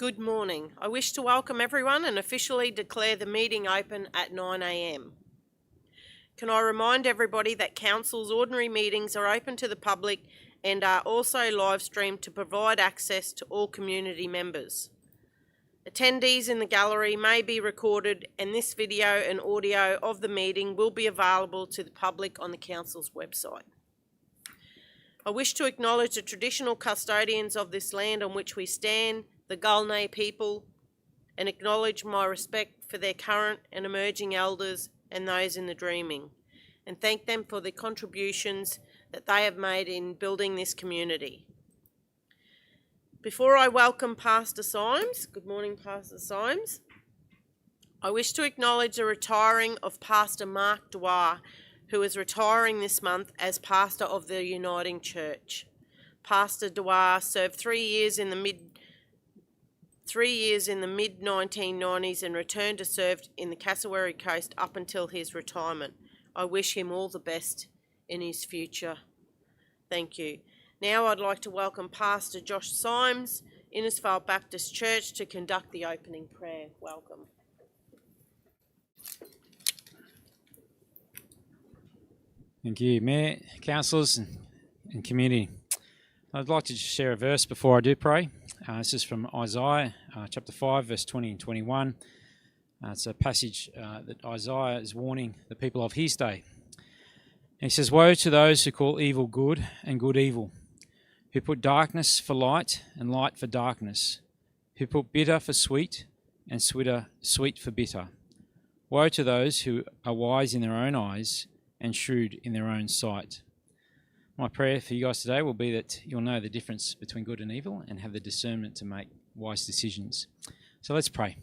Good morning. I wish to welcome everyone and officially declare the meeting open at 9 a.m. Can I remind everybody that Council's ordinary meetings are open to the public and are also live streamed to provide access to all community members. Attendees in the gallery may be recorded, and this video and audio of the meeting will be available to the public on the Council's website. I wish to acknowledge the traditional custodians of this land on which we stand, the Gulnay people, and acknowledge my respect for their current and emerging elders and those in the dreaming, and thank them for the contributions that they have made in building this community. Before I welcome Pastor Symes, good morning Pastor Symes, I wish to acknowledge the retiring of Pastor Mark Dwyer, who is retiring this month as pastor of the Uniting Church. Pastor Dwyer served 3 years in the mid-1990s and returned to serve in the Cassowary coast up until his retirement. I wish him all the best in his future. Thank you. Now I'd like to welcome Pastor Josh Symes, Innisfail Baptist Church, to conduct the opening prayer. Welcome. Thank you, Mayor, councillors and community. I'd like to just share a verse before I do pray. This is from Isaiah chapter 5, verse 20 and 21. It's a passage that Isaiah is warning the people of his day. And he says, "Woe to those who call evil good and good evil, who put darkness for light and light for darkness, who put bitter for sweet and sweet for bitter. Woe to those who are wise in their own eyes and shrewd in their own sight." My prayer for you guys today will be that you'll know the difference between good and evil and have the discernment to make wise decisions. So let's pray.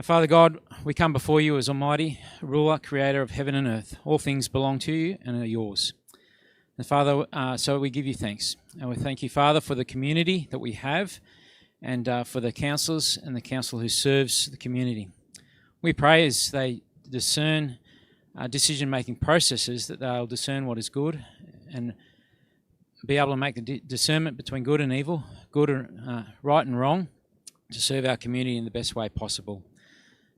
Father God, we come before you as Almighty, Ruler, Creator of heaven and earth. All things belong to you and are yours. And Father, so we give you thanks. And we thank you, Father, for the community that we have and for the councillors and the council who serves the community. We pray as they discern decision-making processes that they'll discern what is good and be able to make the discernment between good and evil, good and right and wrong, to serve our community in the best way possible.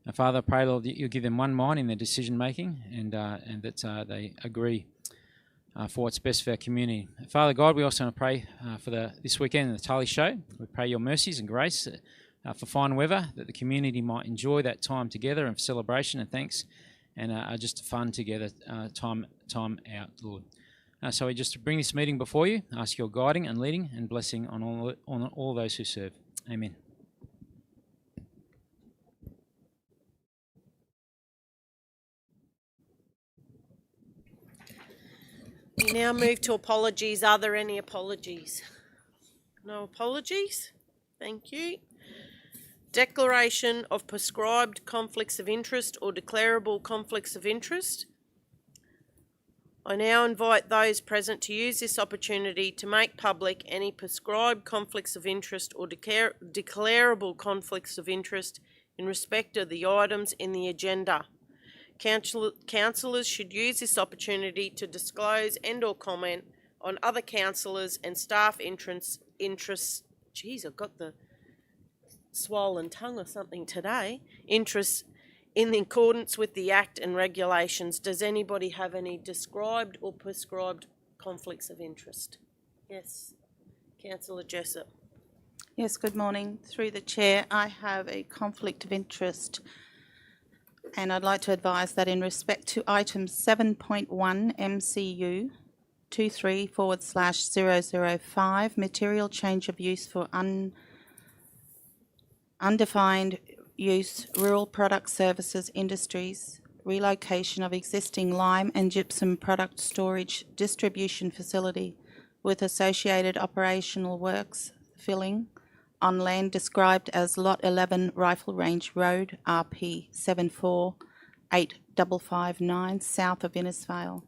And Father, I pray, Lord, that you'll give them one mind in their decision-making and that they agree for what's best for our community. Father God, we also want to pray for this weekend, the Tully Show. We pray your mercies and grace for fine weather, that the community might enjoy that time together of celebration and thanks and just fun together, time out, Lord. So we just bring this meeting before you, ask your guiding and leading and blessing on all those who serve. Amen. We now move to apologies. Are there any apologies? No apologies? Thank you. Declaration of prescribed conflicts of interest or declarable conflicts of interest. I now invite those present to use this opportunity to make public any prescribed conflicts of interest or declarable conflicts of interest in respect of the items in the agenda. Councillors should use this opportunity to disclose and or comment on other councillors and staff interests. Geez, I've got the swollen tongue or something today. Interests in accordance with the Act and regulations. Does anybody have any described or prescribed conflicts of interest? Yes, Councillor Jessup. Yes, good morning. Through the Chair, I have a conflict of interest and I'd like to advise that in respect to item 7.1 MCU 23/005, material change of use for undefined use, rural product services industries, relocation of existing lime and gypsum product storage distribution facility with associated operational works filling on land described as Lot 11 Rifle Range Road, RP 748559, south of Innisfail.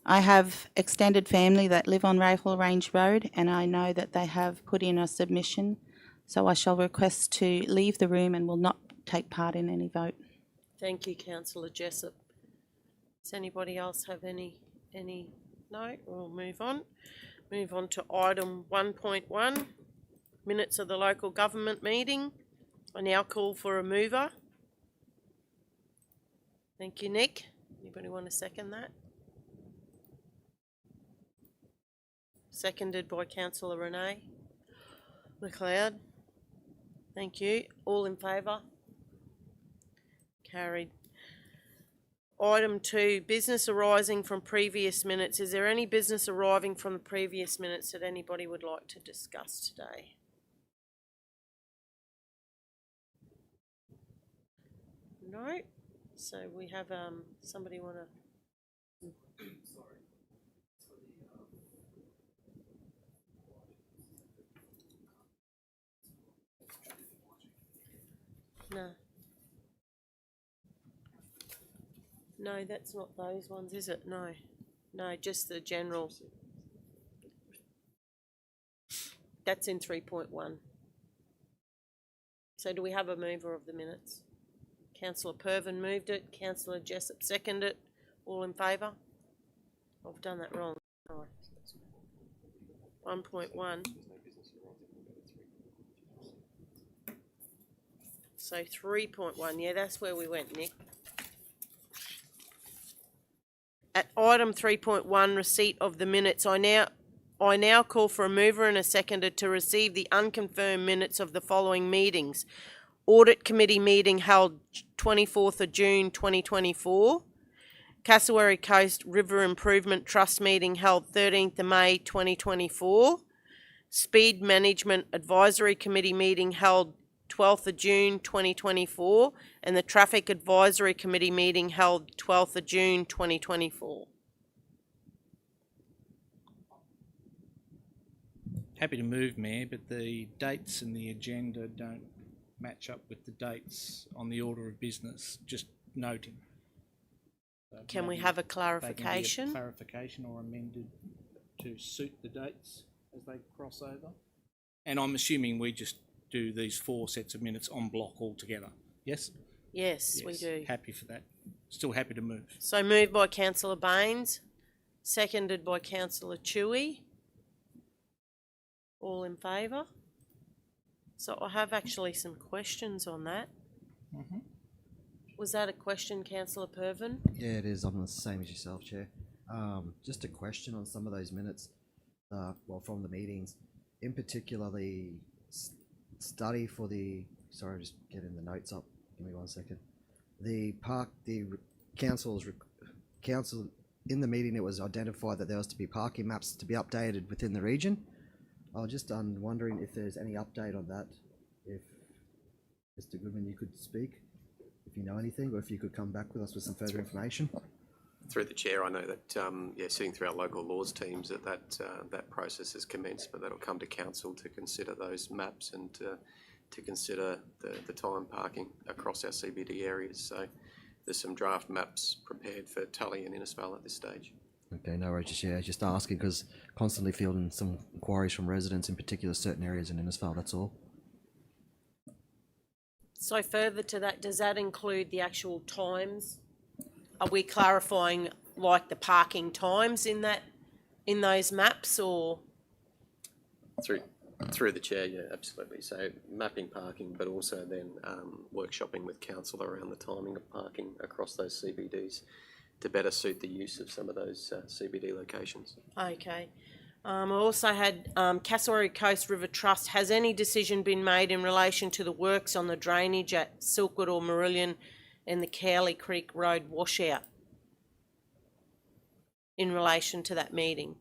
I have extended family that live on Rifle Range Road and I know that they have put in a submission, so I shall request to leave the room and will not take part in any vote. Thank you, Councillor Jessup. Does anybody else have any? No? We'll move on. Move on to item 1.1. minutes of the local government meeting. I now call for a mover. Thank you, Nick. Anybody want to second that? Seconded by Councillor Renee McLeod. Thank you. All in favour? Carried. Item 2, business arising from previous minutes. Is there any business arriving from the previous minutes that anybody would like to discuss today? No? So we have somebody want to... No. No, that's not those ones, is it? No. No, just the general. That's in 3.1. So do we have a mover of the minutes? Councillor Pervin moved it. Councillor Jessup seconded it. All in favour? I've done that wrong. 1.1. So 3.1. Yeah, that's where we went, Nick. At item 3.1, receipt of the minutes, I now call for a mover and a seconder to receive the unconfirmed minutes of the following meetings. Audit Committee meeting held 24th of June 2024. Cassowary Coast River Improvement Trust meeting held 13th of May 2024. Speed Management Advisory Committee meeting held 12th of June 2024, and the Traffic Advisory Committee meeting held 12th of June 2024. Happy to move, Mayor, but the dates in the agenda don't match up with the dates on the order of business. Just noting. So Can we maybe have a they can be clarification? Clarification or amended to suit the dates as they cross over. And I'm assuming we just do these 4 sets of minutes en bloc altogether. Yes? Yes, we do. Happy for that. Still happy to move. So moved by Councillor Baines, seconded by Councillor Chewy. All in favour? So I have actually some questions on that. Mm-hmm. Was that a question, Councillor Pervin? Yeah, it is. I'm the same as yourself, Chair. Just a question on some of those minutes, from the meetings. In particular, the study for the... Sorry, just getting the notes up. Give me 1 second. The council, in the meeting, it was identified that there was to be parking maps to be updated within the region. I was just wondering if there's any update on that. If Mr. Goodman, you could speak, if you know anything, or if you could come back with us with some further information. Through the chair, I know that sitting through our local laws teams, that process has commenced, but that'll come to council to consider those maps and to consider the time parking across our CBD areas. So there's some draft maps prepared for Tully and Innisfail at this stage. Okay, no worries, just asking because constantly fielding some inquiries from residents, in particular certain areas in Innisfail, that's all. So further to that, does that include the actual times? Are we clarifying like the parking times in those maps, or? Through the chair, yeah, absolutely. So mapping parking, but also then workshopping with council around the timing of parking across those CBDs to better suit the use of some of those CBD locations. Okay. I also had Cassowary Coast River Trust. Has any decision been made in relation to the works on the drainage at Silkwood or Marillion and the Cowley Creek Road washout in relation to that meeting?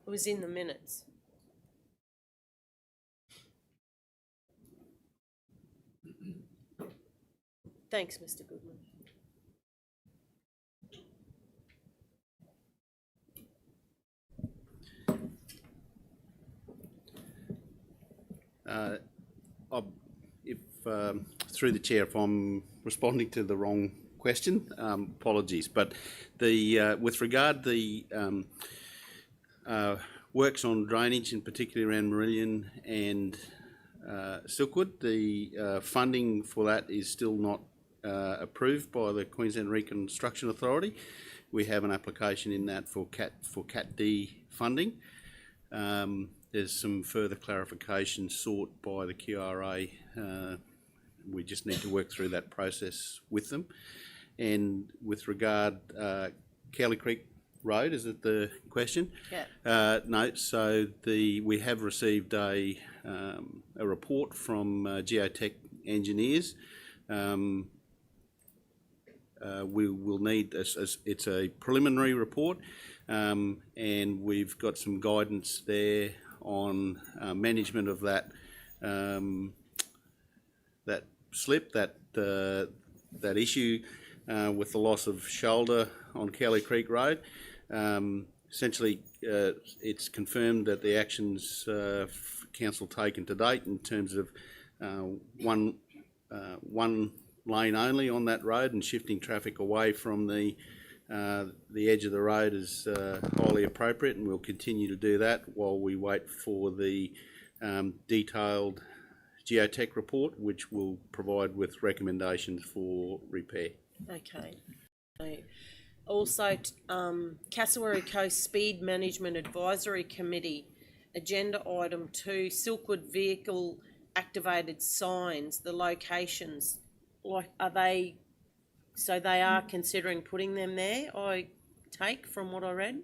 It was in the minutes. Thanks, Mr. Goodman. Through the chair, if I'm responding to the wrong question, apologies. But the with regard the works on drainage, in particular around Marillion and Silkwood, the funding for that is still not approved by the Queensland Reconstruction Authority. We have an application in that for Cat D funding. There's some further clarification sought by the QRA. We just need to work through that process with them. And with regard, Cowley Creek Road, is it the question? Yeah. No, so we have received a report from Geotech engineers. We will need, it's a preliminary report, and we've got some guidance there on management of that that slip, that issue with the loss of shoulder on Cowley Creek Road. Essentially, it's confirmed that the actions council taken to date in terms of one lane only on that road and shifting traffic away from the edge of the road is highly appropriate, and we'll continue to do that while we wait for the detailed Geotech report, which will provide with recommendations for repair. Okay. Also, Cassowary Coast Speed Management Advisory Committee, agenda item 2, Silkwood vehicle activated signs, the locations, like, are they, so they are considering putting them there, I take from what I read?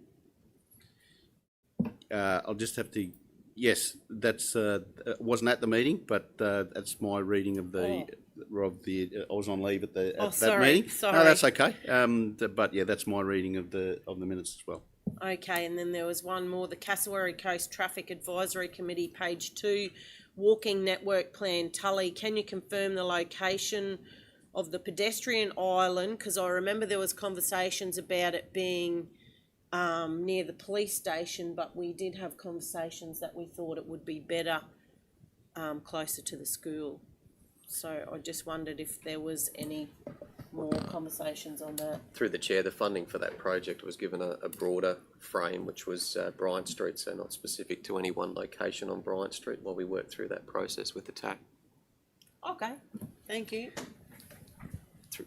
I'll just have to, yes, that's wasn't at the meeting, but that's my reading of the I was on leave at that meeting. Sorry. No, that's okay. But yeah, that's my reading of the minutes as well. Okay, and then there was one more, the Cassowary Coast Traffic Advisory Committee, page 2, walking network plan, Tully. Can you confirm the location of the pedestrian island? Because I remember there was conversations about it being near the police station, but we did have conversations that we thought it would be better closer to the school. So I just wondered if there was any more conversations on that. Through the chair, the funding for that project was given a broader frame, which was Bryant Street, so not specific to any one location on Bryant Street while we work through that process with the TAC. Okay, thank you.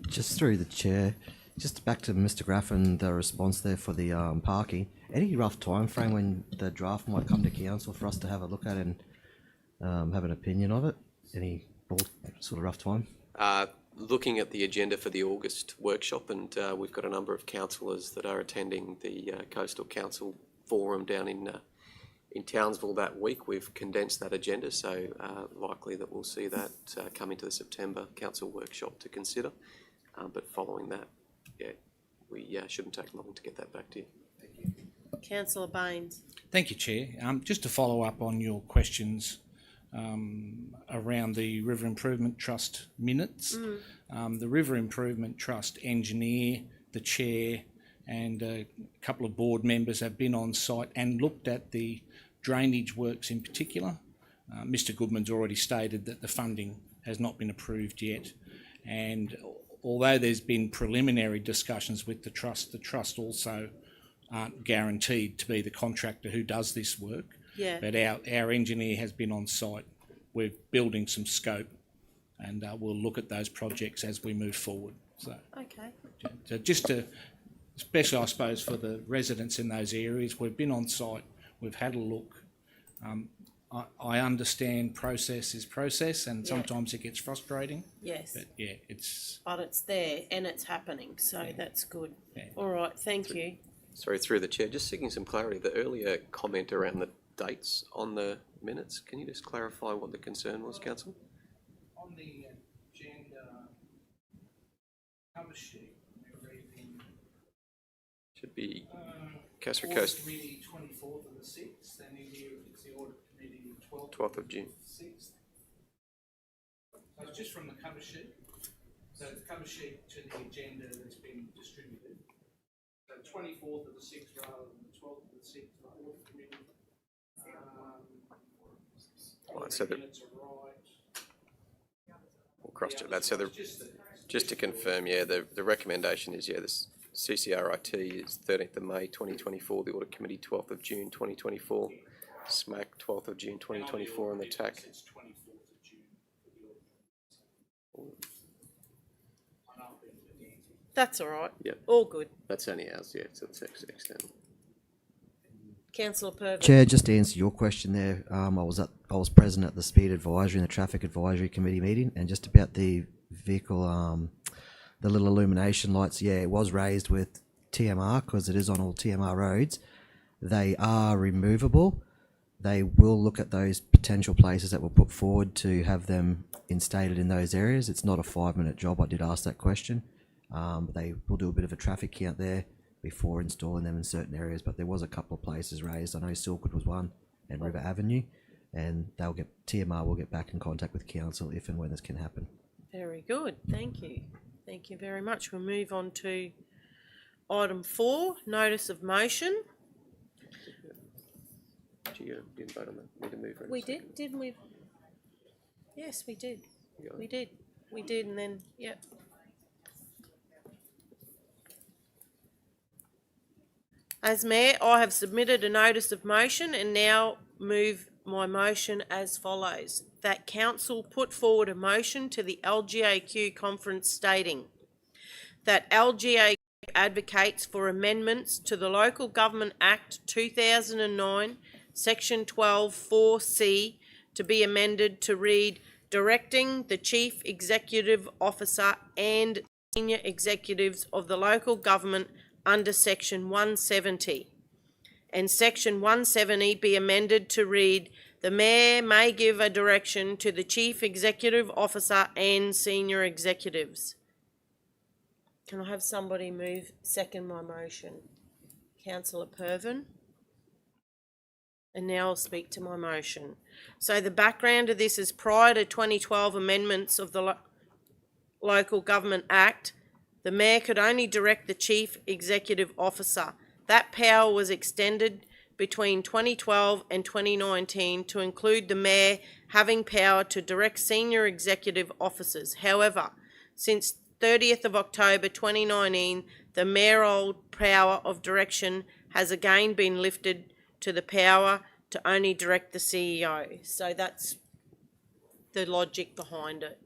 Just through the chair, just back to Mr. Graff and the response there for the parking. Any rough time frame when the draft might come to council for us to have a look at and have an opinion of it? Any sort of rough time? Looking at the agenda for the August workshop, and we've got a number of councillors that are attending the Coastal Council Forum down in Townsville that week. We've condensed that agenda, so likely that we'll see that come into the September council workshop to consider. But following that, yeah, we shouldn't take long to get that back to you. Thank you. Councillor Baines. Thank you, Chair. Just to follow up on your questions around the River Improvement Trust minutes. The River Improvement Trust engineer, the chair, and a couple of board members have been on site and looked at the drainage works in particular. Mr. Goodman's already stated that the funding has not been approved yet, and although there's been preliminary discussions with the trust also aren't guaranteed to be the contractor who does this work. Yeah. But our engineer has been on site. We're building some scope, and we'll look at those projects as we move forward. So just to, especially I suppose for the residents in those areas, we've been on site, we've had a look. I understand process is process, and sometimes it gets frustrating. Yes. But yeah, it's there and it's happening, so that's good. Yeah. All right, thank you. Sorry, through the chair, just seeking some clarity. The earlier comment around the dates on the minutes, can you just clarify what the concern was, Council? on the agenda cover sheet. Should be Cassowary Coast. Committee 24th of the 6th, and in here it's the audit committee 12th of June. 6th. So it's just from the cover sheet. So it's the cover sheet to the agenda that's been distributed. So 24th of the 6th rather than the 12th of the 6th, the audit committee. Right, so minutes are right. we'll cross check that. So just to confirm, yeah, the recommendation is, yeah, this CCRIT is 13th of May 2024, the Audit Committee 12th of June 2024, SMAC 12th of June 2024, and the TAC. It's 24th of June for the audit. That's all right. Yeah. All good. That's only ours, yeah, so it's external. Councillor Purvis. Chair, just to answer your question there, I was present at the Speed Advisory and the Traffic Advisory Committee meeting, and just about the vehicle, the little illumination lights, yeah, it was raised with TMR because it is on all TMR roads. They are removable. They will look at those potential places that were put forward to have them instated in those areas. It's not a 5-minute job. I did ask that question. But they will do a bit of a traffic count there before installing them in certain areas. But there was a couple of places raised. I know Silkwood was one and River Avenue, and TMR will get back in contact with council if and when this can happen. Very good. Thank you. Thank you very much. We'll move on to item 4, notice of motion. You didn't vote on that. Need to move for a We second. did, didn't we? Yes, we did. You got it? We did. We did, and then, yep. As Mayor, I have submitted a notice of motion and now move my motion as follows. That Council put forward a motion to the LGAQ conference stating that LGAQ advocates for amendments to the Local Government Act 2009, Section 12 4C, to be amended to read, directing the Chief Executive Officer and senior executives of the local government under Section 170. And Section 170 be amended to read, the Mayor may give a direction to the Chief Executive Officer and senior executives. Can I have somebody second my motion? Councillor Pervin. And now I'll speak to my motion. So the background of this is prior to 2012 amendments of the Local Government Act, the Mayor could only direct the Chief Executive Officer. That power was extended between 2012 and 2019 to include the Mayor having power to direct senior executive officers. However, since 30th of October 2019, the mayoral power of direction has again been lifted to the power to only direct the CEO. So that's the logic behind it.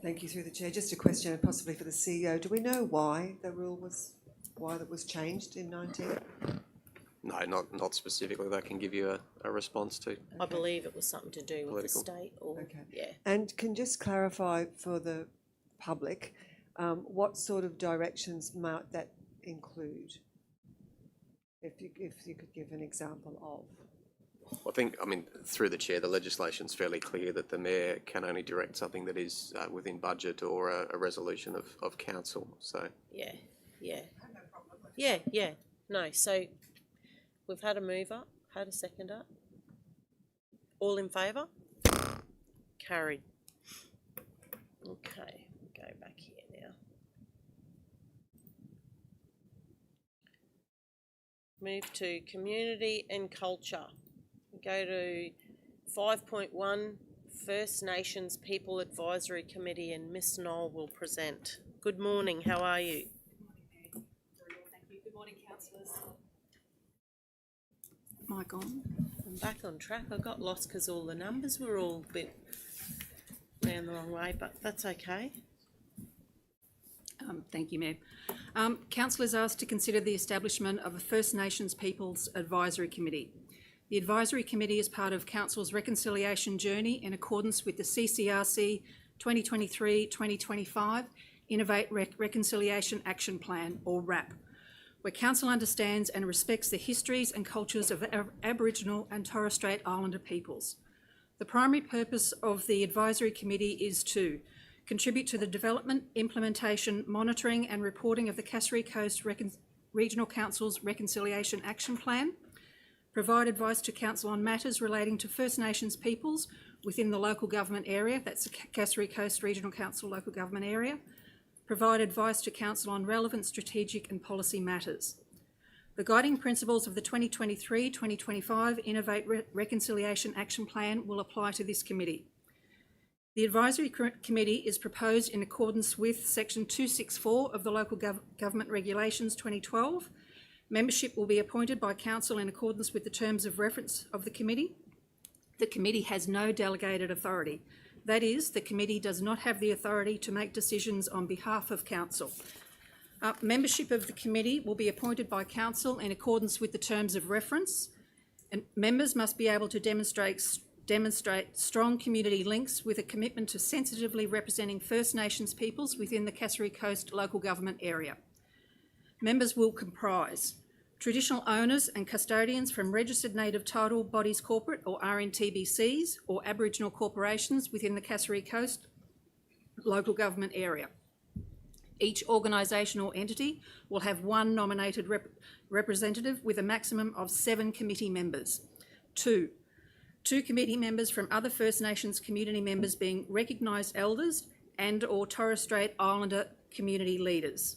Thank you, through the chair. Just a question, possibly for the CEO. Do we know why that was changed in 19? No, not specifically. They can give you a response to. I believe it was something to do with Political. the state or, Okay. yeah. And can just clarify for the public, what sort of directions might that include? If you could give an example of. I think, through the chair, the legislation's fairly clear that the mayor can only direct something that is within budget or a resolution of council. So Yeah. Yeah. No, so we've had a mover, had a seconder. All in favour? Carried. Okay, go back here now. Move to community and culture. Go to 5.1, First Nations People Advisory Committee, and Miss Knoll will present. Good morning, how are you? Thank you. Good morning, councillors. Mic on. I'm back on track. I got lost because all the numbers were all a bit round the wrong way, but that's okay. Thank you, Mayor. Council is asked to consider the establishment of a First Nations Peoples Advisory Committee. The Advisory Committee is part of Council's reconciliation journey in accordance with the CCRC 2023-2025 Innovate Reconciliation Action Plan, or RAP, where Council understands and respects the histories and cultures of Aboriginal and Torres Strait Islander peoples. The primary purpose of the Advisory Committee is to contribute to the development, implementation, monitoring and reporting of the Cassowary Coast Regional Council's Reconciliation Action Plan, provide advice to Council on matters relating to First Nations peoples within the local government area, that's the Cassowary Coast Regional Council local government area, provide advice to Council on relevant strategic and policy matters. The guiding principles of the 2023-2025 Innovate Reconciliation Action Plan will apply to this committee. The Advisory Committee is proposed in accordance with Section 264 of the Local Government Regulations 2012. Membership will be appointed by Council in accordance with the terms of reference of the committee. The committee has no delegated authority. That is, the committee does not have the authority to make decisions on behalf of Council. Membership of the committee will be appointed by council in accordance with the terms of reference, and members must be able to demonstrate strong community links with a commitment to sensitively representing First Nations peoples within the Cassowary Coast local government area. Members will comprise traditional owners and custodians from registered native title bodies corporate or RNTBCs or Aboriginal corporations within the Cassowary Coast local government area. Each organisation or entity will have one nominated representative with a maximum of 7 committee members. 2 committee members from other First Nations community members being recognised elders and or Torres Strait Islander community leaders.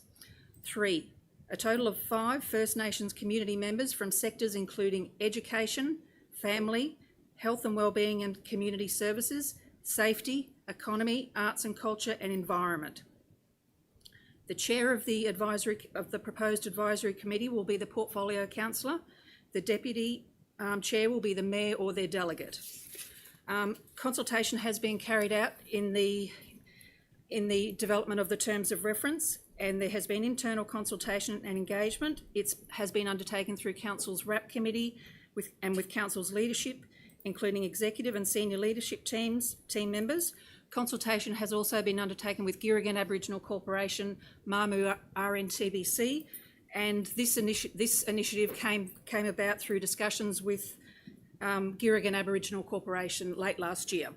3, a total of 5 First Nations community members from sectors including education, family, health and wellbeing and community services, safety, economy, arts and culture and environment. The chair of the proposed advisory committee will be the portfolio councillor. The deputy chair will be the mayor or their delegate. Consultation has been carried out in the development of the terms of reference, and there has been internal consultation and engagement. It has been undertaken through council's RAP committee with council's leadership, including executive and senior leadership team members. Consultation has also been undertaken with Girigan Aboriginal Corporation, Mamu RNTBC, and this initiative came about through discussions with Girigan Aboriginal Corporation late last year.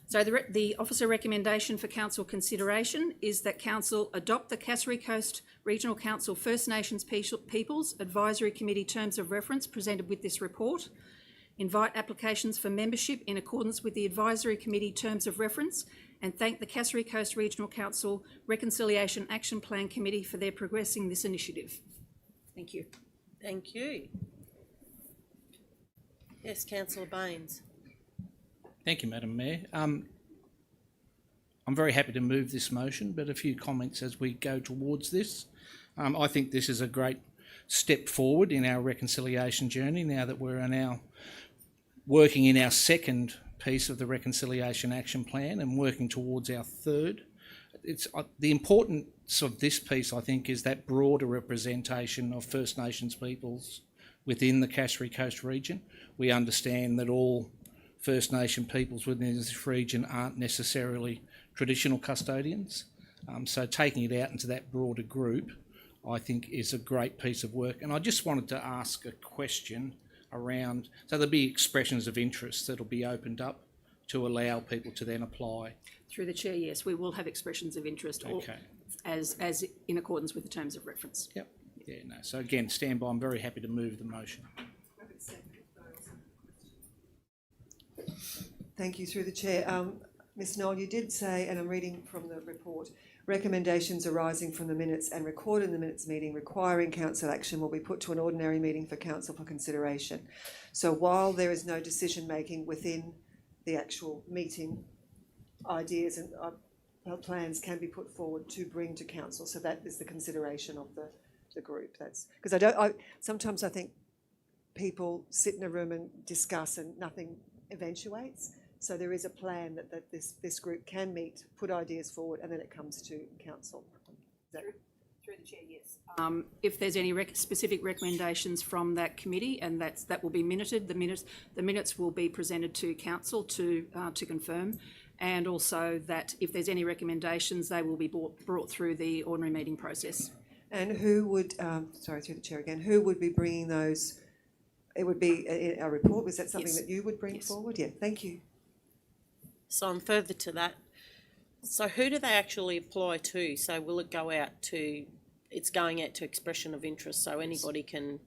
So the officer recommendation for council consideration is that council adopt the Cassowary Coast Regional Council First Nations Peoples Advisory Committee Terms of Reference presented with this report, invite applications for membership in accordance with the Advisory Committee Terms of Reference, and thank the Cassowary Coast Regional Council Reconciliation Action Plan Committee for their progressing this initiative. Thank you. Thank you. Yes, Councillor Baines. Thank you, Madam Mayor. I'm very happy to move this motion, but a few comments as we go towards this. I think this is a great step forward in our reconciliation journey now that we're now working in our second piece of the Reconciliation Action Plan and working towards our third. It's the importance of this piece, I think, is that broader representation of First Nations peoples within the Cassowary Coast region. We understand that all First Nation peoples within this region aren't necessarily traditional custodians. So taking it out into that broader group, I think, is a great piece of work. And I just wanted to ask a question around, so there'll be expressions of interest that'll be opened up to allow people to then apply. Through the chair, yes, we will have expressions of interest, Okay. as in accordance with the terms of reference. Yep. Yeah, no. So again, stand by. I'm very happy to move the motion. Thank you, through the chair. Ms Noel, you did say, and I'm reading from the report, recommendations arising from the minutes and recorded in the minutes meeting requiring council action will be put to an ordinary meeting for council for consideration. So while there is no decision making within the actual meeting, ideas and plans can be put forward to bring to council. So that is the consideration of the group. That's because sometimes I think people sit in a room and discuss and nothing eventuates. So there is a plan that this group can meet, put ideas forward, and then it comes to council. Through the chair, yes. If there's any specific recommendations from that committee, and that will be minuted, the minutes will be presented to council to confirm, and also that if there's any recommendations, they will be brought through the ordinary meeting process. And who would, sorry, through the chair again, who would be bringing those? It would be a report. Was that something that you would bring forward? Yeah, thank you. So I'm further to that. So who do they actually apply to? So will it go out to, it's going out to expression of interest, so anybody can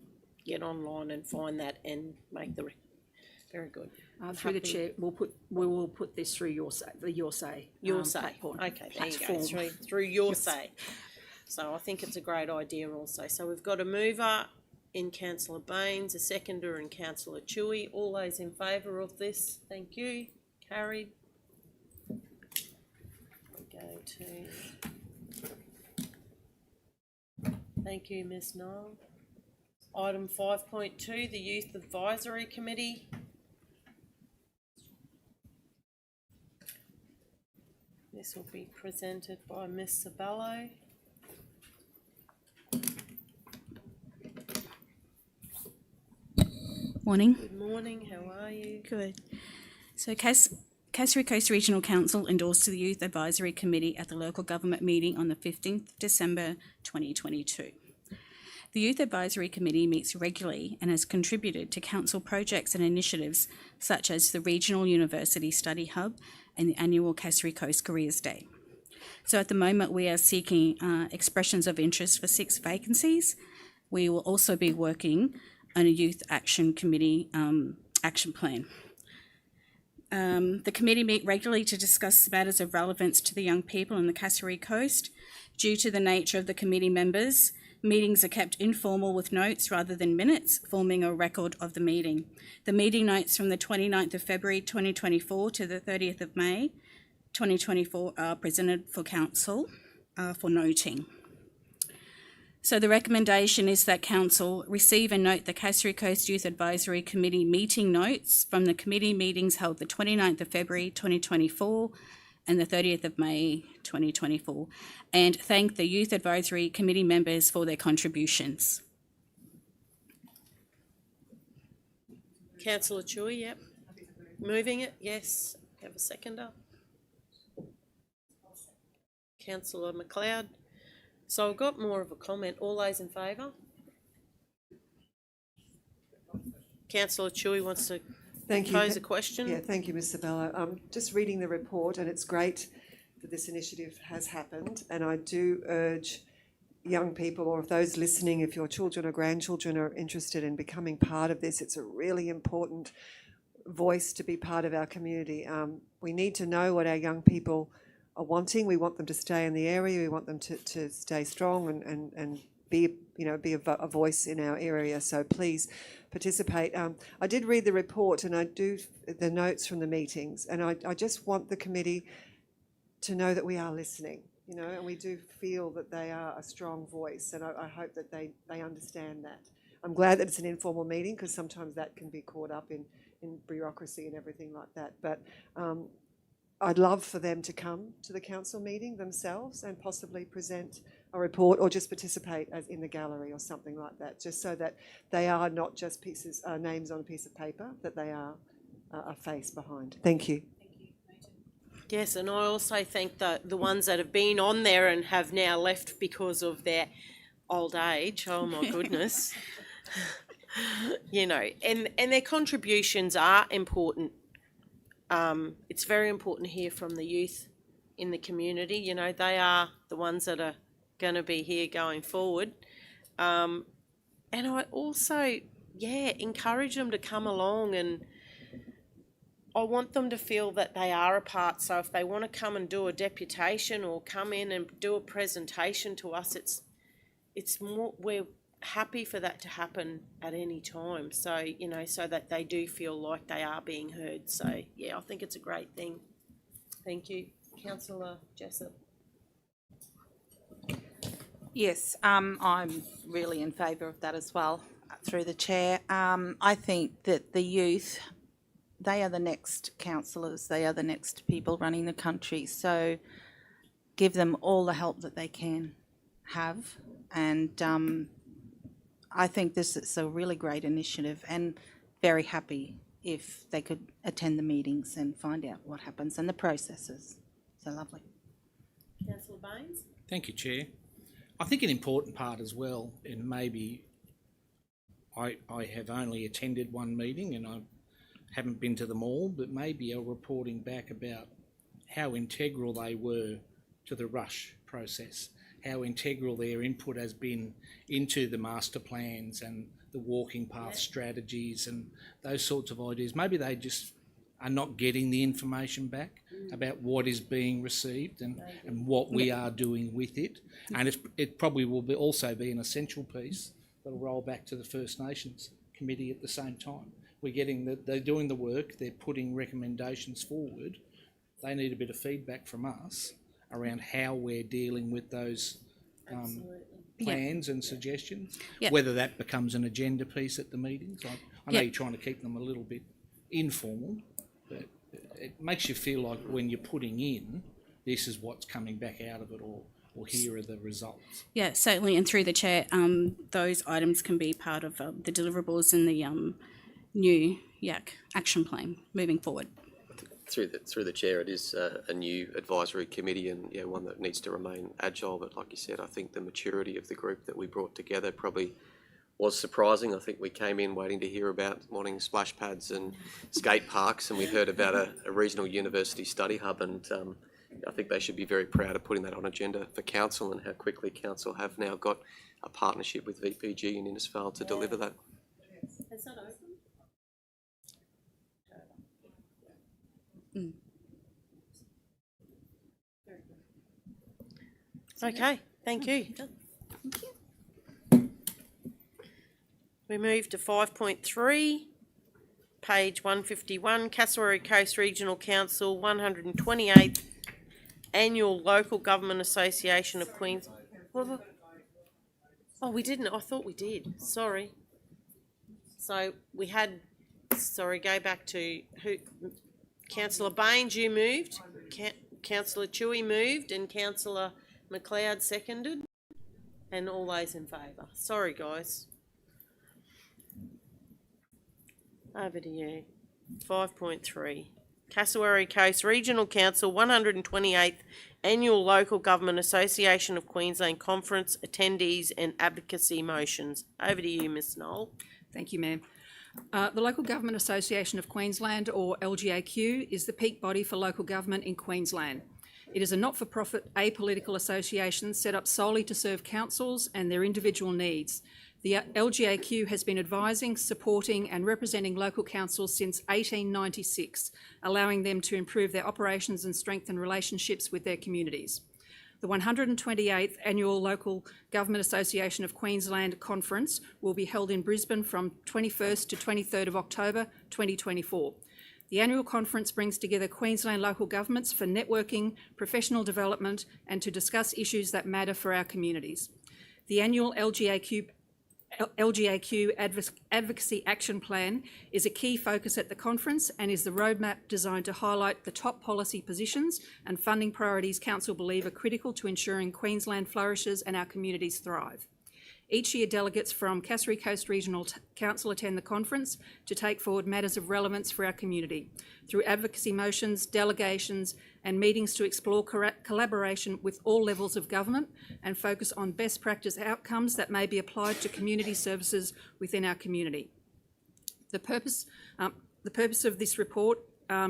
get online and find that and make the, very good. Through the chair, we will put this through your say. Platform. Okay, there you go, through your say. So I think it's a great idea also. So we've got a mover in Councillor Baines, a seconder in Councillor Chewy. All those in favour of this, thank you. Carried. Go to, thank you, Ms Noel. Item 5.2, the Youth Advisory Committee. This will be presented by Ms Sabello. Morning. Good morning, how are you? Good. So Cassowary Coast Regional Council endorsed to the Youth Advisory Committee at the local government meeting on the 15th December 2022. The Youth Advisory Committee meets regularly and has contributed to council projects and initiatives such as the Regional University Study Hub and the annual Cassowary Coast Careers Day. So at the moment we are seeking expressions of interest for 6 vacancies. We will also be working on a Youth Action Committee action plan. The committee meet regularly to discuss matters of relevance to the young people in the Cassowary Coast. Due to the nature of the committee members, meetings are kept informal with notes rather than minutes, forming a record of the meeting. The meeting notes from the 29th of February 2024 to the 30th of May 2024 are presented for council for noting. So the recommendation is that council receive and note the Cassowary Coast Youth Advisory Committee meeting notes from the committee meetings held the 29th of February 2024 and the 30th of May 2024, and thank the Youth Advisory Committee members for their contributions. Councillor Chewy, yep. Moving it, yes. Have a seconder. Councillor McLeod. So I've got more of a comment. All those in favour? Councillor Chewy wants to pose a question. Yeah, thank you, Ms Sabella. I'm just reading the report, and it's great that this initiative has happened, and I do urge young people, or if those listening, if your children or grandchildren are interested in becoming part of this, it's a really important voice to be part of our community. We need to know what our young people are wanting. We want them to stay in the area. We want them to stay strong and be a voice in our area. So please participate. I did read the report and I do the notes from the meetings, and I just want the committee to know that we are listening, and we do feel that they are a strong voice, and I hope that they understand that. I'm glad that it's an informal meeting, because sometimes that can be caught up in bureaucracy and everything like that. But I'd love for them to come to the council meeting themselves and possibly present a report, or just participate as in the gallery or something like that, just so that they are not just names on a piece of paper, that they are a face behind. Thank you. Yes, and I also thank the ones that have been on there and have now left because of their old age. Oh my goodness. And their contributions are important. It's very important to hear from the youth in the community. They are the ones that are going to be here going forward. And I also, encourage them to come along, and I want them to feel that they are a part. So if they want to come and do a deputation or come in and do a presentation to us, it's more, we're happy for that to happen at any time. So, so that they do feel like they are being heard. So, yeah, I think it's a great thing. Thank you. Councillor Jessup. Yes, I'm really in favour of that as well, through the chair. I think that the youth, they are the next councillors, they are the next people running the country. So give them all the help that they can have. And I think this is a really great initiative, and very happy if they could attend the meetings and find out what happens and the processes. So lovely. Councillor Baines. Thank you, Chair. I think an important part as well, and maybe I have only attended one meeting and I haven't been to them all, but maybe a reporting back about how integral they were to the rush process, how integral their input has been into the master plans and the walking path strategies and those sorts of ideas. Maybe they just are not getting the information back about what is being received and what we are doing with it. And it probably will also be an essential piece that will roll back to the First Nations Committee at the same time. They're doing the work, they're putting recommendations forward. They need a bit of feedback from us around how we're dealing with those plans and suggestions, whether that becomes an agenda piece at the meetings. I know you're trying to keep them a little bit informal, but it makes you feel like when you're putting in, this is what's coming back out of it, or here are the results. Yeah, certainly, and through the chair, those items can be part of the deliverables in the new action plan moving forward. Through the chair, it is a new advisory committee and one that needs to remain agile. But like you said, I think the maturity of the group that we brought together probably was surprising. I think we came in waiting to hear about wanting splash pads and skate parks, and we heard about a regional university study hub, and I think they should be very proud of putting that on agenda for council and how quickly council have now got a partnership with VPG and Innisfail to deliver that. Is that open? Okay, thank you. We move to 5.3, page 151, Cassowary Coast Regional Council 128th Annual Local Government Association of Queens. Oh, we didn't. I thought we did. Sorry. So we had, go back to who? Councillor Baines, you moved. Councillor Chewy moved, and Councillor McLeod seconded. And all those in favour. Sorry, guys. Over to you. 5.3. Cassowary Coast Regional Council 128th Annual Local Government Association of Queensland Conference attendees and advocacy motions. Over to you, Ms Knoll. Thank you, Mayor. The Local Government Association of Queensland, or LGAQ, is the peak body for local government in Queensland. It is a not-for-profit apolitical association set up solely to serve councils and their individual needs. The LGAQ has been advising, supporting and representing local councils since 1896, allowing them to improve their operations and strengthen relationships with their communities. The 128th Annual Local Government Association of Queensland Conference will be held in Brisbane from 21st to 23rd of October 2024. The annual conference brings together Queensland local governments for networking, professional development and to discuss issues that matter for our communities. The annual LGAQ Advocacy Action Plan is a key focus at the conference and is the roadmap designed to highlight the top policy positions and funding priorities Council believe are critical to ensuring Queensland flourishes and our communities thrive. Each year, delegates from Cassowary Coast Regional Council attend the conference to take forward matters of relevance for our community through advocacy motions, delegations and meetings to explore collaboration with all levels of government and focus on best practice outcomes that may be applied to community services within our community. The purpose of this report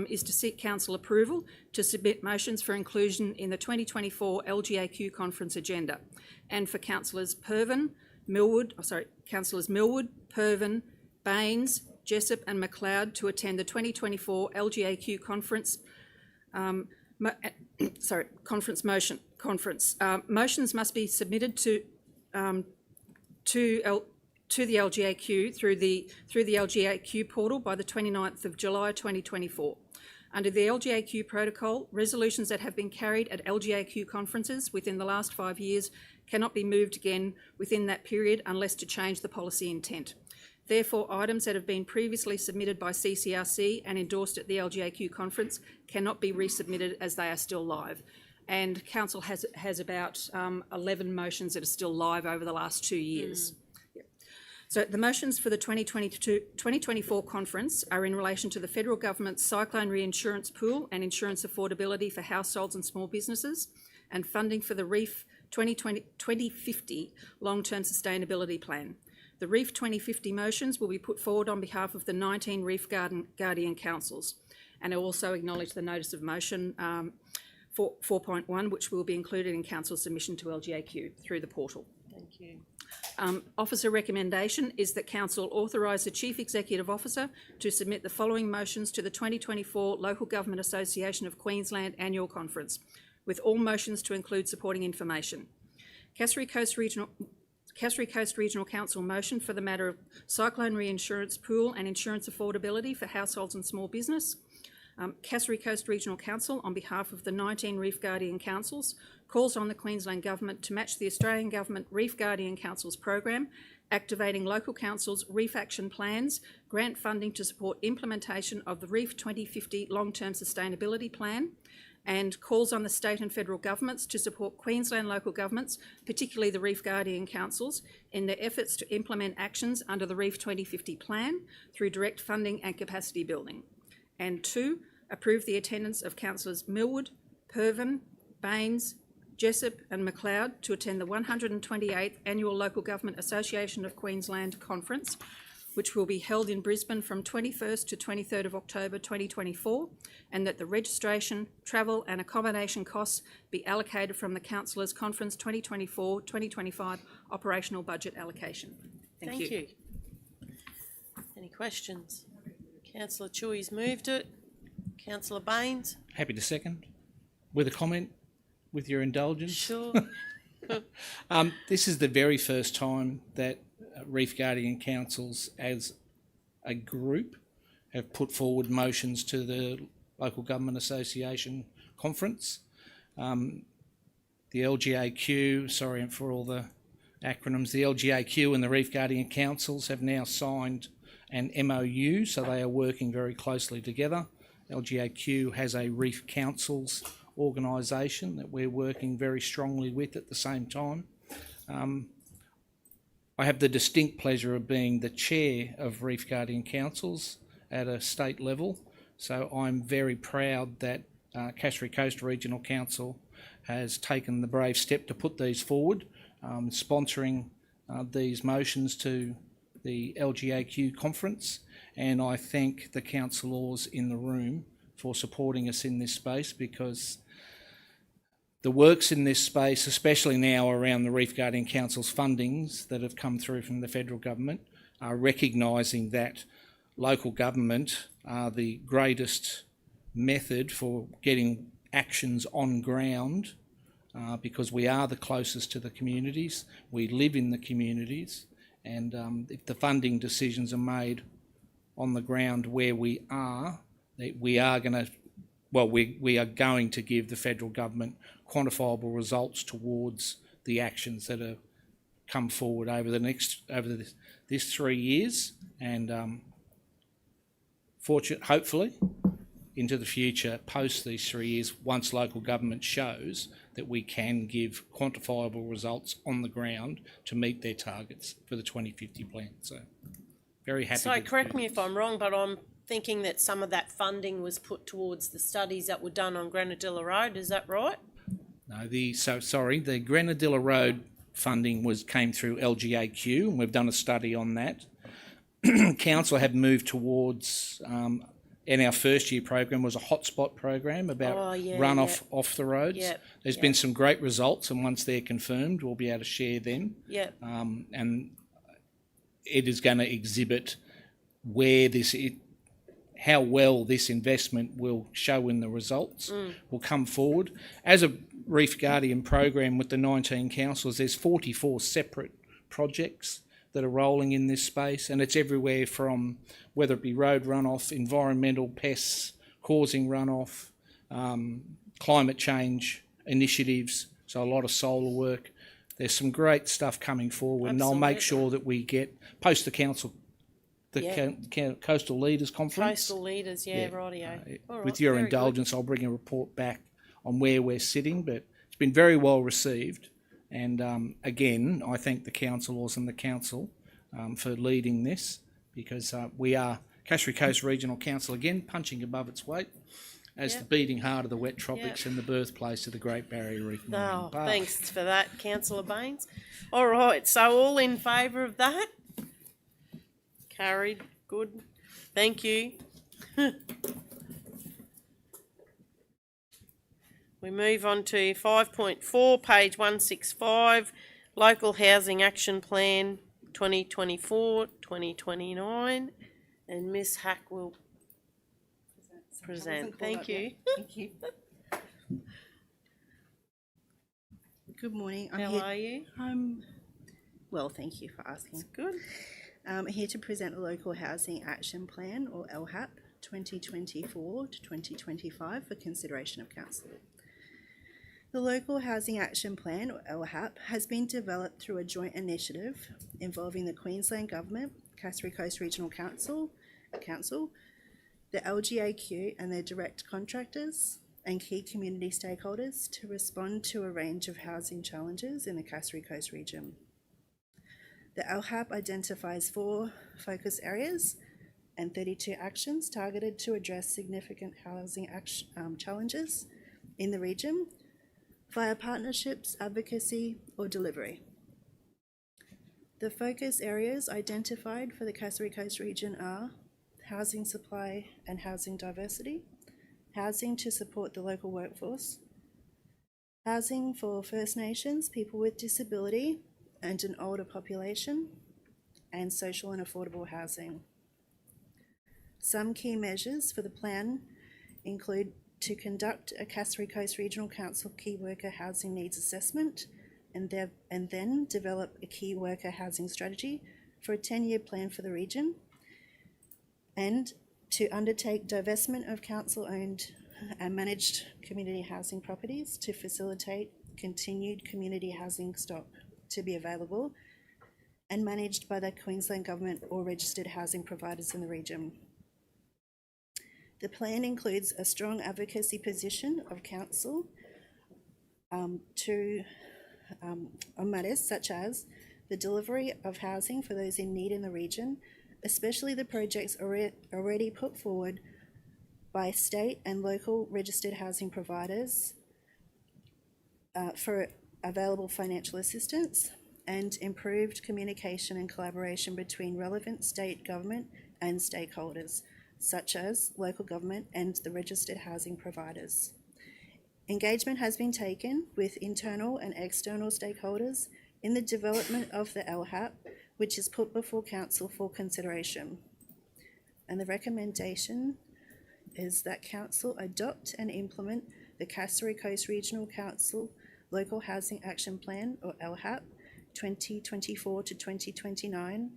is to seek council approval to submit motions for inclusion in the 2024 LGAQ conference agenda and for councillors Millwood, Purven, Baines, Jessup and McLeod to attend the 2024 LGAQ conference. Motions must be submitted to the LGAQ through the LGAQ portal by the 29th of July 2024. Under the LGAQ protocol, resolutions that have been carried at LGAQ conferences within the last 5 years cannot be moved again within that period unless to change the policy intent. Therefore, items that have been previously submitted by CCRC and endorsed at the LGAQ conference cannot be resubmitted as they are still live. And Council has about 11 motions that are still live over the last 2 years. So the motions for the 2024 conference are in relation to the federal government's cyclone reinsurance pool and insurance affordability for households and small businesses, and funding for the REEF 2050 long-term sustainability plan. The REEF 2050 motions will be put forward on behalf of the 19 REEF Guardian Councils, and I also acknowledge the notice of motion 4.1, which will be included in Council submission to LGAQ through the portal. Thank you. Officer recommendation is that Council authorise the Chief Executive Officer to submit the following motions to the 2024 Local Government Association of Queensland Annual Conference, with all motions to include supporting information. Cassowary Coast Regional Council motion for the matter of cyclone reinsurance pool and insurance affordability for households and small business. Cassowary Coast Regional Council, on behalf of the 19 Reef Guardian Councils, calls on the Queensland Government to match the Australian Government Reef Guardian Councils program, activating local councils' reef action plans, grant funding to support implementation of the REEF 2050 long-term sustainability plan, and calls on the state and federal governments to support Queensland local governments, particularly the Reef Guardian Councils, in their efforts to implement actions under the Reef 2050 plan through direct funding and capacity building. And 2, approve the attendance of Councillors Millwood, Purvin, Baines, Jessup and McLeod to attend the 128th Annual Local Government Association of Queensland Conference, which will be held in Brisbane from 21st to 23rd of October 2024, and that the registration, travel and accommodation costs be allocated from the Councillors' Conference 2024-2025 operational budget allocation. Thank you. Any questions? Councillor Chewy's moved it. Councillor Baines? Happy to second. With a comment, with your indulgence. Sure. This is the very first time that Reef Guardian Councils as a group have put forward motions to the Local Government Association Conference. The LGAQ, sorry for all the acronyms, the LGAQ and the Reef Guardian Councils have now signed an MOU, so they are working very closely together. LGAQ has a Reef Councils organisation that we're working very strongly with at the same time. I have the distinct pleasure of being the chair of Reef Guardian Councils at a state level, so I'm very proud that Cassowary Coast Regional Council has taken the brave step to put these forward, sponsoring these motions to the LGAQ conference, and I thank the councillors in the room for supporting us in this space, because the works in this space, especially now around the Reef Guardian Council's fundings that have come through from the federal government, are recognising that local government are the greatest method for getting actions on ground, because we are the closest to the communities, we live in the communities, and if the funding decisions are made on the ground where we are going to give the federal government quantifiable results towards the actions that have come forward over this 3 years, and hopefully into the future post these 3 years, once local government shows that we can give quantifiable results on the ground to meet their targets for the 2050 plan. So very happy. So correct me if I'm wrong, but I'm thinking that some of that funding was put towards the studies that were done on Grenadilla Road. Is that right? No, the Grenadilla Road funding came through LGAQ, and we've done a study on that. Council have moved towards, in our first year program was a hotspot program about runoff off the roads. There's been some great results, and once they're confirmed, we'll be able to share them. And it is going to exhibit how well this investment will show in the results, will come forward. As a Reef Guardian program with the 19 councils, there's 44 separate projects that are rolling in this space, and it's everywhere from whether it be road runoff, environmental pests causing runoff, climate change initiatives, so a lot of solar work. There's some great stuff coming forward. Absolutely. And I'll make sure that we get, post the council, Coastal Leaders Conference. Coastal Leaders, rightio. With your indulgence, I'll bring a report back on where we're sitting, but it's been very well received. And again, I thank the councillors and the council for leading this, because we are Cassowary Coast Regional Council, again, punching above its weight as the beating heart of the wet tropics and the birthplace of the Great Barrier Reef. Thanks for that, Councillor Baines. All right, so all in favour of that? Carried. Good. Thank you. We move on to 5.4, page 165, Local Housing Action Plan 2024-2029, and Ms Hack will present. Thank you. Thank you. Good morning. How are you? I'm well, thank you for asking. Good. I'm here to present the Local Housing Action Plan, or LHAP, 2024 to 2025 for consideration of Council. The Local Housing Action Plan, or LHAP, has been developed through a joint initiative involving the Queensland Government, Cassowary Coast Regional Council, the LGAQ and their direct contractors, and key community stakeholders to respond to a range of housing challenges in the Cassowary Coast region. The LHAP identifies 4 focus areas and 32 actions targeted to address significant housing challenges in the region via partnerships, advocacy, or delivery. The focus areas identified for the Cassowary Coast region are housing supply and housing diversity, housing to support the local workforce, housing for First Nations, people with disability and an older population, and social and affordable housing. Some key measures for the plan include to conduct a Cassowary Coast Regional Council key worker housing needs assessment and then develop a key worker housing strategy for a 10-year plan for the region, and to undertake divestment of council-owned and managed community housing properties to facilitate continued community housing stock to be available and managed by the Queensland Government or registered housing providers in the region. The plan includes a strong advocacy position of council on matters such as the delivery of housing for those in need in the region, especially the projects already put forward by state and local registered housing providers for available financial assistance, and improved communication and collaboration between relevant state government and stakeholders, such as local government and the registered housing providers. Engagement has been taken with internal and external stakeholders in the development of the LHAP, which is put before council for consideration. And the recommendation is that council adopt and implement the Cassowary Coast Regional Council Local Housing Action Plan, or LHAP, 2024 to 2029,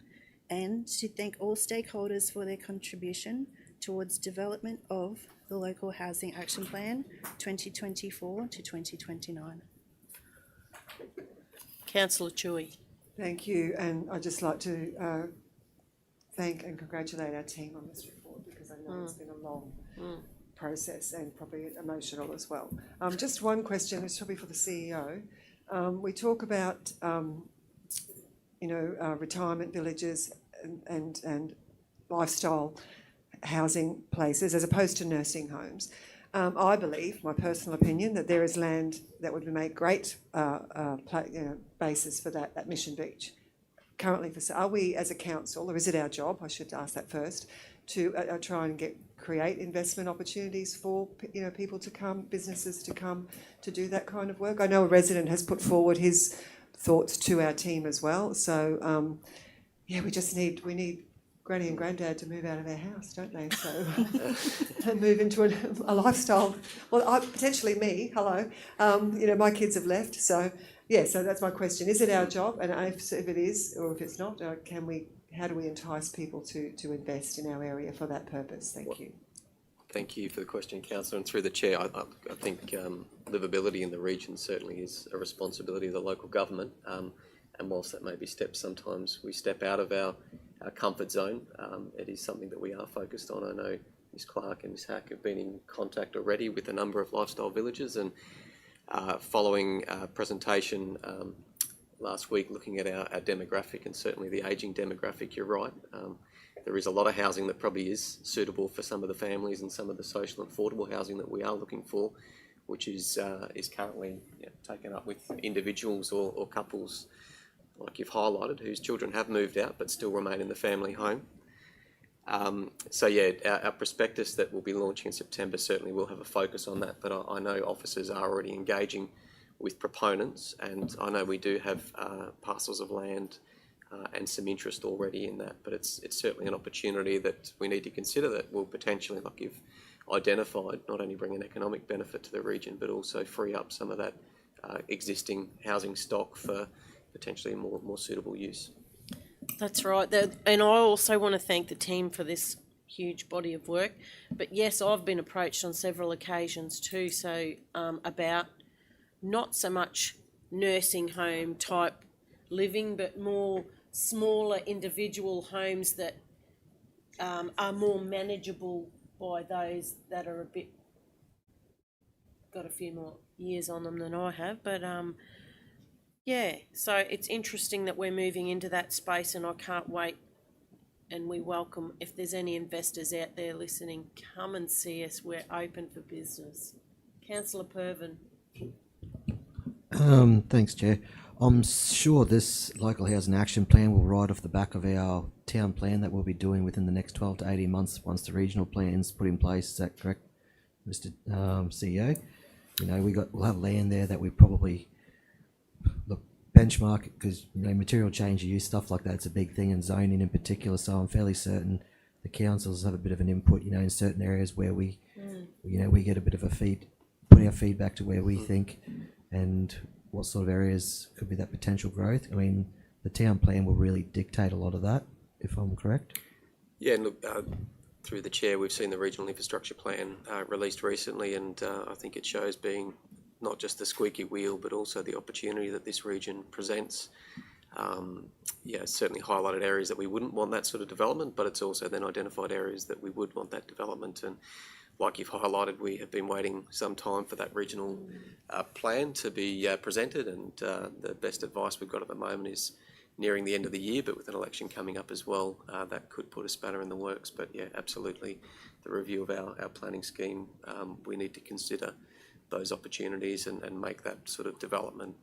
and to thank all stakeholders for their contribution towards development of the Local Housing Action Plan 2024 to 2029. Councillor Chewy. Thank you, and I'd just like to thank and congratulate our team on this report, because I know it's been a long process and probably emotional as well. Just one question, it's probably for the CEO. We talk about retirement villages and lifestyle housing places as opposed to nursing homes. I believe, my personal opinion, that there is land that would make great basis for that at Mission Beach. Currently, are we as a council, or is it our job, I should ask that first, to try and create investment opportunities for people to come, businesses to come to do that kind of work? I know a resident has put forward his thoughts to our team as well. So we need Granny and Granddad to move out of their house, don't they? So and move into a lifestyle. Well, potentially me. Hello. My kids have left. So so that's my question. Is it our job? And if it is, or if it's not, how do we entice people to invest in our area for that purpose? Thank you. Thank you for the question, Councillor. And through the Chair, I think livability in the region certainly is a responsibility of the local government. And whilst that may be steps sometimes we step out of our comfort zone, it is something that we are focused on. I know Ms Clark and Ms Hack have been in contact already with a number of lifestyle villages, and following a presentation last week looking at our demographic, and certainly the ageing demographic, you're right. There is a lot of housing that probably is suitable for some of the families and some of the social and affordable housing that we are looking for, which is currently taken up with individuals or couples, like you've highlighted, whose children have moved out but still remain in the family home. Our prospectus that we'll be launching in September certainly will have a focus on that, but I know officers are already engaging with proponents, and I know we do have parcels of land and some interest already in that, but it's certainly an opportunity that we need to consider that will potentially, like you've identified, not only bring an economic benefit to the region, but also free up some of that existing housing stock for potentially more suitable use. That's right. And I also want to thank the team for this huge body of work. But yes, I've been approached on several occasions too, so about not so much nursing home type living, but more smaller individual homes that are more manageable by those that are a bit got a few more years on them than I have, but yeah, so it's interesting that we're moving into that space, and I can't wait. And we welcome, if there's any investors out there listening, come and see us. We're open for business. Councillor Pervin. Thanks, Chair. I'm sure this local housing action plan will ride off the back of our town plan that we'll be doing within the next 12 to 18 months once the regional plan's put in place. Is that correct, Mr. CEO? You know, we'll have land there that we probably look benchmark, because you know material change of use, stuff like that's a big thing, and zoning in particular. So I'm fairly certain the councils have a bit of an input, you know, in certain areas where we, you know, we get a bit of put our feedback to where we think and what sort of areas could be that potential growth. I mean, the town plan will really dictate a lot of that, if I'm correct. Yeah, and look, through the chair, we've seen the regional infrastructure plan released recently, and I think it shows being not just the squeaky wheel, but also the opportunity that this region presents. Yeah, it's certainly highlighted areas that we wouldn't want that sort of development, but it's also then identified areas that we would want that development. And like you've highlighted, we have been waiting some time for that regional plan to be presented, and the best advice we've got at the moment is nearing the end of the year, but with an election coming up as well, that could put a spanner in the works. But yeah, absolutely, the review of our planning scheme, we need to consider those opportunities and make that sort of development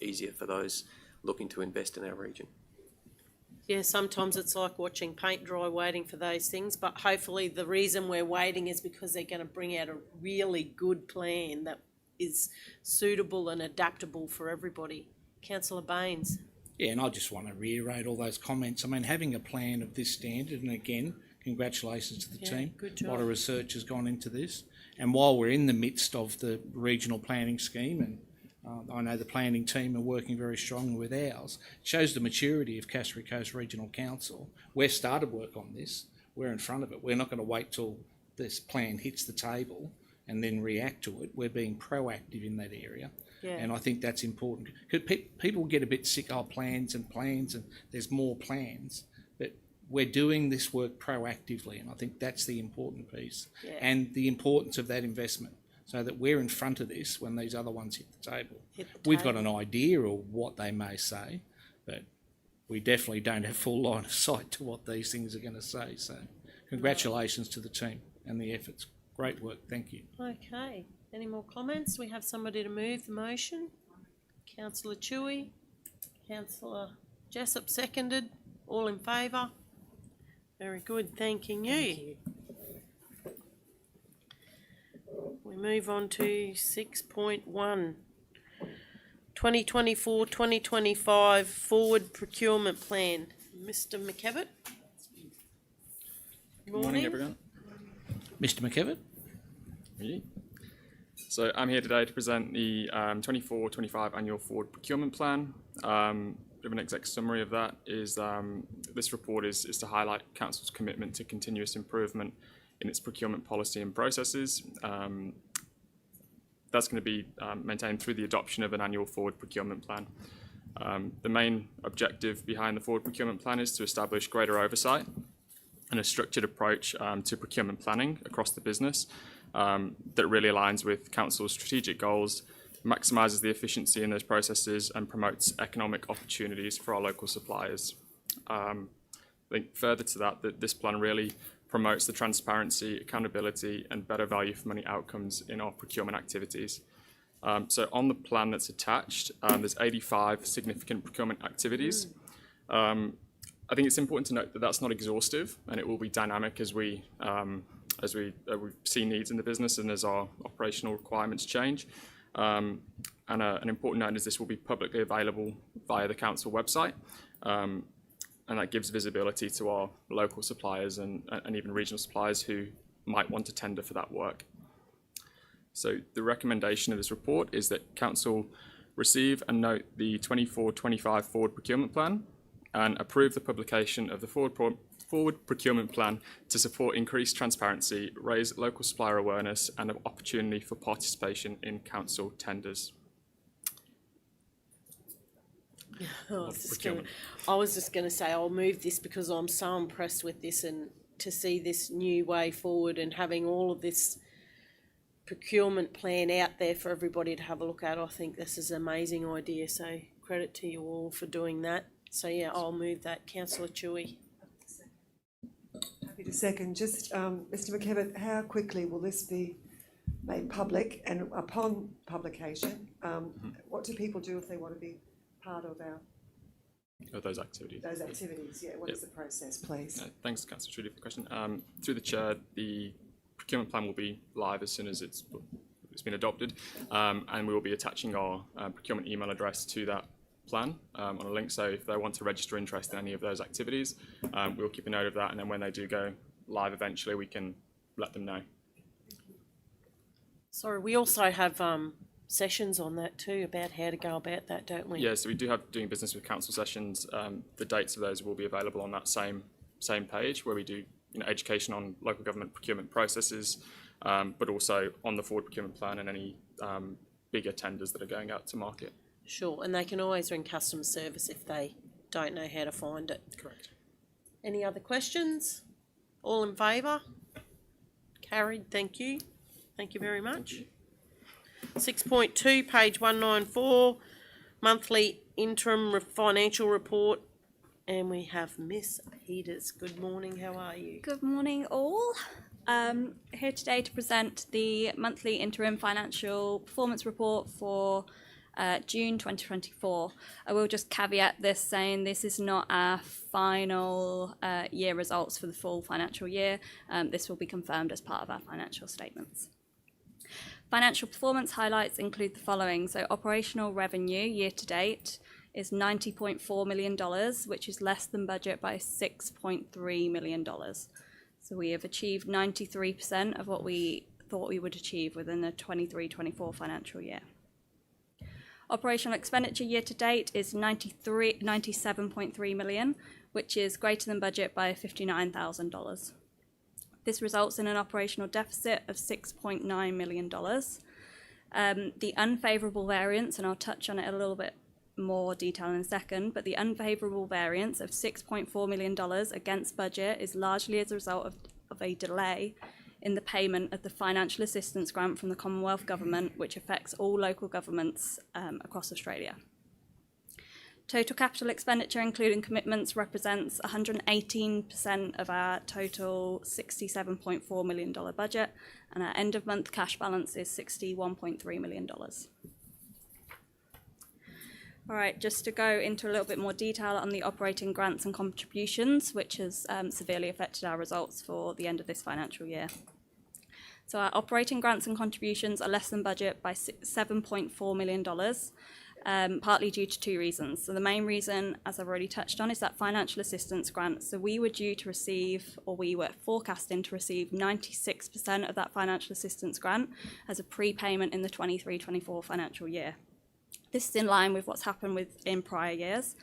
easier for those looking to invest in our region. Yeah, sometimes it's like watching paint dry, waiting for those things, but hopefully the reason we're waiting is because they're going to bring out a really good plan that is suitable and adaptable for everybody. Councillor Baines. Yeah, and I just want to reiterate all those comments. I mean, having a plan of this standard, and again, congratulations to the team. Good job. A lot of research has gone into this. And while we're in the midst of the regional planning scheme, and I know the planning team are working very strongly with ours, it shows the maturity of Cassowary Coast Regional Council. We've started work on this. We're in front of it. We're not going to wait till this plan hits the table and then react to it. We're being proactive in that area. Yeah. And I think that's important. Because people get a bit sick of plans, and there's more plans. But we're doing this work proactively, and I think that's the important piece. Yeah. And the importance of that investment, so that we're in front of this when these other ones hit the table. We've got an idea of what they may say, but we definitely don't have full line of sight to what these things are going to say. So congratulations to the team and the efforts. Great work. Thank you. Okay. Any more comments? We have somebody to move the motion. Councillor Chewy. Councillor Jessup seconded. All in favour? Very good. Thanking you. Thank you. We move on to 6.1. 2024-2025 Forward Procurement Plan. Mr. McKevitt. Good morning, everyone. Mr. McKevitt. Ready? So I'm here today to present the 24-25 Annual Forward Procurement Plan. Bit of an exec summary of that is this report is to highlight Council's commitment to continuous improvement in its procurement policy and processes. That's going to be maintained through the adoption of an annual forward procurement plan. The main objective behind the forward procurement plan is to establish greater oversight and a structured approach to procurement planning across the business that really aligns with Council's strategic goals, maximises the efficiency in those processes, and promotes economic opportunities for our local suppliers. I think further to that, this plan really promotes the transparency, accountability, and better value for money outcomes in our procurement activities. So on the plan that's attached, there's 85 significant procurement activities. I think it's important to note that that's not exhaustive, and it will be dynamic as we see needs in the business and as our operational requirements change. And an important note is this will be publicly available via the council website. And that gives visibility to our local suppliers and even regional suppliers who might want to tender for that work. So the recommendation of this report is that Council receive and note the 24-25 Forward Procurement Plan and approve the publication of the Forward Procurement Plan to support increased transparency, raise local supplier awareness, and an opportunity for participation in Council tenders. I was just going to say I'll move this because I'm so impressed with this, and to see this new way forward and having all of this procurement plan out there for everybody to have a look at. I think this is an amazing idea, so credit to you all for doing that. So yeah, I'll move that. Councillor Chewy. Happy to second. Just, Mr McKevitt, how quickly will this be made public, and upon publication, what do people do if they want to be part of Those activities. those activities? Yeah, what is the process, please? Thanks, Councillor Trudy, for the question. Through the chair, the procurement plan will be live as soon as it's been adopted, and we will be attaching our procurement email address to that plan on a link. So if they want to register interest in any of those activities, we'll keep a note of that, and then when they do go live eventually, we can let them know. Sorry, we also have sessions on that too about how to go about that, don't we? Yeah, so we do have doing business with council sessions. The dates of those will be available on that same page where we do education on local government procurement processes, but also on the forward procurement plan and any bigger tenders that are going out to market. Sure, and they can always ring customer service if they don't know how to find it. Correct. Any other questions? All in favour? Carried, thank you. Thank you very much. 6.2, page 194, monthly interim financial report. And we have Miss Peters. Good morning, how are you? Good morning all. Here today to present the monthly interim financial performance report for June 2024. I will just caveat this saying this is not our final year results for the full financial year. This will be confirmed as part of our financial statements. Financial performance highlights include the following. So operational revenue year to date is $90.4 million, which is less than budget by $6.3 million. So we have achieved 93% of what we thought we would achieve within the 23-24 financial year. Operational expenditure year to date is $97.3 million, which is greater than budget by $59,000. This results in an operational deficit of $6.9 million. The unfavourable variance, and I'll touch on it a little bit more detail in a second, but the unfavourable variance of $6.4 million against budget is largely as a result of a delay in the payment of the financial assistance grant from the Commonwealth Government, which affects all local governments across Australia. Total capital expenditure, including commitments, represents 118% of our total $67.4 million budget, and our end-of-month cash balance is $61.3 million. All right, just to go into a little bit more detail on the operating grants and contributions, which has severely affected our results for the end of this financial year. So our operating grants and contributions are less than budget by $7.4 million. Partly due to two reasons. So the main reason, as I've already touched on, is that financial assistance grant. So we were due to receive, or we were forecasting to receive 96% of that financial assistance grant as a prepayment in the 23-24 financial year. This is in line with what's happened in prior years.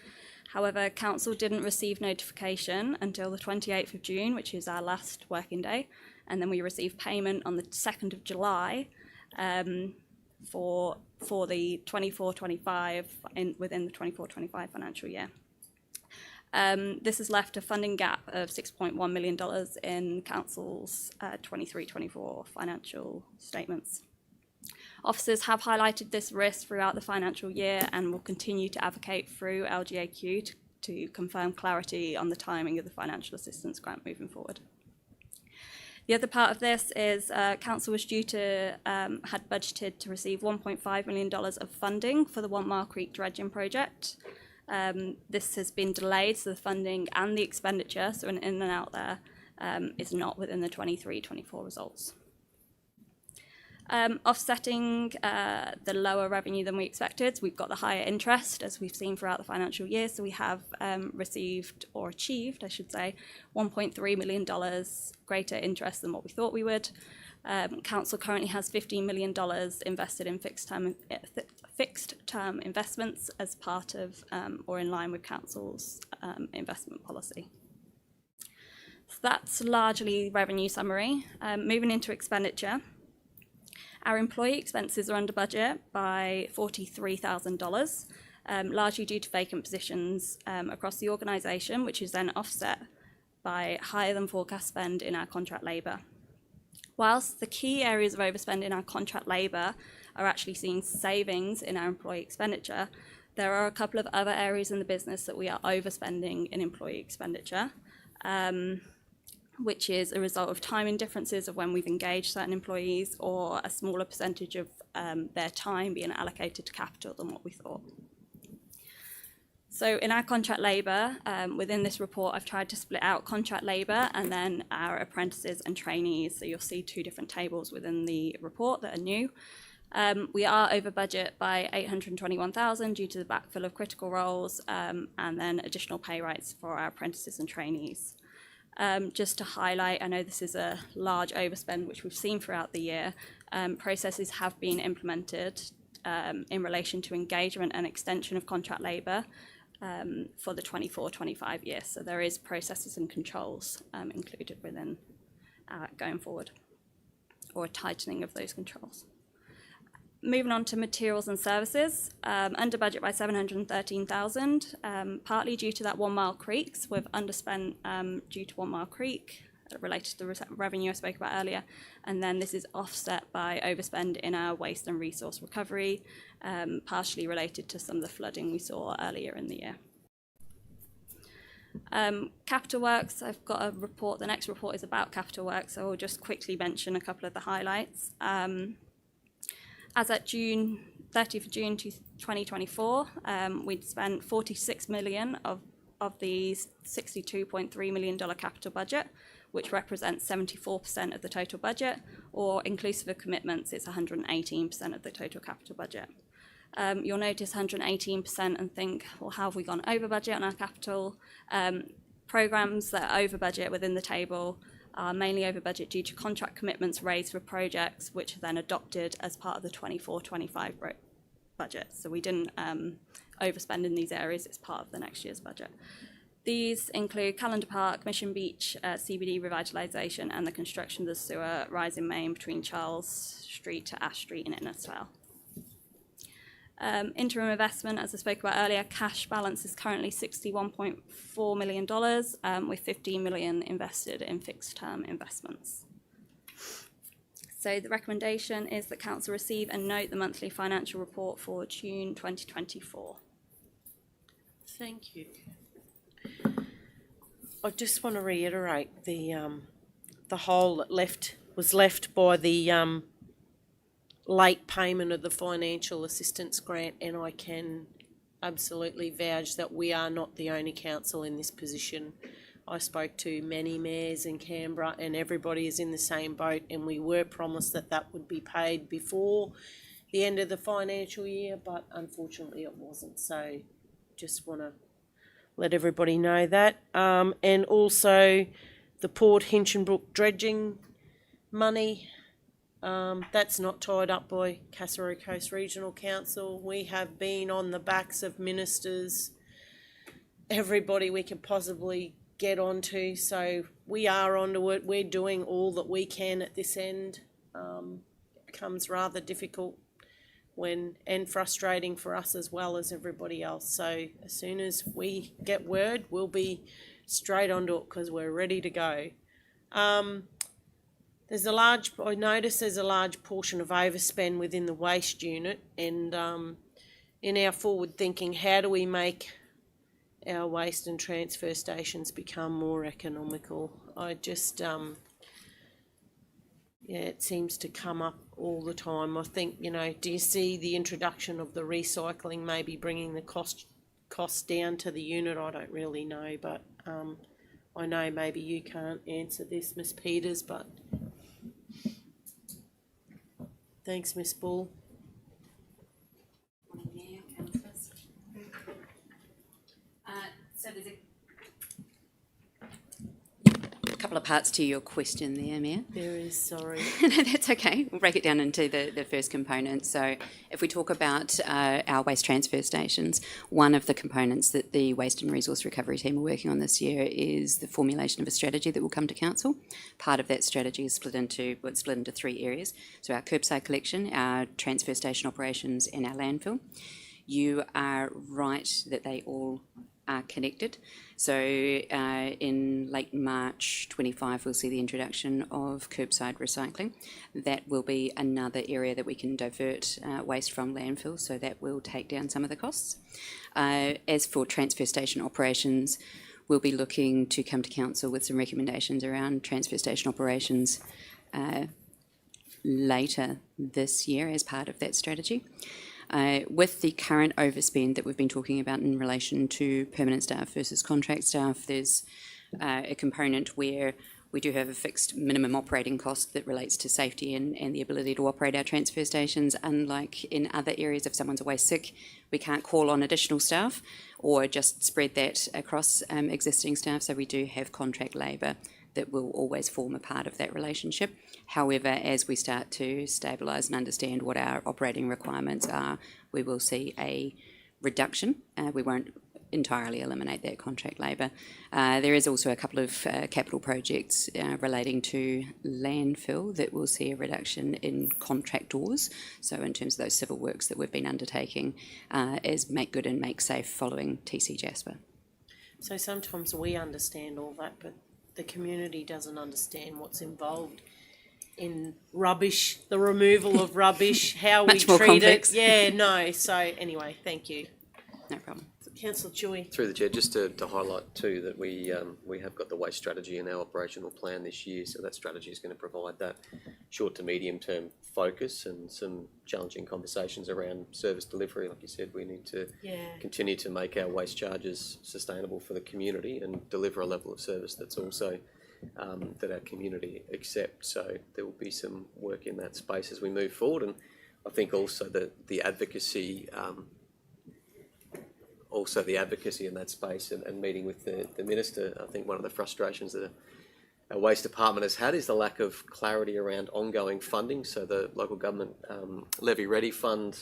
However, Council didn't receive notification until the 28th of June, which is our last working day, and then we received payment on the 2nd of July for the 24-25 within the 24-25 financial year. This has left a funding gap of $6.1 million in Council's 23-24 financial statements. Officers have highlighted this risk throughout the financial year and will continue to advocate through LGAQ to confirm clarity on the timing of the financial assistance grant moving forward. The other part of this is Council was due to, had budgeted to receive $1.5 million of funding for the 1 Mile Creek dredging project. This has been delayed, so the funding and the expenditure, so an in and out there, is not within the 23-24 results. Offsetting the lower revenue than we expected, we've got the higher interest, as we've seen throughout the financial year. So we have received, or achieved, I should say, $1.3 million greater interest than what we thought we would. Council currently has $15 million invested in fixed-term investments as part of, or in line with Council's investment policy. So that's largely revenue summary. Moving into expenditure. Our employee expenses are under budget by $43,000, largely due to vacant positions across the organisation, which is then offset by higher than forecast spend in our contract labour. Whilst the key areas of overspend in our contract labour are actually seeing savings in our employee expenditure, there are a couple of other areas in the business that we are overspending in employee expenditure, which is a result of timing differences of when we've engaged certain employees or a smaller percentage of their time being allocated to capital than what we thought. So in our contract labour, within this report, I've tried to split out contract labour and then our apprentices and trainees. So you'll see two different tables within the report that are new. We are over budget by $821,000 due to the backfill of critical roles and then additional pay rates for our apprentices and trainees. Just to highlight, I know this is a large overspend which we've seen throughout the year. Processes have been implemented in relation to engagement and extension of contract labour for the 24-25 year. So there is processes and controls included within going forward, or a tightening of those controls. Moving on to materials and services, under budget by $713,000, partly due to that 1 Mile Creeks. We've underspent due to 1 Mile Creek, related to the revenue I spoke about earlier, and then this is offset by overspend in our waste and resource recovery, partially related to some of the flooding we saw earlier in the year. Capital Works, I've got a report, the next report is about Capital Works, so I'll just quickly mention a couple of the highlights. As at 30th of June 2024, we'd spent $46 million of the $62.3 million capital budget, which represents 74% of the total budget, or inclusive of commitments, it's 118% of the total capital budget. You'll notice 118% and think, well, how have we gone over budget on our capital? Programmes that are over budget within the table are mainly over budget due to contract commitments raised for projects which are then adopted as part of the 24-25 budget. So we didn't overspend in these areas, it's part of the next year's budget. These include Calendar Park, Mission Beach, CBD revitalisation, and the construction of the sewer rise in Main between Charles Street to Ash Street in Innisfail. Interim investment, as I spoke about earlier, cash balance is currently $61.4 million, with $15 million invested in fixed term investments. So the recommendation is that Council receive and note the monthly financial report for June 2024. Thank you. I just want to reiterate the hole that was left by the late payment of the financial assistance grant, and I can absolutely vouch that we are not the only council in this position. I spoke to many mayors in Canberra and everybody is in the same boat, and we were promised that that would be paid before the end of the financial year, but unfortunately it wasn't. So just want to let everybody know that. And also the Port Hinchinbrook dredging money, that's not tied up by Cassowary Coast Regional Council. We have been on the backs of ministers, everybody we could possibly get onto, so we are onto it. We're doing all that we can at this end. It becomes rather difficult and frustrating for us as well as everybody else. So as soon as we get word, we'll be straight onto it because we're ready to go. I notice there's a large portion of overspend within the waste unit, and in our forward thinking, how do we make our waste and transfer stations become more economical? I just, it seems to come up all the time. I think, do you see the introduction of the recycling maybe bringing the cost down to the unit? I don't really know, but I know maybe you can't answer this, Miss Peters, but thanks, Miss Bull. So there's a couple of parts to your question there, Mayor. There is, sorry. No, that's okay. We'll break it down into the first component. So if we talk about our waste transfer stations, one of the components that the Waste and Resource Recovery team are working on this year is the formulation of a strategy that will come to Council. Part of that strategy is split into 3 areas. So our curbside collection, our transfer station operations, and our landfill. You are right that they all are connected. So in late March 25, we'll see the introduction of curbside recycling. That will be another area that we can divert waste from landfill, so that will take down some of the costs. As for transfer station operations, we'll be looking to come to council with some recommendations around transfer station operations later this year as part of that strategy. With the current overspend that we've been talking about in relation to permanent staff versus contract staff, there's a component where we do have a fixed minimum operating cost that relates to safety and the ability to operate our transfer stations. Unlike in other areas, if someone's away sick, we can't call on additional staff or just spread that across existing staff. So we do have contract labour that will always form a part of that relationship. However, as we start to stabilise and understand what our operating requirements are, we will see a reduction. We won't entirely eliminate that contract labour. There is also a couple of capital projects relating to landfill that will see a reduction in contractors. So in terms of those civil works that we've been undertaking as Make Good and Make Safe following TC Jasper. So sometimes we understand all that, but the community doesn't understand what's involved in rubbish, the removal of rubbish, how we Much more treat complex. it. Yeah, no. So anyway, thank you. No problem. Councillor Chewy. Through the chair, just to highlight too that we have got the waste strategy in our operational plan this year, so that strategy is going to provide that short to medium term focus and some challenging conversations around service delivery. Like you said, we need to continue to make our waste charges sustainable for the community and deliver a level of service that's also that our community accepts. So there will be some work in that space as we move forward, and I think also that the advocacy. Also the advocacy in that space and meeting with the Minister. I think one of the frustrations that our Waste Department has had is the lack of clarity around ongoing funding. So the local government Levy Ready Fund,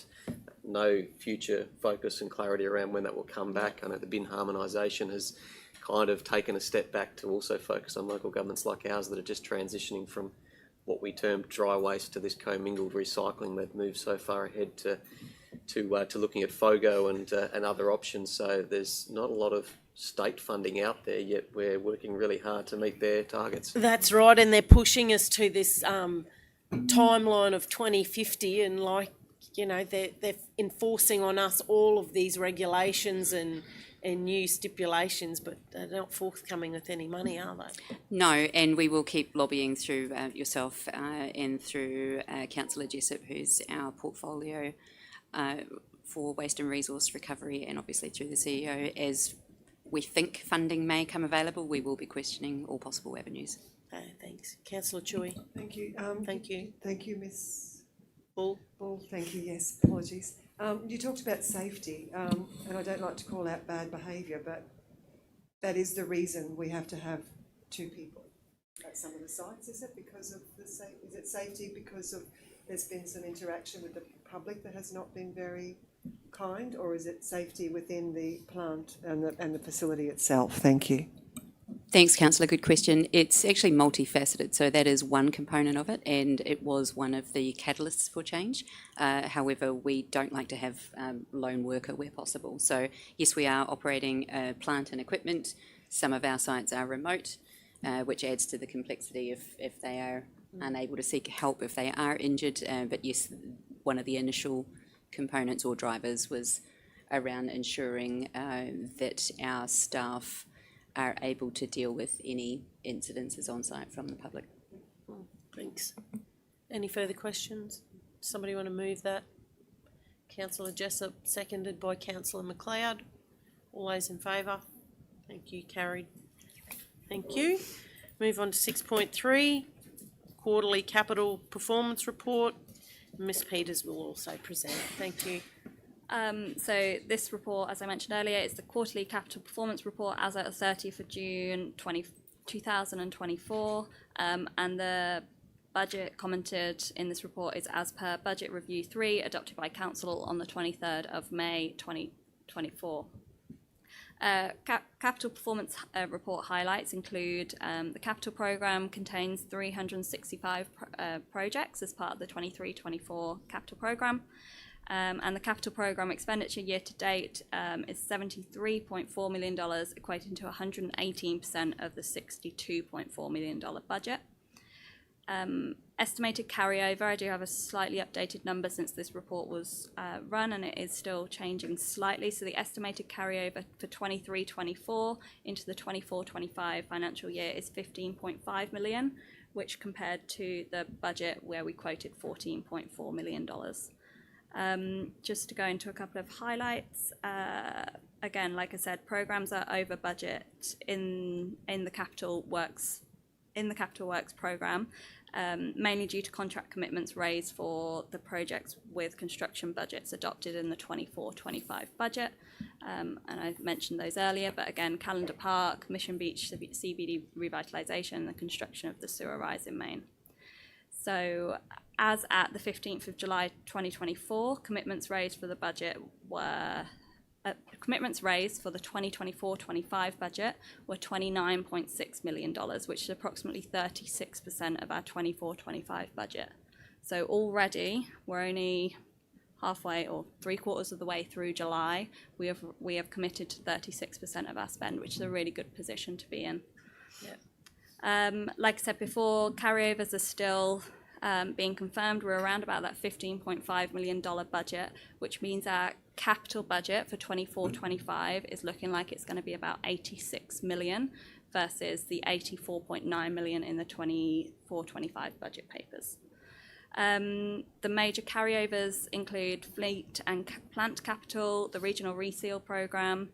no future focus and clarity around when that will come back. I know the bin harmonisation has kind of taken a step back to also focus on local governments like ours that are just transitioning from what we termed dry waste to this commingled recycling. They've moved so far ahead to looking at FOGO and other options. So there's not a lot of state funding out there yet. We're working really hard to meet their targets. That's right, and they're pushing us to this timeline of 2050, and they're enforcing on us all of these regulations and new stipulations, but they're not forthcoming with any money, are they? No, and we will keep lobbying through yourself and through Councillor Jessup, who's our portfolio for waste and resource recovery, and obviously through the CEO. As we think funding may come available, we will be questioning all possible avenues. Thanks. Councillor Chewy. Thank you. Thank you. Thank you, Ms. Bull. Thank you. Yes, apologies. You talked about safety, and I don't like to call out bad behaviour, but that is the reason we have to have two people at some of the sites. Is it because of is it safety because of there's been some interaction with the public that has not been very kind, or is it safety within the plant and the facility itself? Thank you. Thanks, Councillor. Good question. It's actually multifaceted, so that is one component of it, and it was one of the catalysts for change. However, we don't like to have lone worker where possible. So yes, we are operating plant and equipment. Some of our sites are remote, which adds to the complexity if they are unable to seek help if they are injured. But yes, one of the initial components or drivers was around ensuring that our staff are able to deal with any incidences on site from the public. Thanks. Any further questions? Somebody want to move that? Councillor Jessup, seconded by Councillor McLeod. All those in favour? Thank you. Carried. Thank you. Move on to 6.3, Quarterly Capital Performance Report. Ms Peters will also present. Thank you. So this report, as I mentioned earlier, is the Quarterly Capital Performance Report as at the 30th of June 2024, and the budget commented in this report is as per Budget Review 3 adopted by Council on the 23rd of May 2024. Capital Performance Report highlights include the capital programme contains 365 projects as part of the 23-24 capital programme. And the capital program expenditure year to date is $73.4 million, equating to 118% of the $62.4 million budget. Estimated carryover, I do have a slightly updated number since this report was run, and it is still changing slightly. So the estimated carryover for 23-24 into the 24-25 financial year is $15.5 million, which compared to the budget where we quoted $14.4 million. Just to go into a couple of highlights, again, like I said, programs are over budget in the capital works program, mainly due to contract commitments raised for the projects with construction budgets adopted in the 24-25 budget. And I mentioned those earlier, but again, Calendar Park, Mission Beach CBD revitalisation, and the construction of the sewer rise in Maine. So as at the 15th of July 2024, commitments raised for the budget were commitments raised for the 2024-25 budget were $29.6 million, which is approximately 36% of our 24-25 budget. So already we're only halfway or 3/4 of the way through July. We have committed to 36% of our spend, which is a really good position to be in. Yep. Like I said before, carryovers are still being confirmed. We're around about that $15.5 million budget, which means our capital budget for 24-25 is looking like it's going to be about $86 million versus the $84.9 million in the 24-25 budget papers. The major carryovers include fleet and plant capital, the regional reseal program,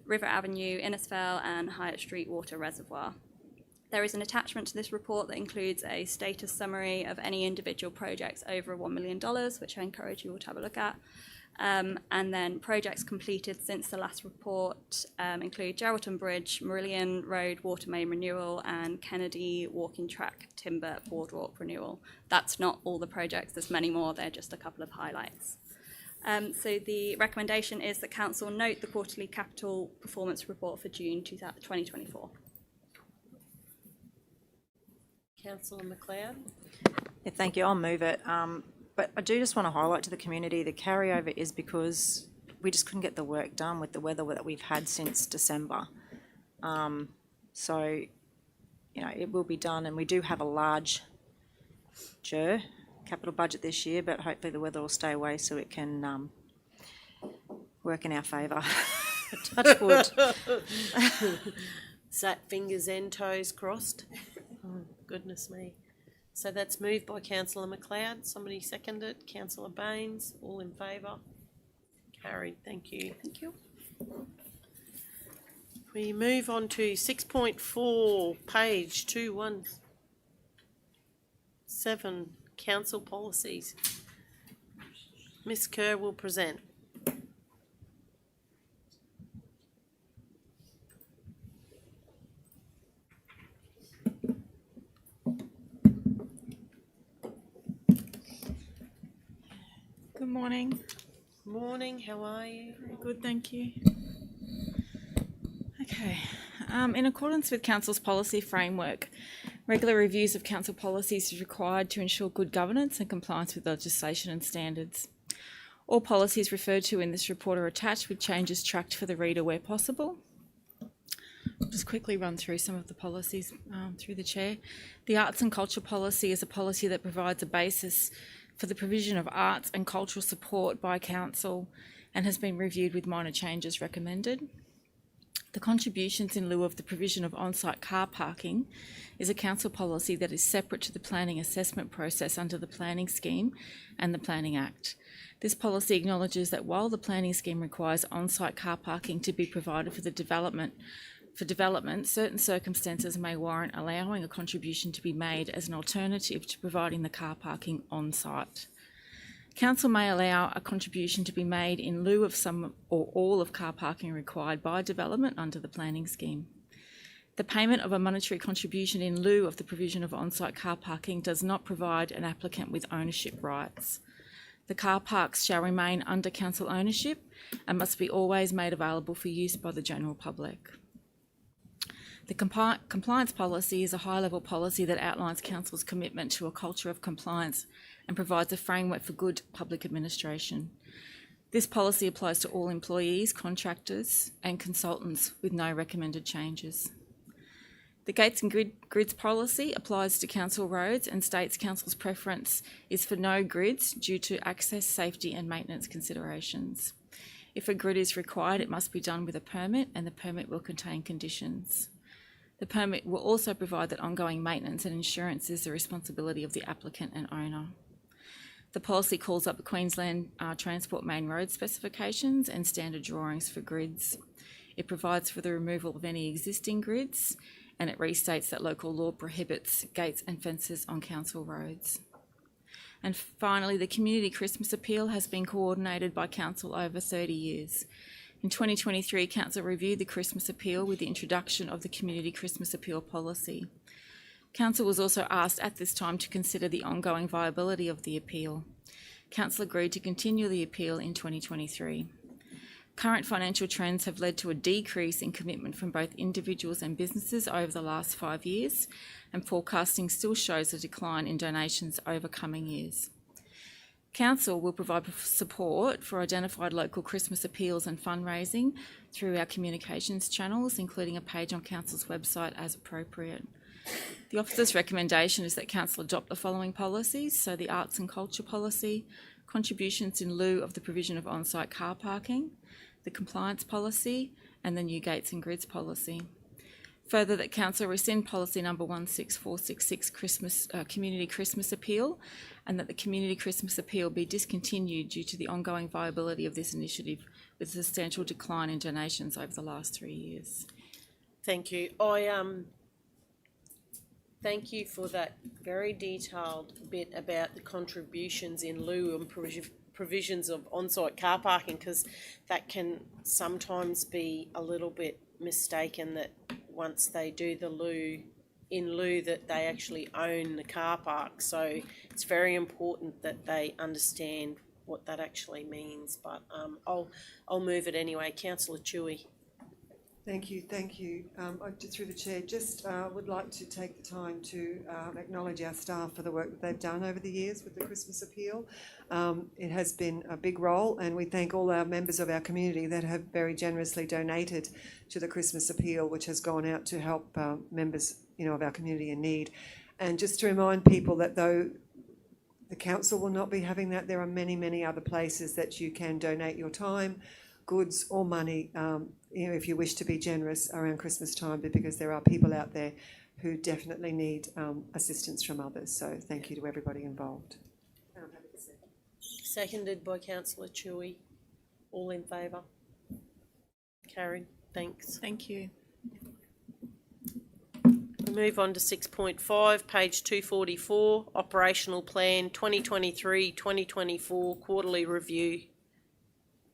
River Avenue, Innisfail, and Hyatt Street Water Reservoir. There is an attachment to this report that includes a status summary of any individual projects over $1 million, which I encourage you all to have a look at. And then projects completed since the last report include Geraldton Bridge, Marillion Road Water Main Renewal, and Kennedy Walking Track Timber Boardwalk Renewal. That's not all the projects, there's many more, they're just a couple of highlights. So the recommendation is that Council note the quarterly capital performance report for June 2024. Councillor McLeod. Yeah, thank you. I'll move it. But I do just want to highlight to the community the carryover is because we just couldn't get the work done with the weather that we've had since December. So, you know, it will be done, and we do have a large capital budget this year, but hopefully the weather will stay away so it can work in our favour. Touch wood. Is that fingers and toes crossed? Oh, goodness me. So that's moved by Councillor McLeod. Somebody seconded. Councillor Baines. All in favour? Carried. Thank you. Thank you. We move on to 6.4, page 217, Council Policies. Ms Kerr will present. Good morning. Morning, how are you? Very good, thank you. Okay. In accordance with Council's policy framework, regular reviews of Council policies is required to ensure good governance and compliance with legislation and standards. All policies referred to in this report are attached with changes tracked for the reader where possible. I'll just quickly run through some of the policies through the chair. The Arts and Culture Policy is a policy that provides a basis for the provision of arts and cultural support by Council and has been reviewed with minor changes recommended. The contributions in lieu of the provision of on-site car parking is a Council policy that is separate to the planning assessment process under the Planning Scheme and the Planning Act. This policy acknowledges that while the planning scheme requires on-site car parking to be provided for development, certain circumstances may warrant allowing a contribution to be made as an alternative to providing the car parking on site. Council may allow a contribution to be made in lieu of some or all of car parking required by development under the planning scheme. The payment of a monetary contribution in lieu of the provision of on-site car parking does not provide an applicant with ownership rights. The car parks shall remain under Council ownership and must be always made available for use by the general public. The compliance policy is a high-level policy that outlines Council's commitment to a culture of compliance and provides a framework for good public administration. This policy applies to all employees, contractors and consultants with no recommended changes. The Gates and Grids policy applies to council roads and states council's preference is for no grids due to access, safety and maintenance considerations. If a grid is required, it must be done with a permit and the permit will contain conditions. The permit will also provide that ongoing maintenance and insurance is the responsibility of the applicant and owner. The policy calls up the Queensland Transport Main Road specifications and standard drawings for grids. It provides for the removal of any existing grids and it restates that local law prohibits gates and fences on council roads. And finally, the Community Christmas Appeal has been coordinated by Council over 30 years. In 2023, Council reviewed the Christmas Appeal with the introduction of the Community Christmas Appeal policy. Council was also asked at this time to consider the ongoing viability of the appeal. Council agreed to continue the appeal in 2023. Current financial trends have led to a decrease in commitment from both individuals and businesses over the last 5 years, and forecasting still shows a decline in donations over coming years. Council will provide support for identified local Christmas appeals and fundraising through our communications channels, including a page on Council's website as appropriate. The officer's recommendation is that Council adopt the following policies, so the Arts and Culture policy, contributions in lieu of the provision of on-site car parking, the compliance policy and the new Gates and Grids policy. Further, that Council rescind policy number 16466 Community Christmas Appeal and that the Community Christmas Appeal be discontinued due to the ongoing viability of this initiative with a substantial decline in donations over the last 3 years. Thank you. Thank you for that very detailed bit about the contributions in lieu and provisions of on-site car parking, because that can sometimes be a little bit mistaken that once they do the lieu that they actually own the car park. So it's very important that they understand what that actually means. But I'll move it anyway. Councillor Chewy. Thank you. Through the chair, just would like to take the time to acknowledge our staff for the work that they've done over the years with the Christmas Appeal. It has been a big role, and we thank all our members of our community that have very generously donated to the Christmas Appeal, which has gone out to help members, of our community in need. And just to remind people that though the council will not be having that, there are many, many other places that you can donate your time, goods or money, if you wish to be generous around Christmas time, because there are people out there who definitely need assistance from others. So thank you to everybody involved. Seconded by Councillor Chewy. All in favour? Carried. Thanks. Thank you. We move on to 6.5, page 244, Operational Plan 2023-2024 Quarterly Review.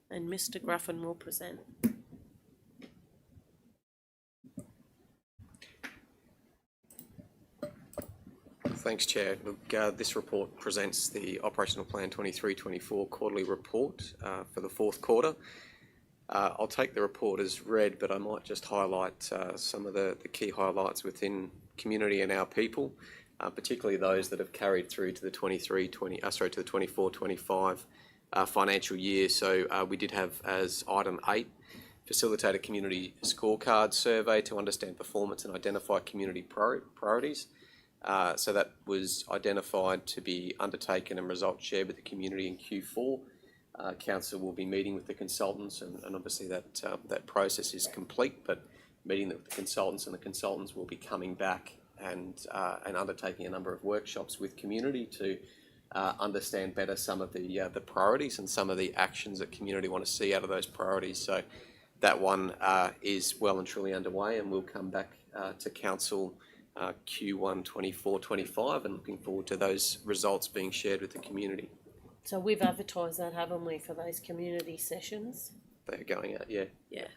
And Mr. Gruffin will present. Thanks, Chair. Look, this report presents the Operational Plan 23-24 Quarterly Report for the fourth quarter. I'll take the report as read, but I might just highlight some of the key highlights within community and our people, particularly those that have carried through to the 24-25 financial year. So we did have as item 8, facilitate a community scorecard survey to understand performance and identify community priorities. So that was identified to be undertaken and results shared with the community in Q4. Council will be meeting with the consultants, and obviously that process is complete, but meeting with the consultants, and the consultants will be coming back and undertaking a number of workshops with community to understand better some of the priorities and some of the actions that community want to see out of those priorities. So that one is well and truly underway, and we'll come back to Council Q1 24-25, and looking forward to those results being shared with the community. So we've advertised that, haven't we, for those community sessions? They're going out, yeah. Yeah.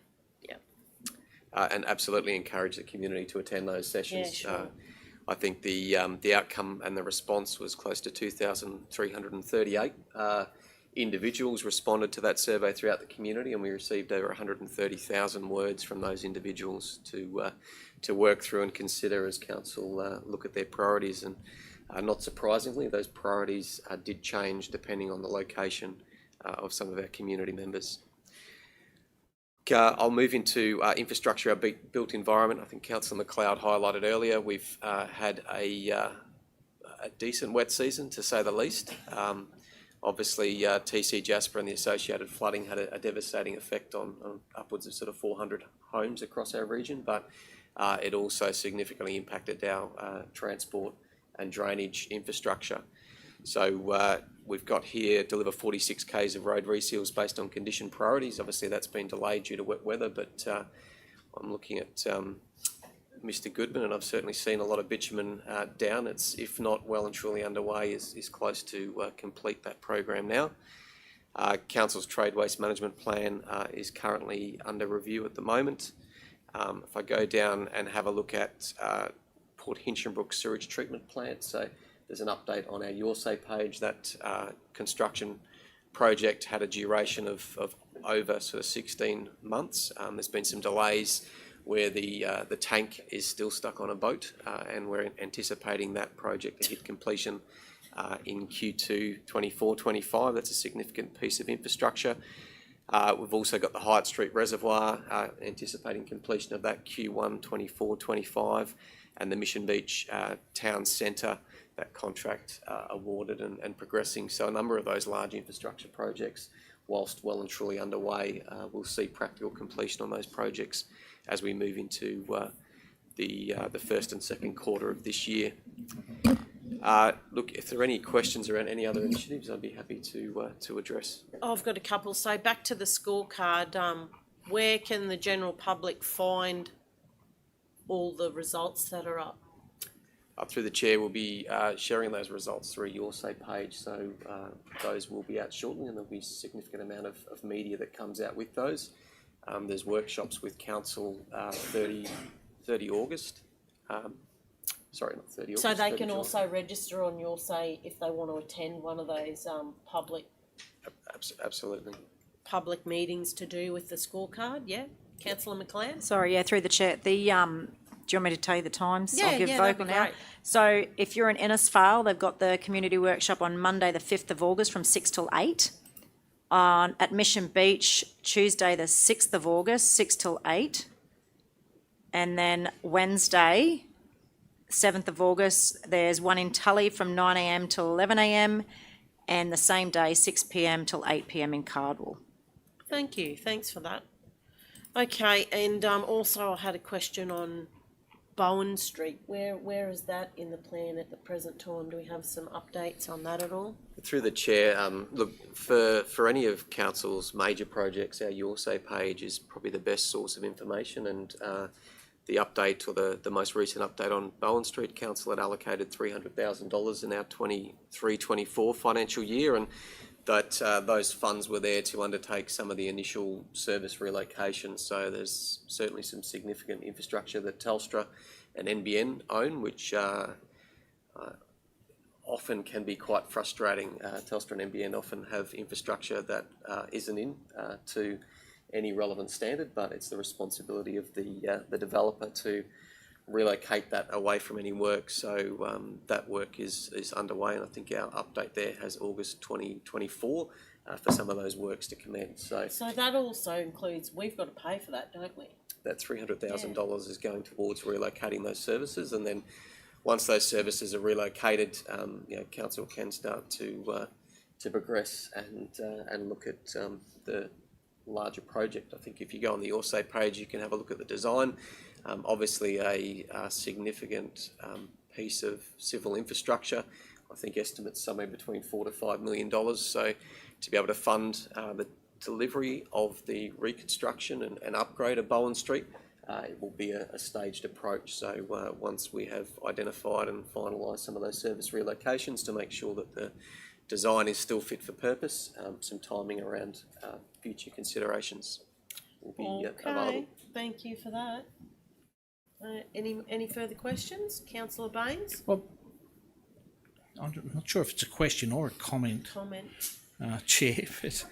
And absolutely encourage the community to attend those sessions. Yeah, sure. I think the outcome and the response was close to 2,338 individuals responded to that survey throughout the community, and we received over 130,000 words from those individuals to work through and consider as council look at their priorities. And not surprisingly, those priorities did change depending on the location of some of our community members. I'll move into infrastructure, our built environment. I think Councillor McLeod highlighted earlier, we've had a decent wet season, to say the least. Obviously, TC Jasper and the associated flooding had a devastating effect on upwards of sort of 400 homes across our region, but it also significantly impacted our transport and drainage infrastructure. So we've got here deliver 46 k's of road reseals based on condition priorities. Obviously, that's been delayed due to wet weather, but I'm looking at Mr. Goodman, and I've certainly seen a lot of bitumen down. It's, if not well and truly underway, is close to complete that program now. Council's trade waste management plan is currently under review at the moment. If I go down and have a look at Port Hinchinbrook sewage treatment plant, so there's an update on our Your Say page. That construction project had a duration of over sort of 16 months. There's been some delays where the tank is still stuck on a boat, and we're anticipating that project to hit completion in Q2 24-25. That's a significant piece of infrastructure. We've also got the Hyatt Street Reservoir, anticipating completion of that Q1 24-25, and the Mission Beach Town Centre, that contract awarded and progressing. So a number of those large infrastructure projects, whilst well and truly underway, we'll see practical completion on those projects as we move into the first and second quarter of this year. Look, if there are any questions around any other initiatives, I'd be happy to address. I've got a couple. So back to the scorecard, where can the general public find all the results that are up? Through the chair, we'll be sharing those results through Your Say page, so those will be out shortly, and there'll be a significant amount of media that comes out with those. There's workshops with council 30 August. Sorry, not 30 August. So they can also register on Your Say if they want to attend one of those public Absolutely. Public meetings to do with the scorecard. Yeah, Councillor McLeod. Sorry, yeah, through the chair. Do you want me to tell you the times? Yeah, I'll give that'd be vocal now. great. So if you're in Innisfail, they've got the community workshop on Monday, the 5th of August from 6 till 8. At Mission Beach, Tuesday, the 6th of August, 6 till 8. And then Wednesday, 7th of August, there's one in Tully from 9 a.m. till 11 a.m. And the same day, 6 p.m. till 8 p.m. in Cardwell. Thank you. Thanks for that. Okay, and also I had a question on Bowen Street. Where is that in the plan at the present time? Do we have some updates on that at all? Through the chair, look, for any of council's major projects, our Your Say page is probably the best source of information, and the update, or the most recent update on Bowen Street, council had allocated $300,000 in our 23-24 financial year, and that those funds were there to undertake some of the initial service relocations. So there's certainly some significant infrastructure that Telstra and NBN own, which often can be quite frustrating. Telstra and NBN often have infrastructure that isn't in to any relevant standard, but it's the responsibility of the developer to relocate that away from any work. So that work is underway, and I think our update there has August 2024 for some of those works to commence. So that also includes, we've got to pay for that, don't we? that $300,000 is going towards relocating those services, and then once those services are relocated, council can start to progress and look at the larger project. I think if you go on the Your Say page, you can have a look at the design. Obviously a significant piece of civil infrastructure. I think estimates somewhere between $4 to $5 million. So to be able to fund the delivery of the reconstruction and upgrade of Bowen Street, it will be a staged approach. So once we have identified and finalised some of those service relocations to make sure that the design is still fit for purpose, some timing around future considerations will be available. Thank you for that. Any further questions? Councillor Baines? Well, I'm not sure if it's a question or a comment. Chair, but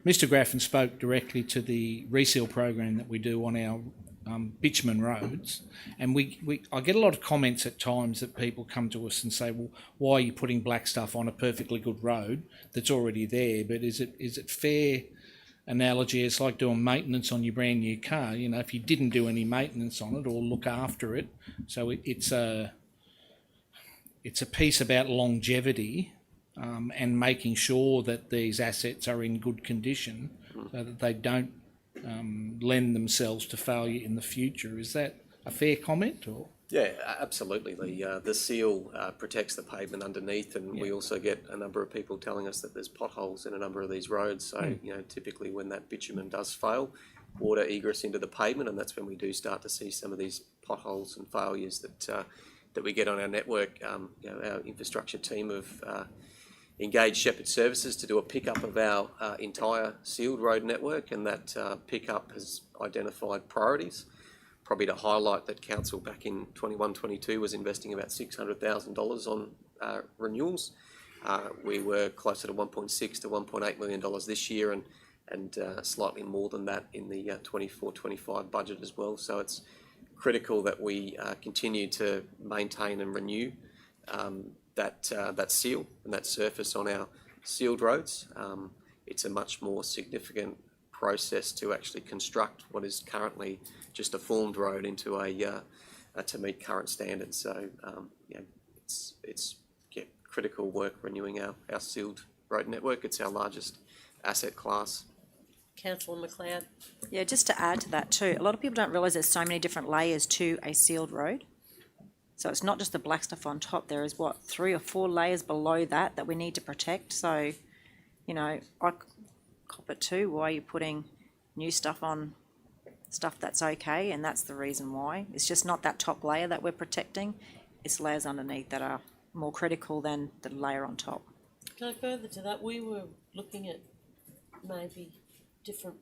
Mr. Graffin spoke directly to the reseal program that we do on our bitumen roads, and I get a lot of comments at times that people come to us and say, well, why are you putting black stuff on a perfectly good road that's already there? But is it fair analogy? It's like doing maintenance on your brand new car. You know, if you didn't do any maintenance on it or look after it, so it's a piece about longevity. And making sure that these assets are in good condition so that they don't lend themselves to failure in the future. Is that a fair comment? Or? Yeah, absolutely. The seal protects the pavement underneath, and we also get a number of people telling us that there's potholes in a number of these roads. So, you know, typically when that bitumen does fail, water egress into the pavement, and that's when we do start to see some of these potholes and failures that we get on our network. You know, our infrastructure team have engaged Shepherd Services to do a pickup of our entire sealed road network, and that pickup has identified priorities. Probably to highlight that council back in 21-22 was investing about $600,000 on renewals. We were closer to $1.6 to $1.8 million this year, and slightly more than that in the 24-25 budget as well. So it's critical that we continue to maintain and renew that seal and that surface on our sealed roads. It's a much more significant process to actually construct what is currently just a formed road into to meet current standards. So it's critical work renewing our sealed road network. It's our largest asset class. Councillor McLeod. Yeah, just to add to that too, a lot of people don't realise there's so many different layers to a sealed road. So it's not just the black stuff on top. There is, 3 or 4 layers below that we need to protect. So, you know, I cop it too. Why are you putting new stuff on stuff that's okay? And that's the reason why. It's just not that top layer that we're protecting. It's layers underneath that are more critical than the layer on top. Can I further to that? We were looking at maybe different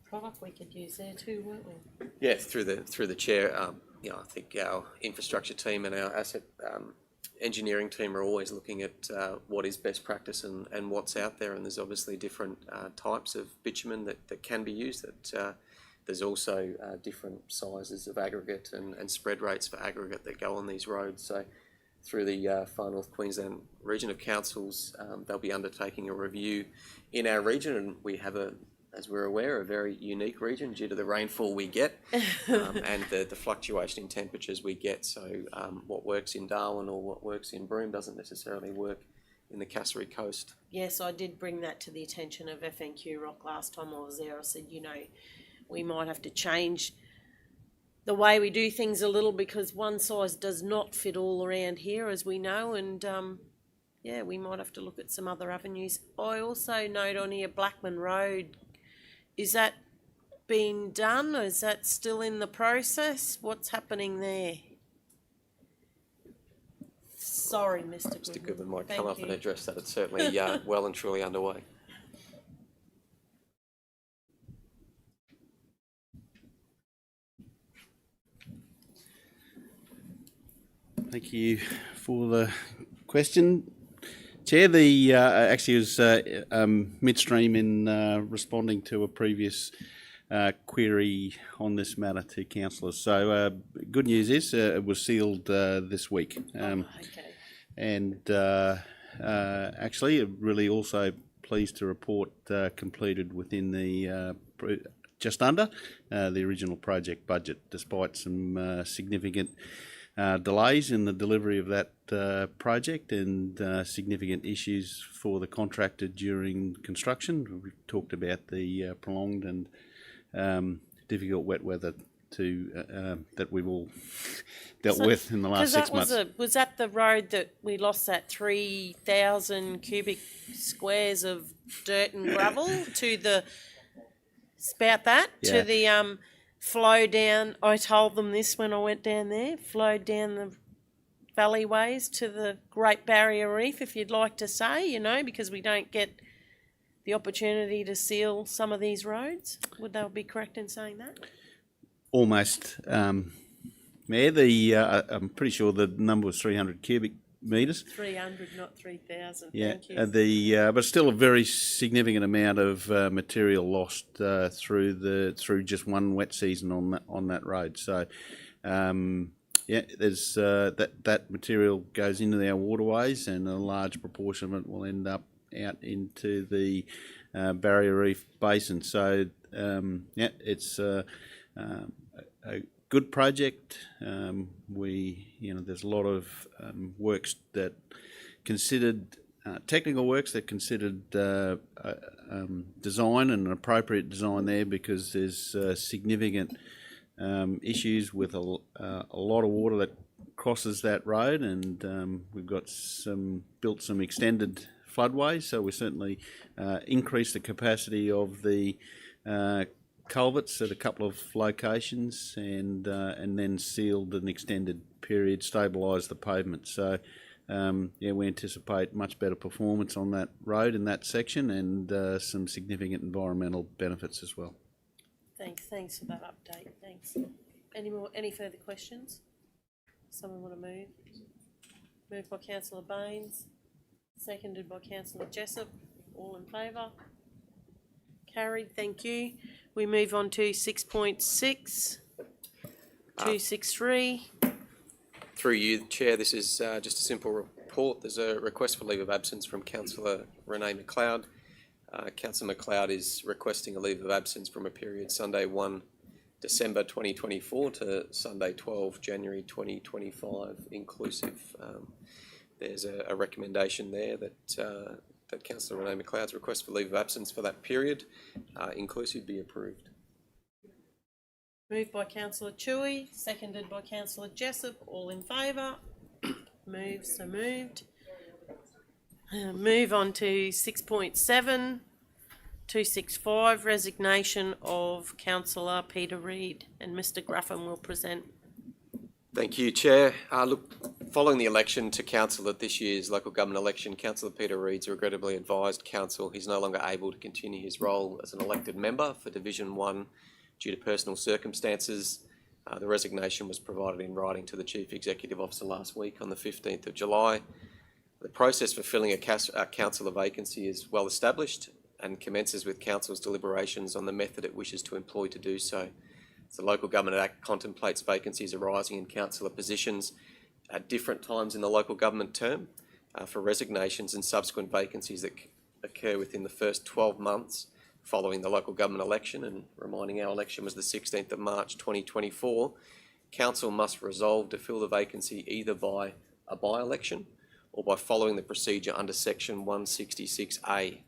product we could use there too, weren't we? Yeah, through the chair. You know, I think our infrastructure team and our asset engineering team are always looking at what is best practice and what's out there. And there's obviously different types of bitumen that can be used. There's also different sizes of aggregate and spread rates for aggregate that go on these roads. So through the Far North Queensland Region of Councils, they'll be undertaking a review in our region, and we have as we're aware, a very unique region due to the rainfall we get and the fluctuation in temperatures we get. So what works in Darwin or what works in Broome doesn't necessarily work in the Cassowary coast. Yes, I did bring that to the attention of FNQ Rock last time I was there. I said, you know, we might have to change the way we do things a little because one size does not fit all around here, as we know, and yeah, we might have to look at some other avenues. I also note on here Blackman Road. Is that being done, or is that still in the process? What's happening there? Sorry, Mr. Goodman. Mr. Goodman might come up and address that. It's certainly well and truly underway. Thank you for the question, Chair. Actually was midstream in responding to a previous query on this matter to councillors. So good news is it was sealed this week. And actually really also pleased to report completed within the just under the original project budget, despite some significant delays in the delivery of that project and significant issues for the contractor during construction. We've talked about the prolonged and difficult wet weather that we've all dealt with in the last 6 months. Was that the road that we lost that 3,000 cubic squares of dirt and gravel to the to the flow down? I told them this when I went down there. Flowed down the valleyways to the Great Barrier Reef, if you'd like to say, you know, because we don't get the opportunity to seal some of these roads. Would they be correct in saying that? Almost, Mayor. I'm pretty sure the number was 300 cubic metres. 300, not 3,000. Yeah, Thank you. but still a very significant amount of material lost through just one wet season on that road. So, there's that material goes into our waterways, and a large proportion of it will end up out into the Barrier Reef Basin. So, it's a good project. There's a lot of works that considered technical works that considered design and an appropriate design there, because there's significant issues with a lot of water that crosses that road, and we've got built some extended floodways, so we certainly increased the capacity of the culverts at a couple of locations, and then sealed an extended period, stabilised the pavement. So we anticipate much better performance on that road in that section, and some significant environmental benefits as well. Thanks for that update. Thanks. Any further questions? Someone want to move? Moved by Councillor Baines, seconded by Councillor Jessup. All in favour? Carried. Thank you. We move on to 6.6, 263. Through you, Chair, this is just a simple report. There's a request for leave of absence from Councillor Renee McLeod. Councillor McLeod is requesting a leave of absence from a period Sunday 1 December 2024 to Sunday 12 January 2025 inclusive. There's a recommendation there that Councillor Renee McLeod's request for leave of absence for that period inclusive be approved. Moved by Councillor Chewy, seconded by Councillor Jessup. All in favour? Moved. Move on to 6.7, 265, resignation of Councillor Peter Reid, and Mr Gruffin will present. Thank you, Chair. Following the election to council at this year's local government election, Councillor Peter Reid's regrettably advised council he's no longer able to continue his role as an elected member for Division 1 due to personal circumstances. The resignation was provided in writing to the Chief Executive Officer last week on the 15th of July. The process for filling a councillor vacancy is well established and commences with council's deliberations on the method it wishes to employ to do so. The Local Government Act contemplates vacancies arising in councillor positions at different times in the local government term for resignations and subsequent vacancies that occur within the first 12 months following the local government election, and reminding our election was the 16th of March 2024, council must resolve to fill the vacancy either by a by-election or by following the procedure under Section 166A.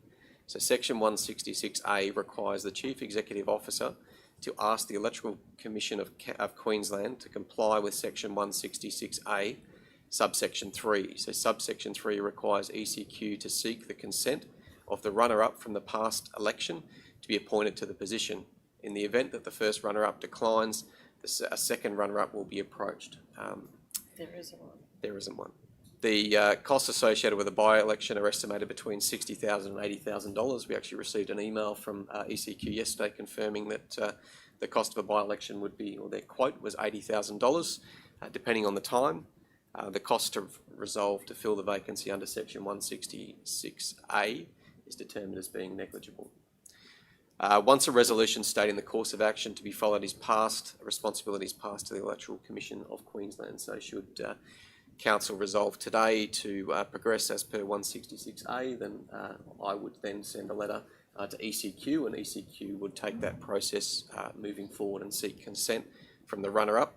So Section 166A requires the Chief Executive Officer to ask the Electoral Commission of Queensland to comply with Section 166A, subsection 3. So subsection 3 requires ECQ to seek the consent of the runner-up from the past election to be appointed to the position. In the event that the first runner-up declines, a second runner-up will be approached. There isn't one. There isn't one. The costs associated with a by-election are estimated between $60,000 and $80,000. We actually received an email from ECQ yesterday confirming that the cost of a by-election would be, or their quote was $80,000, depending on the time. The cost to resolve to fill the vacancy under Section 166A is determined as being negligible. Once a resolution stating the course of action to be followed is passed, a responsibility is passed to the Electoral Commission of Queensland. So should Council resolve today to progress as per 166A, then I would then send a letter to ECQ, and ECQ would take that process moving forward and seek consent from the runner-up.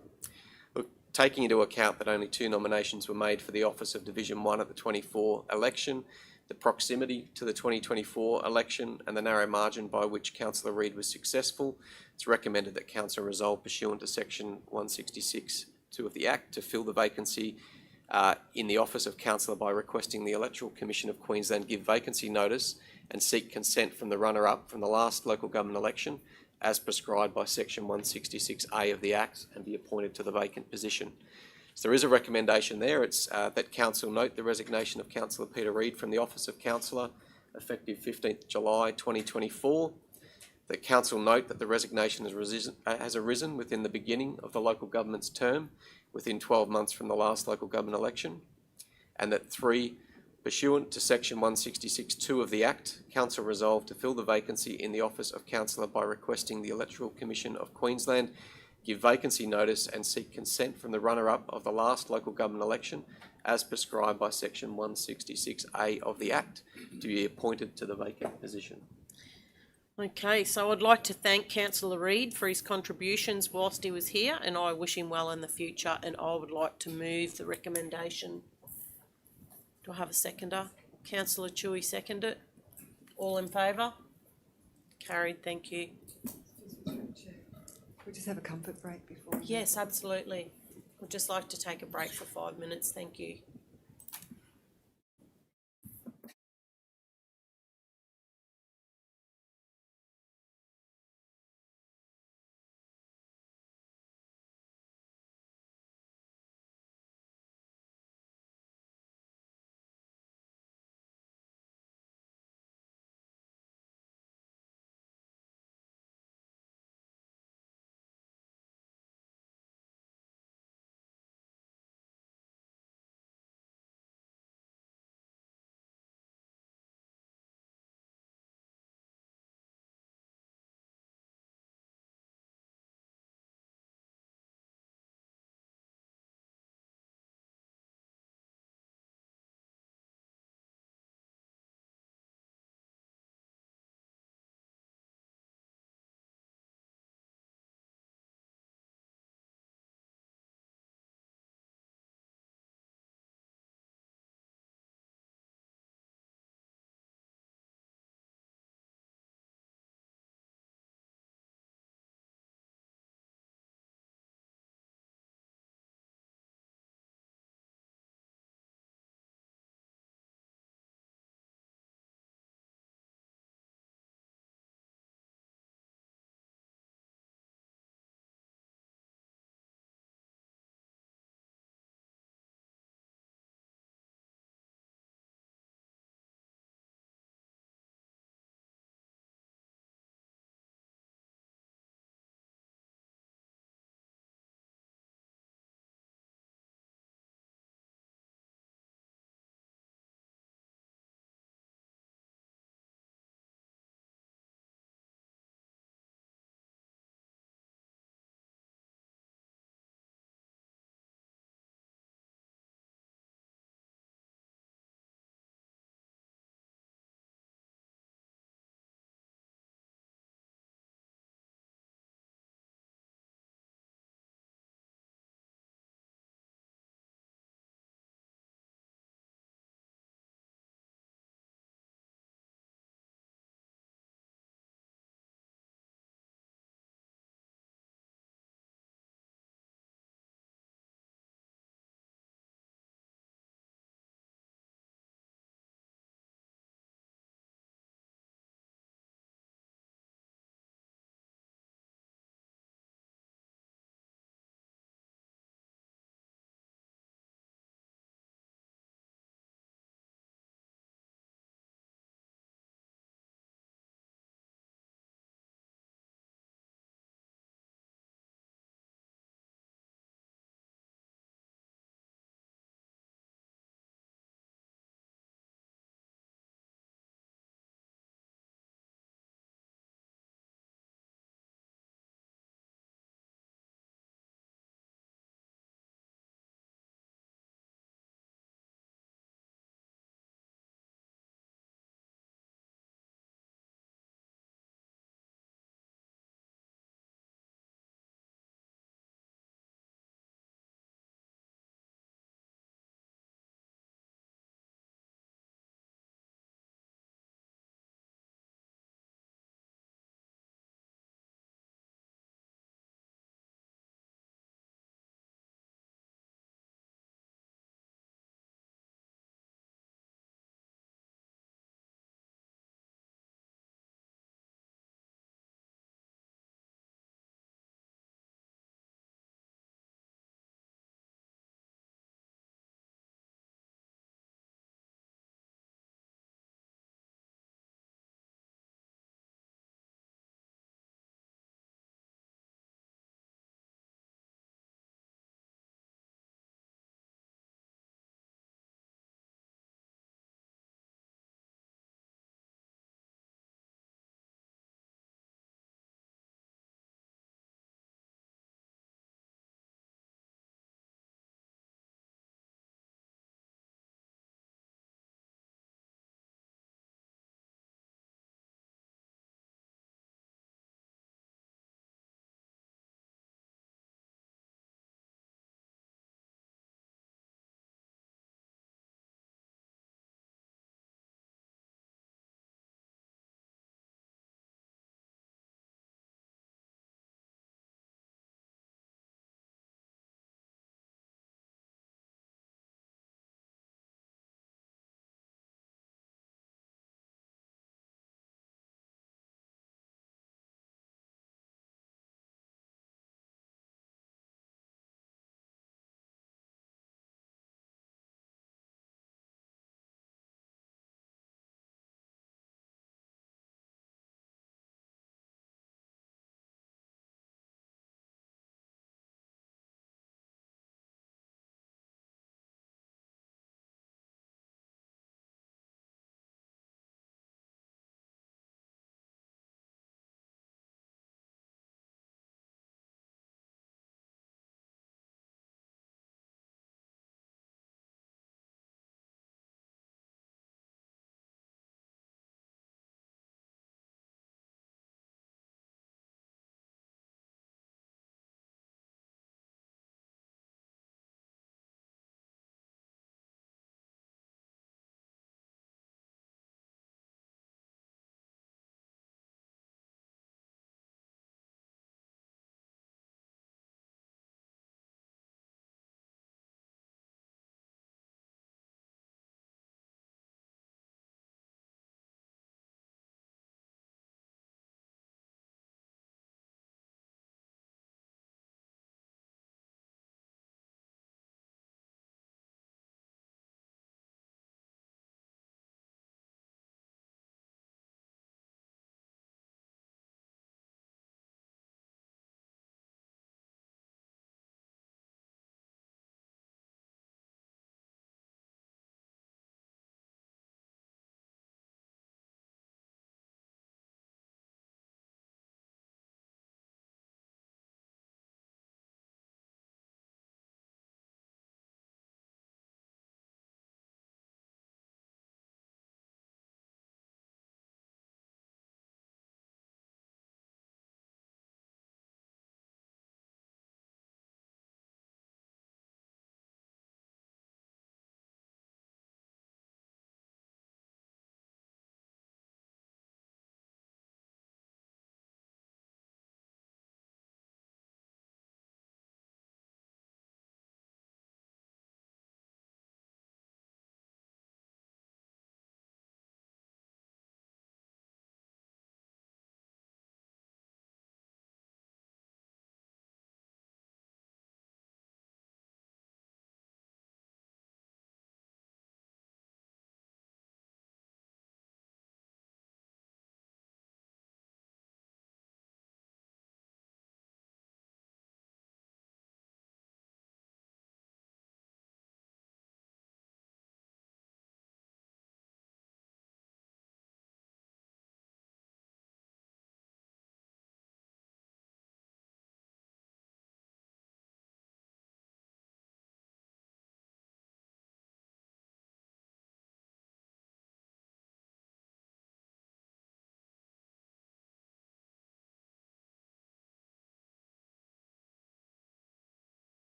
Taking into account that only 2 nominations were made for the office of Division 1 at the 24 election, the proximity to the 2024 election and the narrow margin by which Councillor Reid was successful, it's recommended that Council resolve pursuant to Section 166(2) of the Act to fill the vacancy in the office of councillor by requesting the Electoral Commission of Queensland give vacancy notice and seek consent from the runner-up from the last local government election as prescribed by Section 166A of the Act and be appointed to the vacant position. So there is a recommendation there. It's that Council note the resignation of Councillor Peter Reid from the office of councillor effective 15th July 2024. The Council note that the resignation has arisen within the beginning of the local government's term within 12 months from the last local government election, and that 3, pursuant to section 166(2) of the Act, Council resolved to fill the vacancy in the office of councillor by requesting the Electoral Commission of Queensland give vacancy notice and seek consent from the runner-up of the last local government election as prescribed by section 166A of the Act to be appointed to the vacant position. Okay, so I'd like to thank Councillor Reid for his contributions whilst he was here, and I wish him well in the future, and I would like to move the recommendation. Do I have a seconder? Councillor Chewy seconded it. All in favour? Carried, thank you. We just have a comfort break before. Yes, absolutely. I'd just like to take a break for 5 minutes, thank you.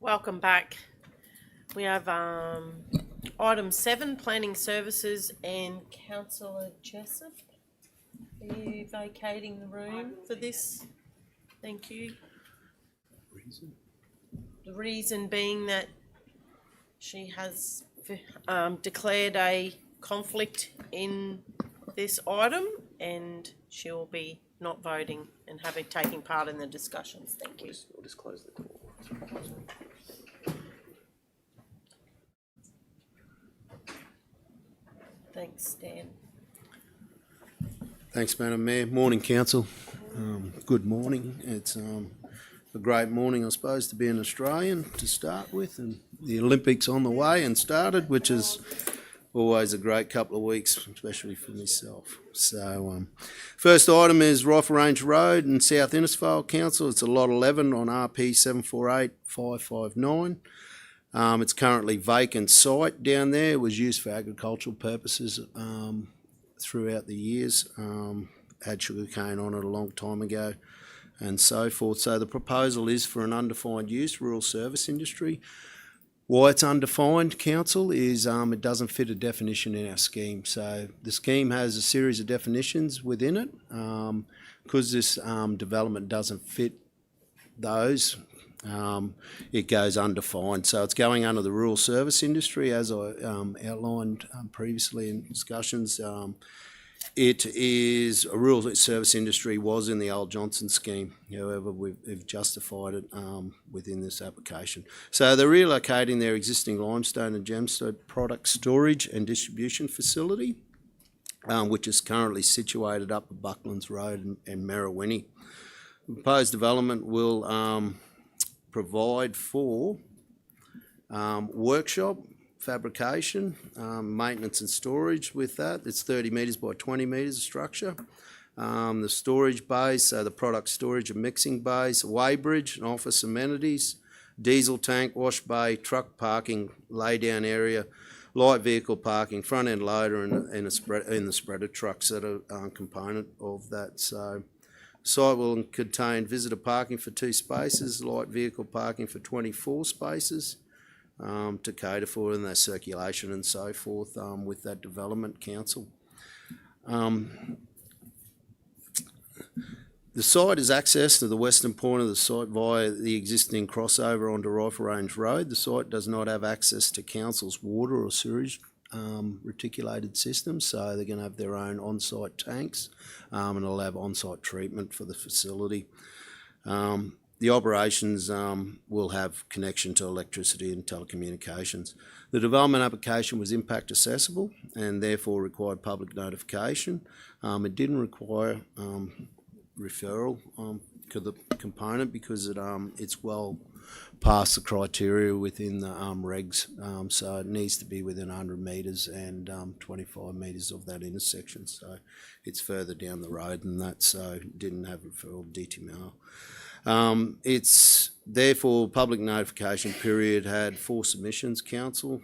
Welcome back. We have item 7, planning services, and Councillor Jessup. Are you vacating the room for this? Thank you. The reason being that she has declared a conflict in this item, and she'll be not voting and taking part in the discussions. Thank you. We'll just close the door. Thanks, Dan. Thanks, Madam Mayor. Morning, Council. Good morning. It's a great morning, I suppose, to be an Australian to start with, and the Olympics on the way and started, which is always a great couple of weeks, especially for myself. So, first item is Rifle Range Road in South Innisfail Council. It's a lot 11 on RP 748559. It's currently vacant site down there. It was used for agricultural purposes throughout the years. Had sugarcane on it a long time ago and so forth. So the proposal is for an undefined use, rural service industry. Why it's undefined, Council, is it doesn't fit a definition in our scheme. So the scheme has a series of definitions within it. Because this development doesn't fit those, it goes undefined. So it's going under the rural service industry, as I outlined previously in discussions. It is a rural service industry, was in the old Johnson scheme. However, we've justified it within this application. So they're relocating their existing limestone and gemstone product storage and distribution facility, which is currently situated up at Bucklands Road and Merriwinny. The proposed development will provide for workshop, fabrication, maintenance and storage with that. It's 30 metres by 20 metres of structure. The storage bays, so the product storage and mixing bays, weighbridge and office amenities, diesel tank, wash bay, truck parking, lay-down area, light vehicle parking, front-end loader and the spreader trucks that are a component of that. So site will contain visitor parking for 2 spaces, light vehicle parking for 24 spaces, to cater for in their circulation and so forth with that development, Council. The site is accessed to the western point of the site via the existing crossover onto Rifle Range Road. The site does not have access to Council's water or sewage reticulated systems, so they're going to have their own on-site tanks and they'll have on-site treatment for the facility. The operations will have connection to electricity and telecommunications. The development application was impact accessible and therefore required public notification. It didn't require referral to the component because it's well past the criteria within the regs, so it needs to be within 100 metres and 25 metres of that intersection. So it's further down the road than that, so it didn't have referral DTMR. It's therefore public notification period had 4 submissions, Council.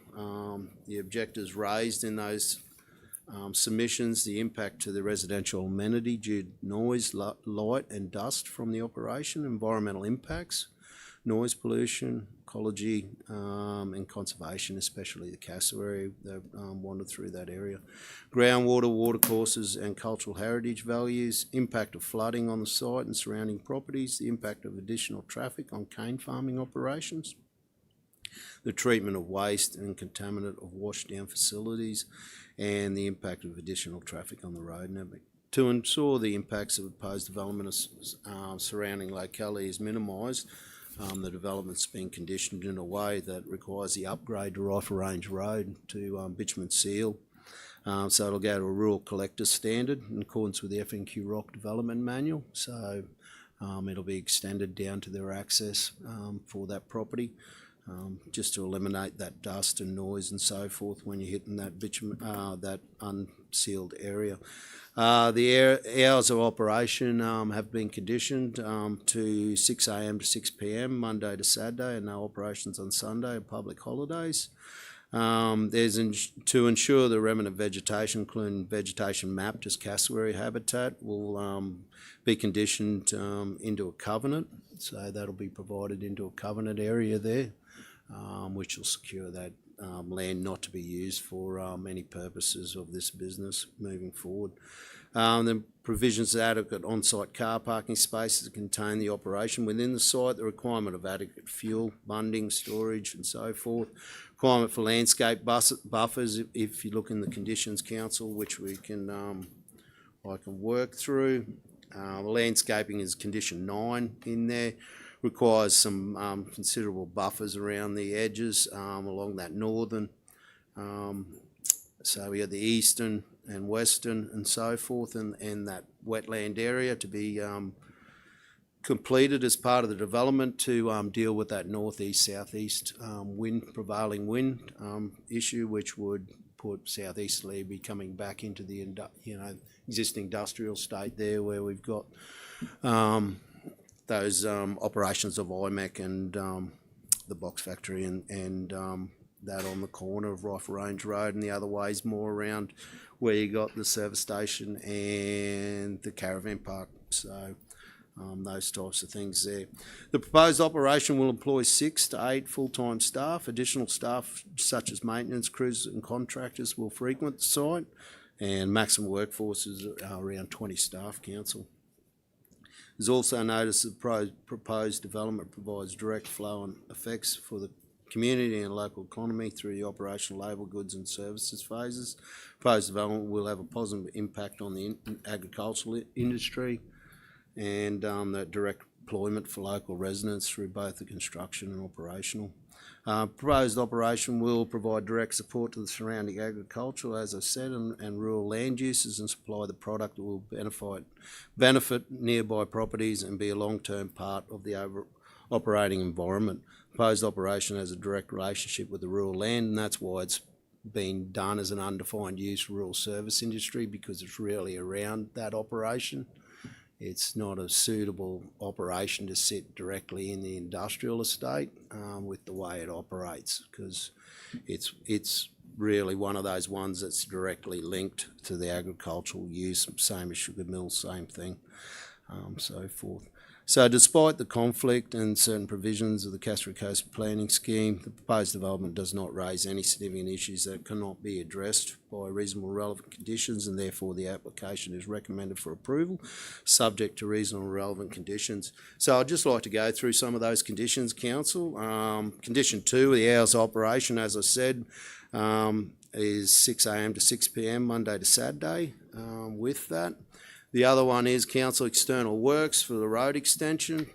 The objectives raised in those submissions, the impact to the residential amenity due to noise, light and dust from the operation, environmental impacts, noise pollution, ecology and conservation, especially the cassowary that wandered through that area, groundwater, watercourses and cultural heritage values, impact of flooding on the site and surrounding properties, the impact of additional traffic on cane farming operations, the treatment of waste and contaminant of washdown facilities, and the impact of additional traffic on the road network. To ensure the impacts of proposed development surrounding locality is minimised, the development's been conditioned in a way that requires the upgrade to Rifle Range Road to bitumen seal. So it'll go to a rural collector standard in accordance with the F&Q Rock Development Manual. So it'll be extended down to their access for that property, just to eliminate that dust and noise and so forth when you're hitting that bitumen, that unsealed area. The hours of operation have been conditioned to 6 a.m. to 6 p.m. Monday to Saturday, and no operations on Sunday and public holidays. To ensure the remnant vegetation, including vegetation mapped as cassowary habitat, will be conditioned into a covenant. So that'll be provided into a covenant area there, which will secure that land not to be used for any purposes of this business moving forward. The provisions of adequate on-site car parking spaces to contain the operation within the site, the requirement of adequate fuel, bunding, storage and so forth, requirement for landscape buffers if you look in the conditions council, which we can I can work through. Landscaping is condition 9 in there, requires some considerable buffers around the edges along that northern. So we have the eastern and western and so forth, and that wetland area to be completed as part of the development to deal with that northeast southeast prevailing wind issue, which would put southeasterly be coming back into the existing industrial state there, where we've got those operations of IMEC and the box factory and that on the corner of Rifle Range Road, and the other ways more around where you got the service station and the caravan park. So those types of things there. The proposed operation will employ 6 to 8 full-time staff. Additional staff such as maintenance crews and contractors will frequent the site, and maximum workforce is around 20 staff, council. There's also notice that the proposed development provides direct flow and effects for the community and local economy through the operational labour, goods and services phases. Proposed development will have a positive impact on the agricultural industry and that direct employment for local residents through both the construction and operational. Proposed operation will provide direct support to the surrounding agriculture, as I said, and rural land uses, and supply the product that will benefit nearby properties and be a long-term part of the operating environment. Proposed operation has a direct relationship with the rural land, and that's why it's been done as an undefined use rural service industry, because it's really around that operation. It's not a suitable operation to sit directly in the industrial estate with the way it operates, because it's really one of those ones that's directly linked to the agricultural use, same as sugar mills, same thing, so forth. So despite the conflict and certain provisions of the Cassowary Coast Planning Scheme, the proposed development does not raise any significant issues that cannot be addressed by reasonable relevant conditions, and therefore the application is recommended for approval, subject to reasonable relevant conditions. So I'd just like to go through some of those conditions, Council. Condition 2, the hours of operation, as I said, is 6 a.m. to 6 p.m, Monday to Saturday with that. The other one is council external works for the road extension.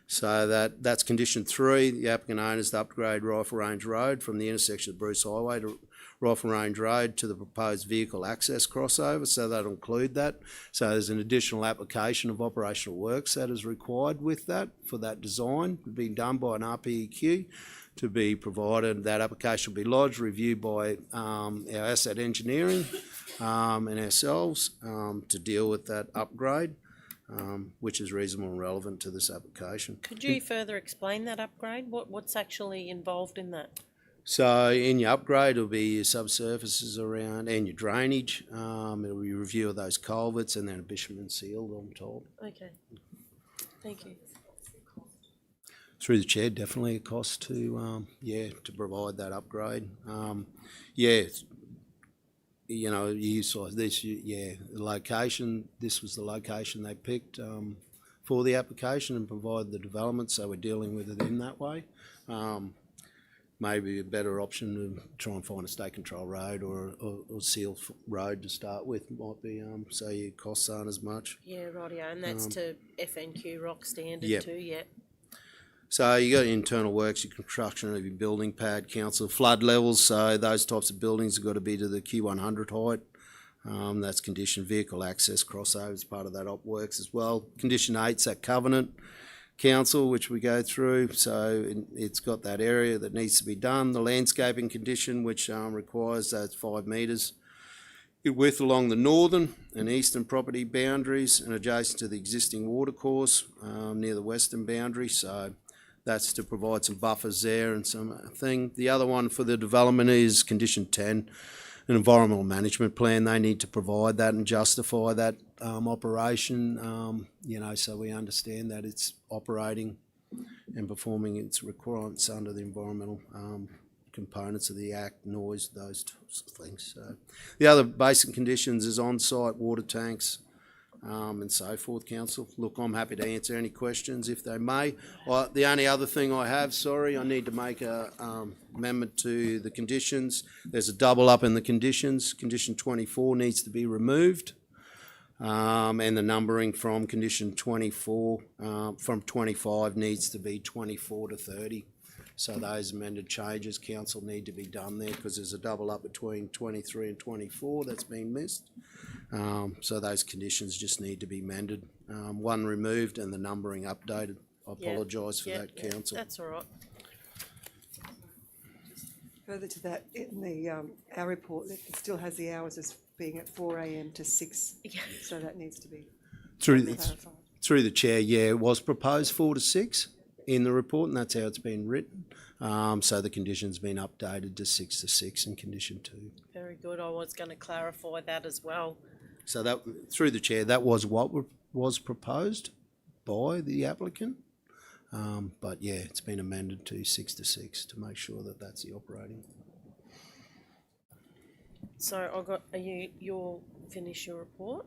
So that's condition 3. The applicant owners to upgrade Rifle Range Road from the intersection of Bruce Highway to Rifle Range Road to the proposed vehicle access crossover. So that'll include that. So there's an additional application of operational works that is required with that for that design, being done by an RPEQ to be provided. That application will be lodged, reviewed by our asset engineering and ourselves to deal with that upgrade, which is reasonable and relevant to this application. Could you further explain that upgrade? What's actually involved in that? So in your upgrade will be your subsurfaces around and your drainage. It'll be a review of those culverts and then a bitumen sealed on top. Okay, thank you. Through the chair, definitely a cost to to provide that upgrade. You know, you saw this, the location, this was the location they picked for the application and provide the development, so we're dealing with it in that way. Maybe a better option to try and find a state control road or sealed road to start with might be, so your costs aren't as much. Yeah, rightio, and that's to FNQ rock standard too, yeah. So you got internal works, your construction of your building pad, council flood levels. So those types of buildings have got to be to the Q100 height. That's condition vehicle access crossover as part of that op works as well. Condition 8's that covenant council, which we go through. So it's got that area that needs to be done. The landscaping condition, which requires those 5 metres width along the northern and eastern property boundaries and adjacent to the existing watercourse near the western boundary. So That's to provide some buffers there and some thing. The other one for the development is condition 10, an environmental management plan. They need to provide that and justify that operation, so we understand that it's operating and performing its requirements under the environmental components of the Act, noise, those types of things. So the other basic conditions is on-site water tanks, and so forth, Council. Look, I'm happy to answer any questions if they may. The only other thing I have, I need to make a amendment to the conditions. There's a double up in the conditions. Condition 24 needs to be removed, and the numbering from condition 24, from 25 needs to be 24 to 30. So those amended changes, Council, need to be done there because there's a double up between 23 and 24 that's been missed. So those conditions just need to be amended. One removed and the numbering updated. I apologise for that, Council. That's all right. Further to that, in the our report, it still has the hours as being at 4 a.m. to 6. So that needs to be clarified. Through the chair, it was proposed 4 to 6 in the report, and that's how it's been written. So the condition's been updated to 6 to 6 in condition 2. Very good. I was going to clarify that as well. So that, through the chair, that was what was proposed by the applicant. But it's been amended to 6 to 6 to make sure that that's the operating. So you'll finish your report?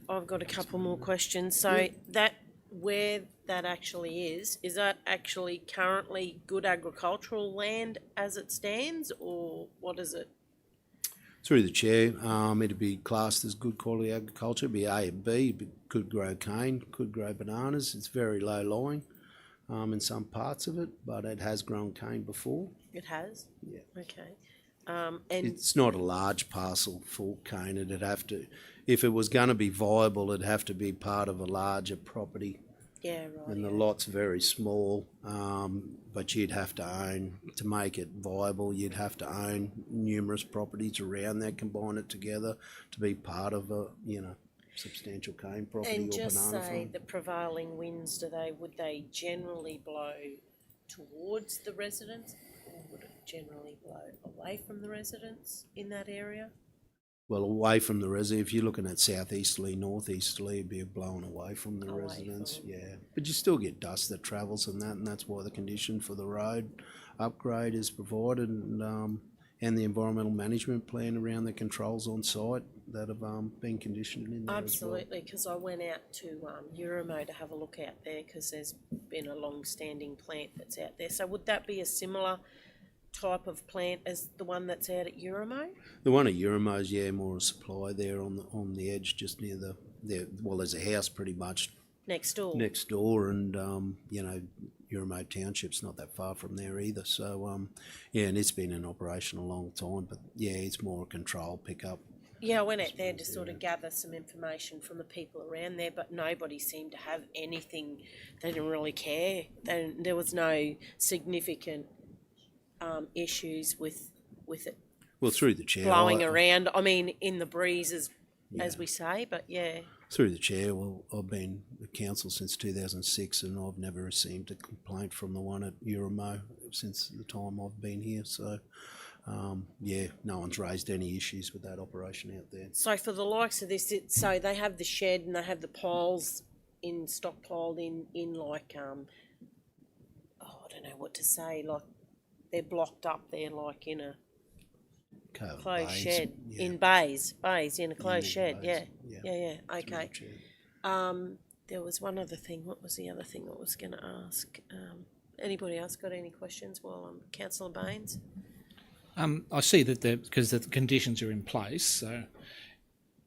I've got a couple more questions. So that where that actually is that actually currently good agricultural land as it stands, or what is it? Through the chair, it'd be classed as good quality agriculture. It'd be A and B. It could grow cane, could grow bananas. It's very low lying in some parts of it, but it has grown cane before. It has? Yeah. Okay. And it's not a large parcel for cane. It'd have to, if it was going to be viable, it'd have to be part of a larger property. Yeah, right. And the lot's very small, but you'd have to own, to make it viable, you'd have to own numerous properties around that, combine it together to be part of a, substantial cane property or banana farm. And just say the prevailing winds, would they generally blow towards the residents, or would it generally blow away from the residents in that area? Well, away from the residents. If you're looking at southeasterly, northeasterly, it'd be blowing away from the residents. But you still get dust that travels and that's why the condition for the road upgrade is provided, and the environmental management plan around the controls on site that have been conditioned in there. Absolutely, because I went out to Euromo to have a look out there because there's been a long-standing plant that's out there. So would that be a similar type of plant as the one that's out at Euromo? The one at Euromo's, more a supply there on the edge, just near there's a house pretty much next door, and Euromo Township's not that far from there either. So and it's been in operation a long time, but it's more a control pickup. I went out there to sort of gather some information from the people around there, but nobody seemed to have anything. They didn't really care. There was no significant issues with it. Well, through the chair, blowing around. I mean, in the breeze, as we say, but Through the chair, I've been at council since 2006, and I've never received a complaint from the one at Euromo since the time I've been here. So, no one's raised any issues with that operation out there. So for the likes of this, so they have the shed and they have the piles stockpiled in like I don't know what to say, like they're blocked up there like in a closed shed, in bays in a closed shed. Okay. There was one other thing. What was the other thing I was going to ask? Anybody else got any questions while I'm Councillor Baines? I see that because the conditions are in place, so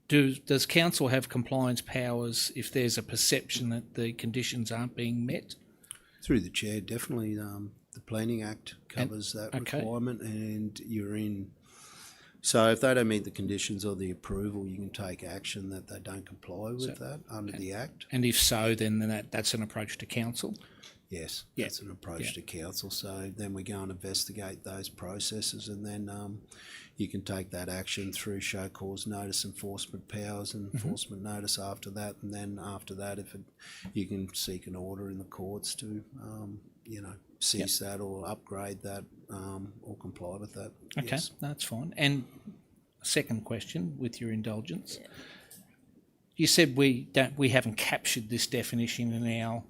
does council have compliance powers if there's a perception that the conditions aren't being met? Through the chair, definitely. The Planning Act covers that requirement, and you're in. So if they don't meet the conditions or the approval, you can take action that they don't comply with that under the Act. And if so, then that's an approach to council? Yes, Yeah. that's an approach Yeah. to council. So then we go and investigate those processes, and then you can take that action through show cause notice, enforcement powers, and enforcement notice after that. And then after that, you can seek an order in the courts to, cease that or upgrade that or comply with that. Okay, Yes. that's fine. And second question, with your indulgence, you said we haven't captured this definition in our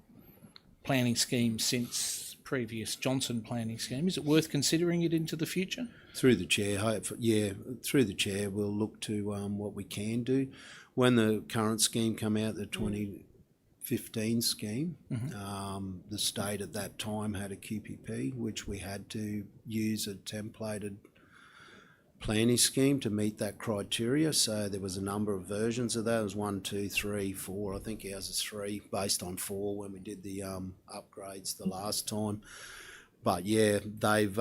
planning scheme since previous Johnson planning scheme. Is it worth considering it into the future? Through the chair, through the chair, we'll look to what we can do. When the current scheme came out, the 2015 scheme, the state at that time had a QPP, which we had to use a templated planning scheme to meet that criteria. So there was a number of versions of that. It was 1, 2, 3, 4. I think ours is 3, based on 4 when we did the upgrades the last time. But yeah, they've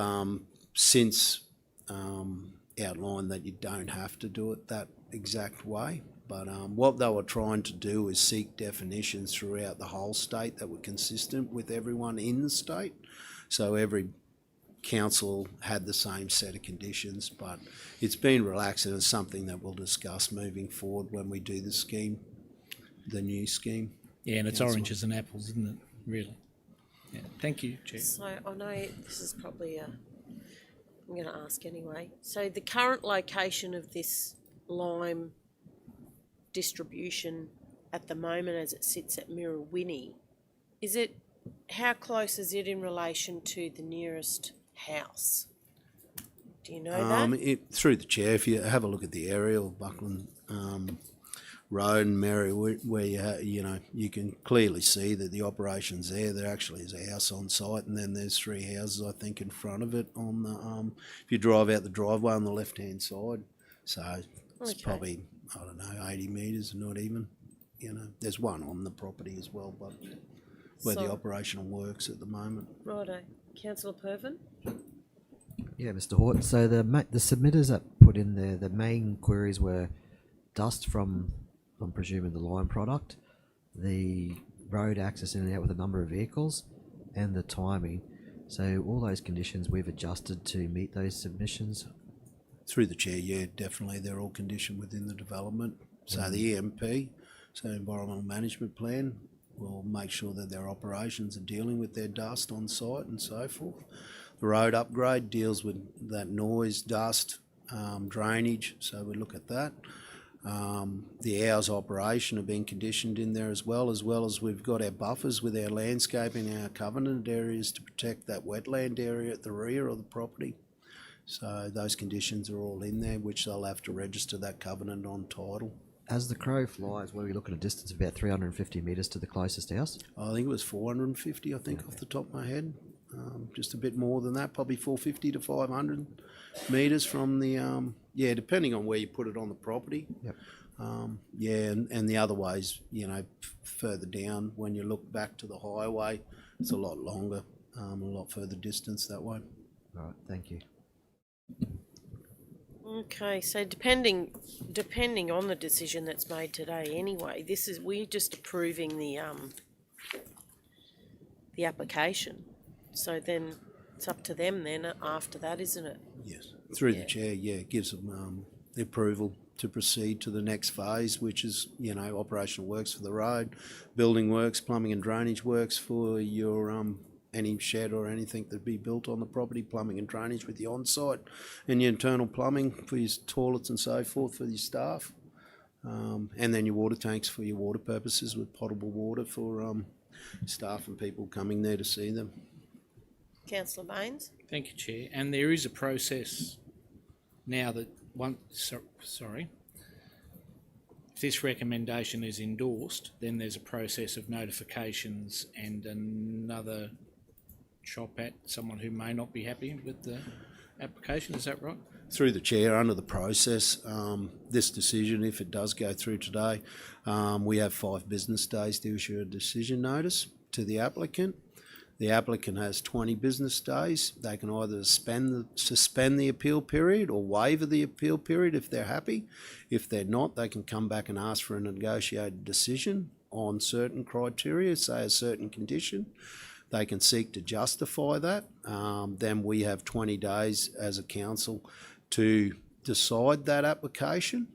since outlined that you don't have to do it that exact way. But what they were trying to do is seek definitions throughout the whole state that were consistent with everyone in the state. So every council had the same set of conditions, but it's been relaxed, and it's something that we'll discuss moving forward when we do the scheme, the new scheme. Yeah, and it's oranges and apples, isn't it, really? Yeah. Thank you, Chair. So I know this is probably I'm going to ask anyway. So the current location of this lime distribution at the moment, as it sits at Mirrawinnie, how close is it in relation to the nearest house? Do you know that? Through the chair, if you have a look at the aerial, Buckland Road and Mary, where you can clearly see that the operation's there. There actually is a house on site, and then there's 3 houses, I think, in front of it on the if you drive out the driveway on the left-hand side. So it's probably, I don't know, 80 metres, not even. There's one on the property as well, but where the operational works at the moment. Righto. Councillor Pervin? Yeah, Mr. Horton. So the submitters that put in there, the main queries were dust from, I'm presuming, the lime product, the road access in and out with a number of vehicles, and the timing. So all those conditions we've adjusted to meet those submissions. Through the chair, yeah, definitely. They're all conditioned within the development. So the EMP, so Environmental Management Plan, will make sure that their operations are dealing with their dust on site and so forth. The road upgrade deals with that noise, dust, drainage, so we look at that. The hours operation have been conditioned in there as well as we've got our buffers with our landscaping, our covenant areas to protect that wetland area at the rear of the property. So those conditions are all in there, which they'll have to register that covenant on title. As the crow flies, where we look at a distance of about 350 metres to the closest house? I think it was 450, off the top of my head. Just a bit more than that, probably 450 to 500 metres from the, depending on where you put it on the property. Yep. And the other ways, further down, when you look back to the highway, it's a lot longer, a lot further distance that way. All right, thank you. Okay, so depending on the decision that's made today anyway, we're just approving the application. So then it's up to them then after that, isn't it? Yes. Through the chair, it gives them the approval to proceed to the next phase, which is, operational works for the road, building works, plumbing and drainage works for your any shed or anything that be built on the property, plumbing and drainage with the on-site, and your internal plumbing for your toilets and so forth for your staff, and then your water tanks for your water purposes with potable water for staff and people coming there to see them. Councillor Baines? Thank you, Chair. And there is a process now that if this recommendation is endorsed, then there's a process of notifications and another chop at someone who may not be happy with the application. Is that right? Through the chair, under the process, this decision, if it does go through today, we have 5 business days to issue a decision notice to the applicant. The applicant has 20 business days. They can either suspend the appeal period or waive the appeal period if they're happy. If they're not, they can come back and ask for a negotiated decision on certain criteria, say a certain condition. they can seek to justify that. Then we have 20 days as a council to decide that application.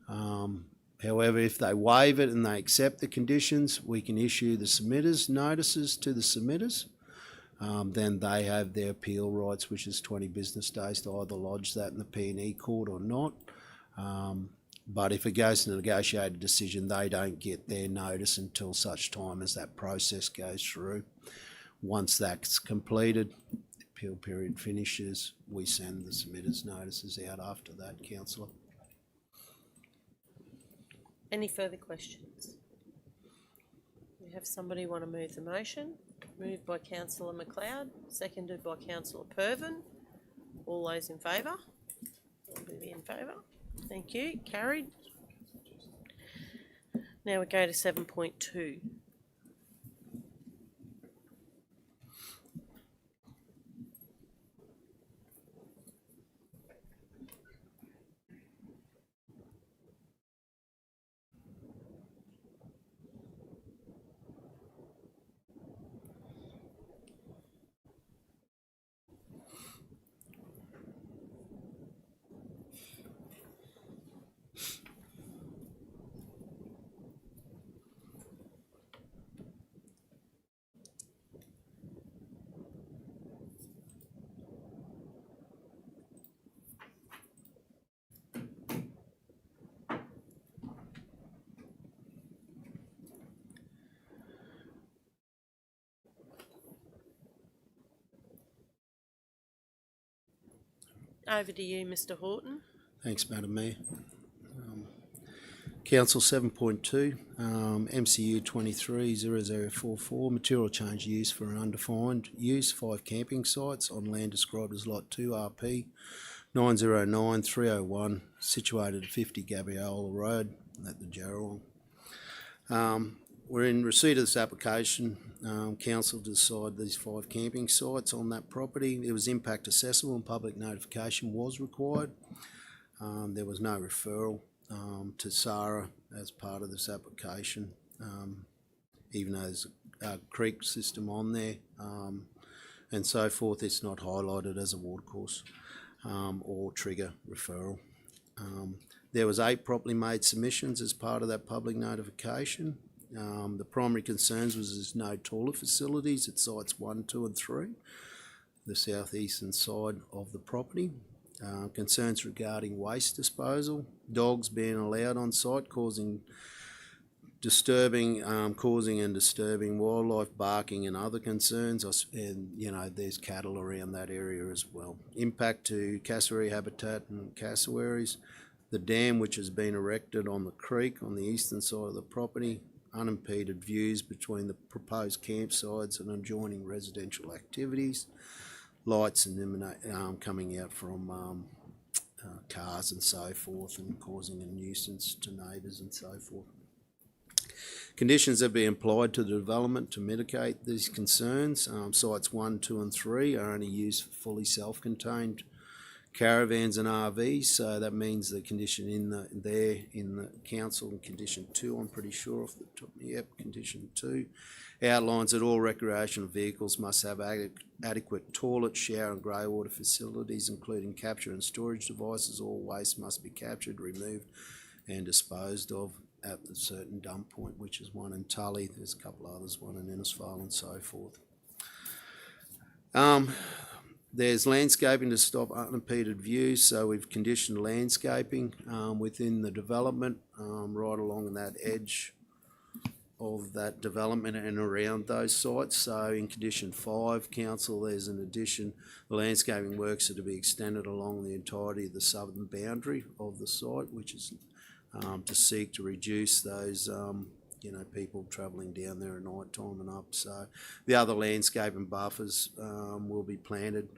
However, if they waive it and they accept the conditions, we can issue the submitters notices to the submitters. Then they have their appeal rights, which is 20 business days to either lodge that in the P&E court or not. But if it goes to a negotiated decision, they don't get their notice until such time as that process goes through. Once that's completed, the appeal period finishes, we send the submitters notices out after that, Councillor. Any further questions? We have somebody want to move the motion. Moved by Councillor McLeod, seconded by Councillor Pervin. All those in favour? All in favour. Thank you. Carried. Now we go to 7.2. Over to you, Mr. Horton. Thanks, Madam Mayor. Council 7.2, MCU 230044, material change use for an undefined use, 5 camping sites on land described as Lot 2 RP 909301, situated at 50 Gabriola Road at the Jarrawong. We're in receipt of this application. Council to decide these 5 camping sites on that property. It was impact accessible and public notification was required. There was no referral to SARA as part of this application, even though there's a creek system on there and so forth. It's not highlighted as a watercourse or trigger referral. There was 8 properly made submissions as part of that public notification. The primary concerns was there's no toilet facilities at sites 1, 2 and 3, the southeastern side of the property. Concerns regarding waste disposal, dogs being allowed on site causing and disturbing wildlife, barking and other concerns, and there's cattle around that area as well. Impact to cassowary habitat and cassowaries, the dam which has been erected on the creek on the eastern side of the property, unimpeded views between the proposed campsites and adjoining residential activities, lights and coming out from cars and so forth and causing a nuisance to neighbours and so forth. Conditions have been applied to the development to mitigate these concerns. Sites 1, 2 and 3 are only used for fully self-contained caravans and RVs, so that means the condition in the council, and condition 2, I'm pretty sure off the top, condition 2 outlines that all recreational vehicles must have adequate toilet, shower and grey water facilities, including capture and storage devices. All waste must be captured, removed and disposed of at a certain dump point, which is one in Tully. There's a couple others, one in Innisfail and so forth. There's landscaping to stop unimpeded views, so we've conditioned landscaping within the development right along that edge of that development and around those sites. So in condition 5, council, there's an addition. The landscaping works are to be extended along the entirety of the southern boundary of the site, which is to seek to reduce those people travelling down there at night time and up. So the other landscaping buffers will be planted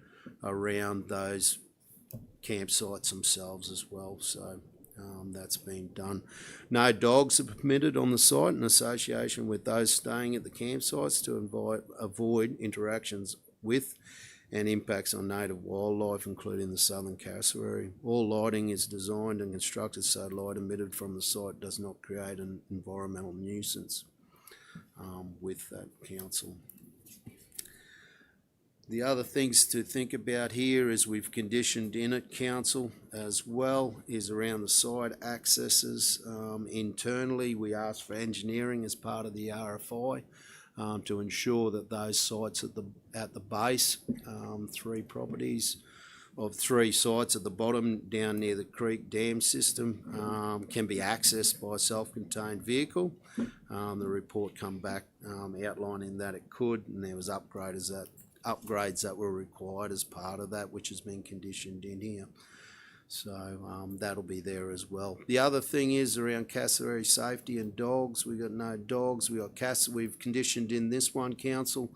around those campsites themselves as well. So that's been done. No dogs are permitted on the site in association with those staying at the campsites to avoid interactions with and impacts on native wildlife, including the southern cassowary. All lighting is designed and constructed so light emitted from the site does not create an environmental nuisance with that council. The other things to think about here is we've conditioned in it, council, as well, is around the side accesses. Internally, we asked for engineering as part of the RFI to ensure that those sites at the base, 3 properties of 3 sites at the bottom down near the creek dam system can be accessed by a self-contained vehicle. The report come back outlining that it could, and there was upgrades that were required as part of that, which has been conditioned in here. So that'll be there as well. The other thing is around cassowary safety and dogs. We've got no dogs. We've conditioned in this one, council,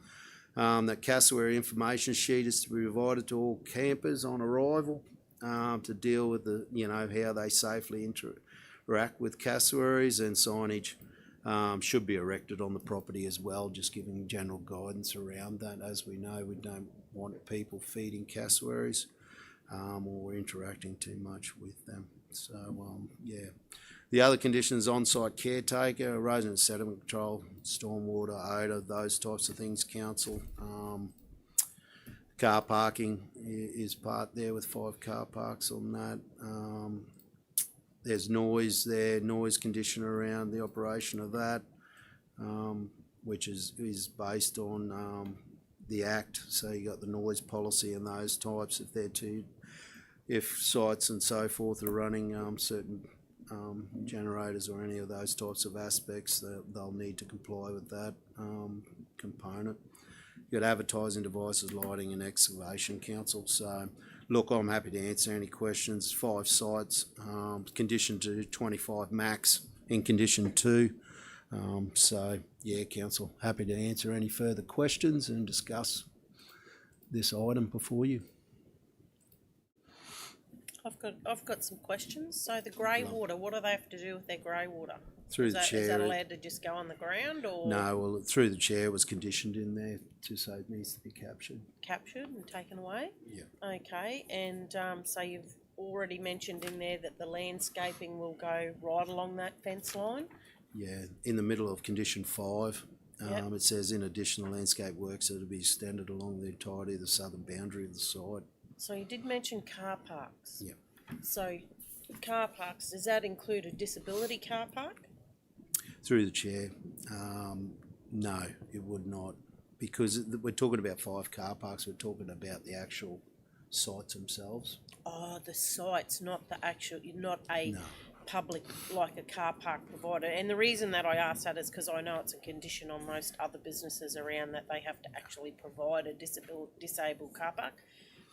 that cassowary information sheet is to be provided to all campers on arrival to deal with how they safely interact with cassowaries, and signage should be erected on the property as well, just giving general guidance around that. As we know, we don't want people feeding cassowaries or interacting too much with them. So, yeah. The other conditions, on-site caretaker, erosion and sediment control, stormwater, odour, those types of things, council. Car parking is part there with 5 car parks on that. There's noise there, noise condition around the operation of that, which is based on the Act. So you got the noise policy and those types. If sites and so forth are running certain generators or any of those types of aspects, they'll need to comply with that component. You've got advertising devices, lighting and excavation, council. So look, I'm happy to answer any questions. 5 sites, condition to 25 max in condition 2. So yeah, council, happy to answer any further questions and discuss this item before you. I've got some questions. So the grey water, what do they have to do with their grey water? Through the chair. Is that allowed to just go on the ground, or? No, well, through the chair was conditioned in there to say it needs to be captured. Captured and taken away? Yeah. Okay, and so you've already mentioned in there that the landscaping will go right along that fence line? Yeah, in the middle of condition 5, Yep. it says in addition to landscape works that will be extended along the entirety of the southern boundary of the site. So you did mention car parks. Yeah. So car parks, does that include a disability car park? Through the chair, no, it would not, because we're talking about 5 car parks. We're talking about the actual sites themselves. Oh, the sites, not the actual, not a public, like a car park provider. And the reason that I asked that is because I know it's a condition on most other businesses around that they have to actually provide a disabled car park.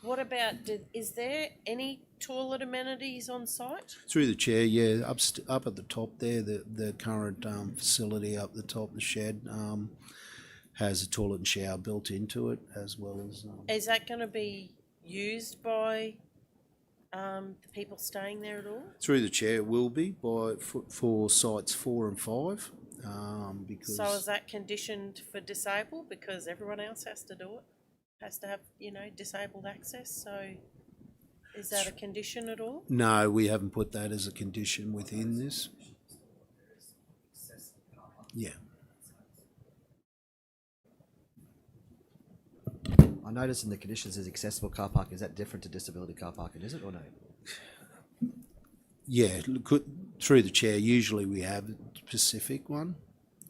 What about, is there any toilet amenities on site? Through the chair, yeah, up at the top there, the current facility up the top, the shed, has a toilet and shower built into it, as well as... Is that going to be used by the people staying there at all? Through the chair, it will be for sites 4 and 5. Because so is that conditioned for disabled, because everyone else has to do it? Has to have, disabled access, so is that a condition at all? No, we haven't put that as a condition within this. Yeah. I noticed in the conditions is accessible car park. Is that different to disability car parking, is it, or no? Yeah, through the chair, usually we have a specific one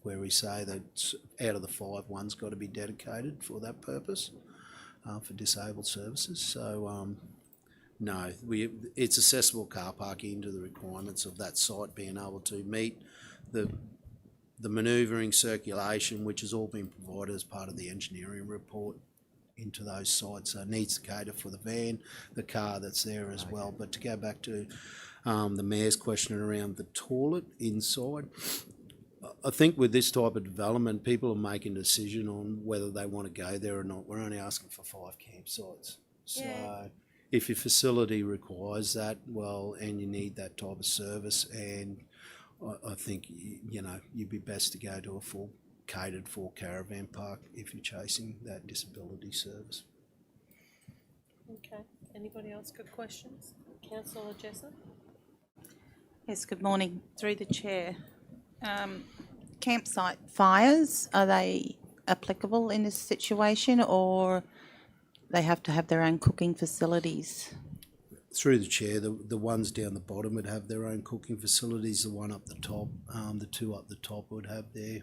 where we say that out of the 5, one's got to be dedicated for that purpose. For disabled services. So no, it's accessible car parking into the requirements of that site being able to meet the manoeuvring, circulation, which has all been provided as part of the engineering report into those sites. So it needs to cater for the van, the car that's there as well. But to go back to the Mayor's question around the toilet inside, I think with this type of development, people are making a decision on whether they want to go there or not. We're only asking for 5 campsites. So if your facility requires that, well, and you need that type of service, and I think, you'd be best to go to a full catered for caravan park if you're chasing that disability service. Okay. Anybody else got questions? Councillor Jessup? Yes, good morning. Through the chair. Campsite fires, are they applicable in this situation, or they have to have their own cooking facilities? Through the chair, the ones down the bottom would have their own cooking facilities. The one up the top, the two up the top would have their,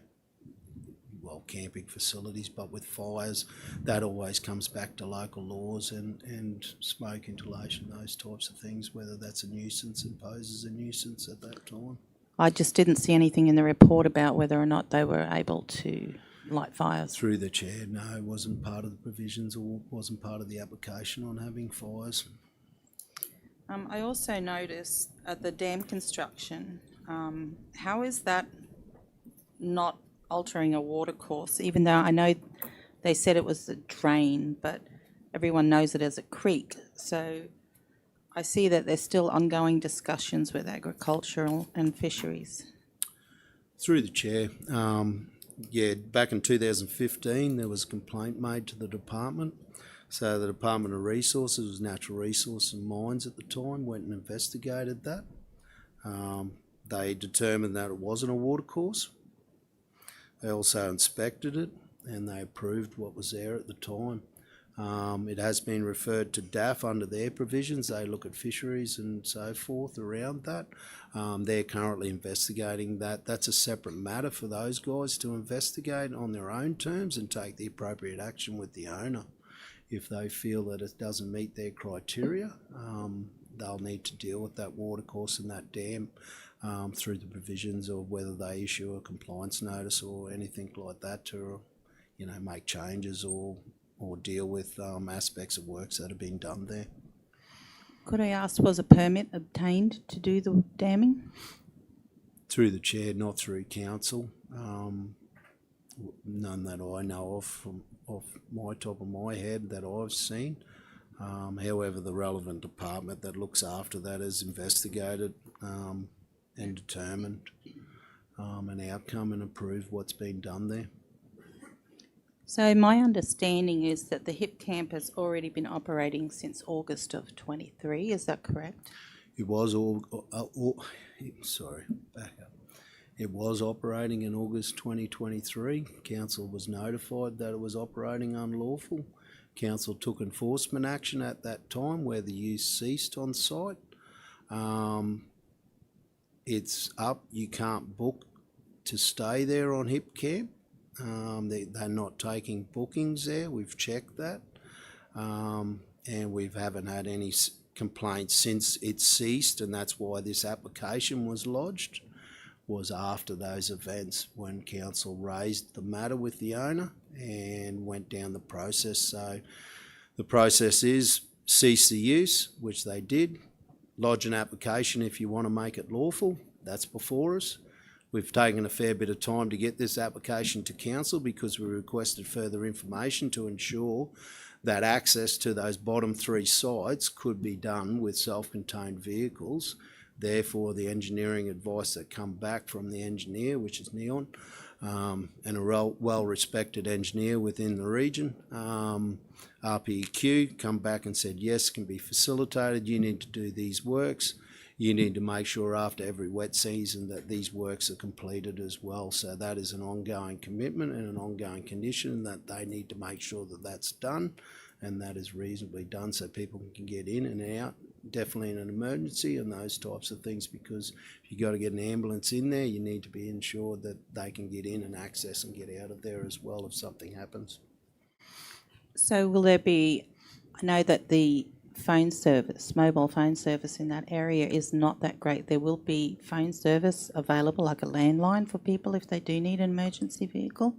well, camping facilities. But with fires, that always comes back to local laws and smoke inhalation, those types of things, whether that's a nuisance and poses a nuisance at that time. I just didn't see anything in the report about whether or not they were able to light fires. Through the chair, no, it wasn't part of the provisions or wasn't part of the application on having fires. I also noticed at the dam construction, how is that not altering a water course, even though I know they said it was a drain, but everyone knows it as a creek. So I see that there's still ongoing discussions with agricultural and fisheries. Through the chair, yeah, back in 2015 there was a complaint made to the department. So the Department of Resources, was Natural Resources and Mines at the time, went and investigated that. They determined that it wasn't a watercourse. They also inspected it and they approved what was there at the time. It has been referred to DAF under their provisions. They look at fisheries and so forth around that. They're currently investigating that. That's a separate matter for those guys to investigate on their own terms and take the appropriate action with the owner. If they feel that it doesn't meet their criteria, they'll need to deal with that watercourse and that dam through the provisions of whether they issue a compliance notice or anything like that to, you know, make changes or deal with aspects of works that have been done there. Could I ask, was a permit obtained to do the damming? Through the chair, not through council. None that I know of from off my top of my head that I've seen. However, the relevant department that looks after that has investigated and determined an outcome and approved what's been done there. So my understanding is that the HIP camp has already been operating since August of 23. Is that correct? It was back up. It was operating in August 2023. Council was notified that it was operating unlawful. Council took enforcement action at that time where the use ceased on site. It's up. You can't book to stay there on HIP camp. They're not taking bookings there. We've checked that. And we haven't had any complaints since it ceased, and that's why this application was lodged. Was after those events when council raised the matter with the owner and went down the process. So the process is cease the use, which they did, lodge an application if you want to make it lawful. That's before us. We've taken a fair bit of time to get this application to council because we requested further information to ensure that access to those bottom three sites could be done with self-contained vehicles. Therefore, the engineering advice that come back from the engineer, which is Neon, and a well-respected engineer within the region, RPEQ, come back and said, yes, can be facilitated. You need to do these works. You need to make sure after every wet season that these works are completed as well. So that is an ongoing commitment and an ongoing condition that they need to make sure that that's done, and that is reasonably done so people can get in and out, definitely in an emergency and those types of things, because if you've got to get an ambulance in there, you need to be ensured that they can get in and access and get out of there as well if something happens. So will there be, I know that the phone service, mobile phone service in that area is not that great. There will be phone service available, like a landline for people if they do need an emergency vehicle?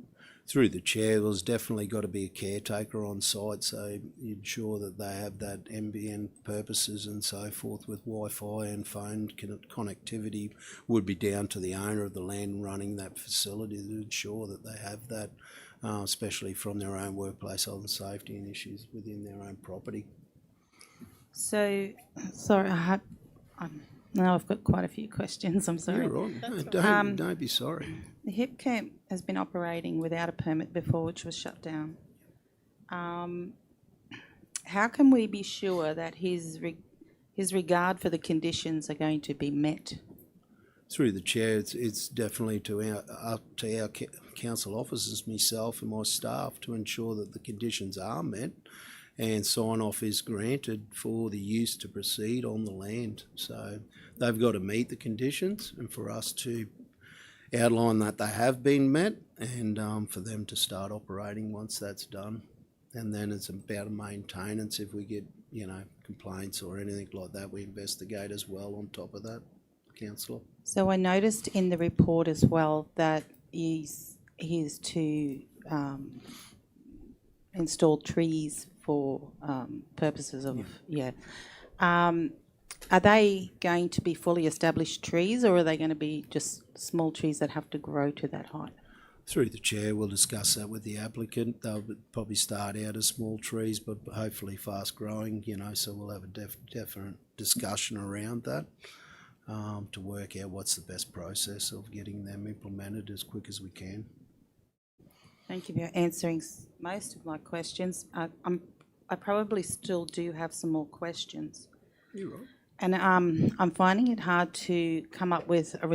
Through the chair, there's definitely got to be a caretaker on site, so you ensure that they have that NBN purposes and so forth with Wi-Fi and phone connectivity would be down to the owner of the land running that facility to ensure that they have that, especially from their own workplace health and safety and issues within their own property. So, sorry, now I've got quite a few questions, I'm sorry. You're right. Don't be sorry. The HIP camp has been operating without a permit before, which was shut down. How can we be sure that his regard for the conditions are going to be met? Through the chair, it's definitely up to our council officers, myself and my staff, to ensure that the conditions are met. and sign off is granted for the use to proceed on the land. So they've got to meet the conditions, and for us to outline that they have been met, and for them to start operating once that's done. And then it's about maintenance. If we get, complaints or anything like that, we investigate as well on top of that, Councillor. So I noticed in the report as well that he is to install trees for purposes of, are they going to be fully established trees, or are they going to be just small trees that have to grow to that height? Through the chair, we'll discuss that with the applicant. They'll probably start out as small trees, but hopefully fast growing, so we'll have a definite discussion around that to work out what's the best process of getting them implemented as quick as we can. Thank you for answering most of my questions. I probably still do have some more questions. You're right. And I'm finding it hard to come up with a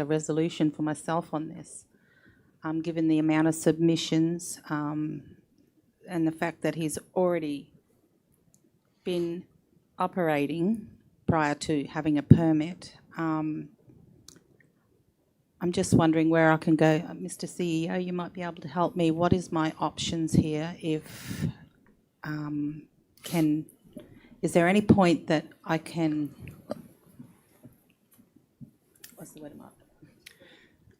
resolution for myself on this, given the amount of submissions and the fact that he's already been operating prior to having a permit. I'm just wondering where I can go. Mr. CEO, you might be able to help me. What is my options here? Is there any point that I can, what's the word I'm after?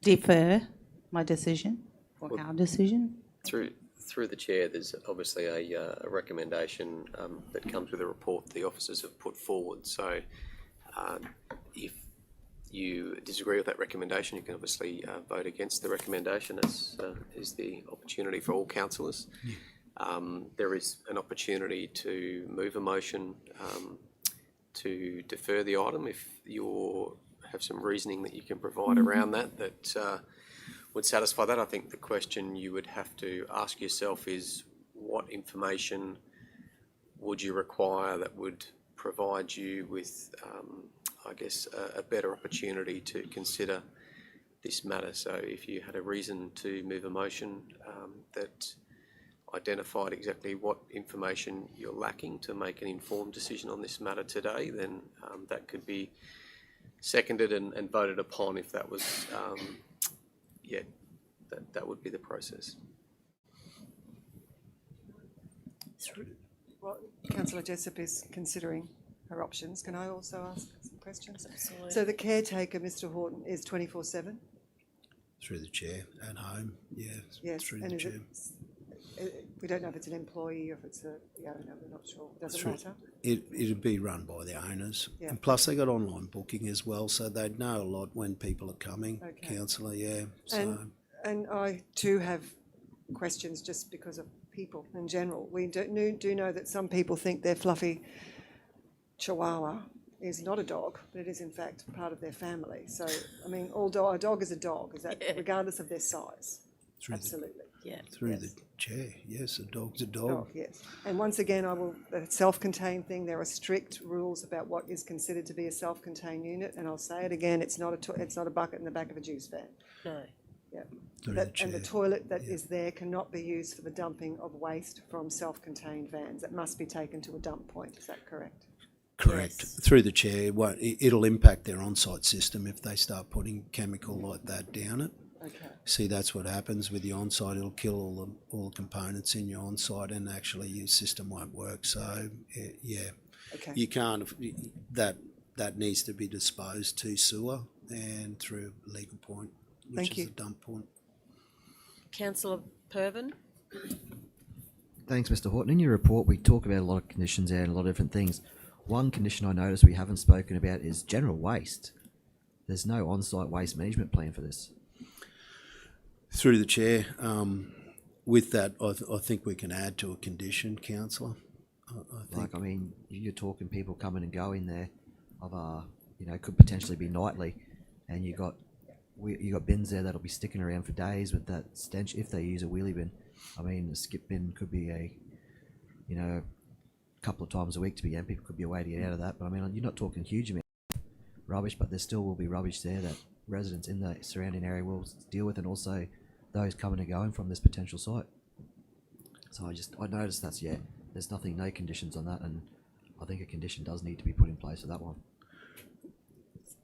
Defer my decision or our decision? Through the chair, there's obviously a recommendation that comes with a report the officers have put forward. So if you disagree with that recommendation, you can obviously vote against the recommendation, as is the opportunity for all councillors. There is an opportunity to move a motion to defer the item if you have some reasoning that you can provide around that would satisfy that. I think the question you would have to ask yourself is, what information would you require that would provide you with, a better opportunity to consider this matter? So if you had a reason to move a motion that identified exactly what information you're lacking to make an informed decision on this matter today, then that could be seconded and voted upon. If that was, that would be the process. Well, Councillor Jessup is considering her options. Can I also ask some questions? Absolutely. So the caretaker, Mr. Horton, is 24/7? Through the chair, at home, Yes, through and the is chair. we don't know if it's an employee or if it's the owner, we're not sure. Doesn't matter. It'd be run by the owners. Yeah. And plus they got online booking as well, so they'd know a lot when people are coming, Okay. Councillor, So And I too have questions just because of people in general. We do know that some people think their fluffy chihuahua is not a dog, but it is in fact part of their family. So, I mean, a dog is a dog, is that regardless of their size? Absolutely. through the chair, yes, a dog's a dog. Dog, yes. And once again, the self-contained thing, there are strict rules about what is considered to be a self-contained unit, and I'll say it again, it's not a bucket in the back of a juice van. No. Yeah. Through the And the chair. toilet that is there cannot be used for the dumping of waste from self-contained vans. It must be taken to a dump point, is that correct? Correct. Yes. Through the chair, it'll impact their on-site system if they start putting chemical like that down it. Okay. See, that's what happens with the on-site. It'll kill all the components in your on-site, and actually your system won't work. So, Okay. you can't. That needs to be disposed to sewer and through a legal point, which Thank is you. a dump point. Councillor Pervin? Thanks, Mr. Horton. In your report, we talk about a lot of conditions there and a lot of different things. One condition I noticed we haven't spoken about is general waste. There's no on-site waste management plan for this. Through the chair, with that, I think we can add to a condition, councillor. I think. You're talking people coming and going there of could potentially be nightly, and you got bins there that'll be sticking around for days with that stench if they use a wheelie bin. I mean, a skip bin could be a couple of times a week to be empty. Could be a way to get out of that. But I mean, you're not talking huge amount of rubbish, but there still will be rubbish there that residents in the surrounding area will deal with, and also those coming and going from this potential site. So I noticed that's there's no conditions on that, and I think a condition does need to be put in place for that one.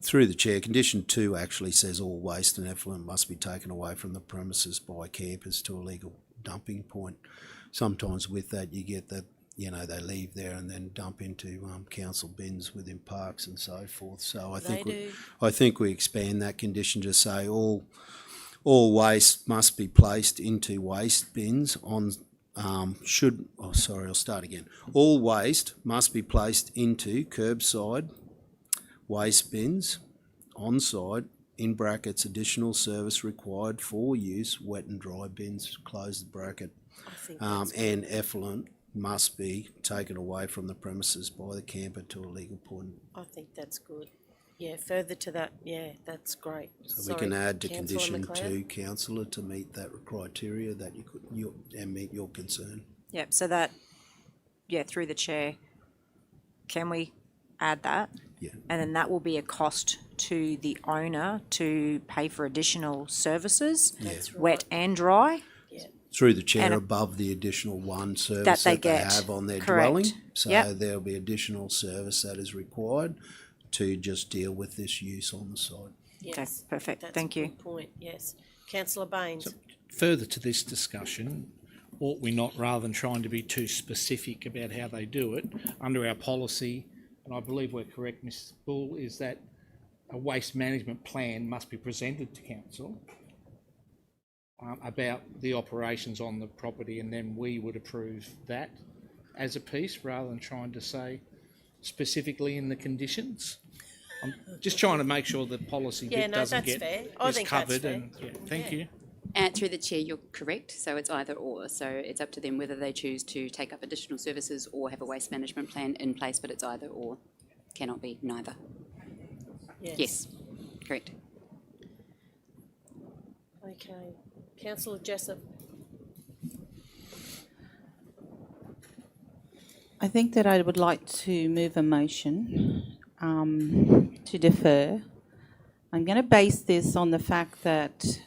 Through the chair, condition 2 actually says all waste and effluent must be taken away from the premises by campers to a legal dumping point. Sometimes with that you get that, you know, they leave there and then dump into council bins within parks and so forth. So I think we expand that condition to say all waste must be placed into waste bins on All waste must be placed into curbside waste bins on site, in brackets, additional service required for use, wet and dry bins, close the bracket, and effluent must be taken away from the premises by the camper to a legal point. I think that's good. Yeah, further to that, yeah, that's great. So we can add to condition 2, councillor, to meet that criteria that and meet your concern. Yep, so that, through the chair, can we add that? Yeah. And then that will be a cost to the owner to pay for additional services, wet and dry? Through the chair, And above the additional one service that they have on their dwelling. So there'll be additional service that is required to just deal with this use on the site. Yes, okay, perfect. Thank you. Good point. Yes, Councillor Baines. So further to this discussion, ought we not, rather than trying to be too specific about how they do it, under our policy, and I believe we're correct, Ms. Bull, is that a waste management plan must be presented to council about the operations on the property, and then we would approve that as a piece rather than trying to say specifically in the conditions. I'm just trying to make sure the policy bit doesn't get covered. And thank you. Through the chair, you're correct. So it's either or. So it's up to them whether they choose to take up additional services or have a waste management plan in place, but it's either or. Cannot be neither. Yes, correct. Okay. Councillor Jessup. I think that I would like to move a motion to defer. I'm going to base this on the fact that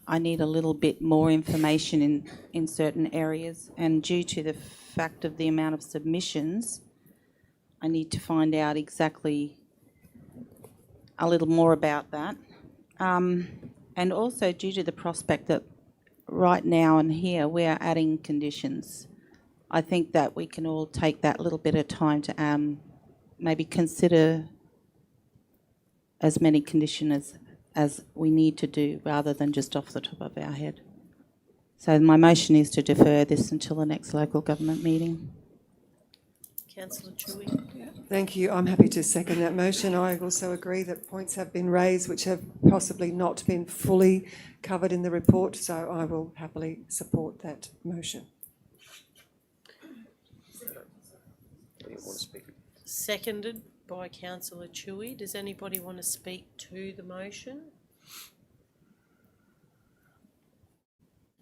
I need a little bit more information in certain areas, and due to the fact of the amount of submissions, I need to find out exactly a little more about that. And also due to the prospect that right now and here we are adding conditions. I think that we can all take that little bit of time to maybe consider as many conditions as we need to do rather than just off the top of our head. So my motion is to defer this until the next local government meeting. Councillor Chewy. Thank you. I'm happy to second that motion. I also agree that points have been raised which have possibly not been fully covered in the report, so I will happily support that motion. Seconded by Councillor Chewy. Does anybody want to speak to the motion?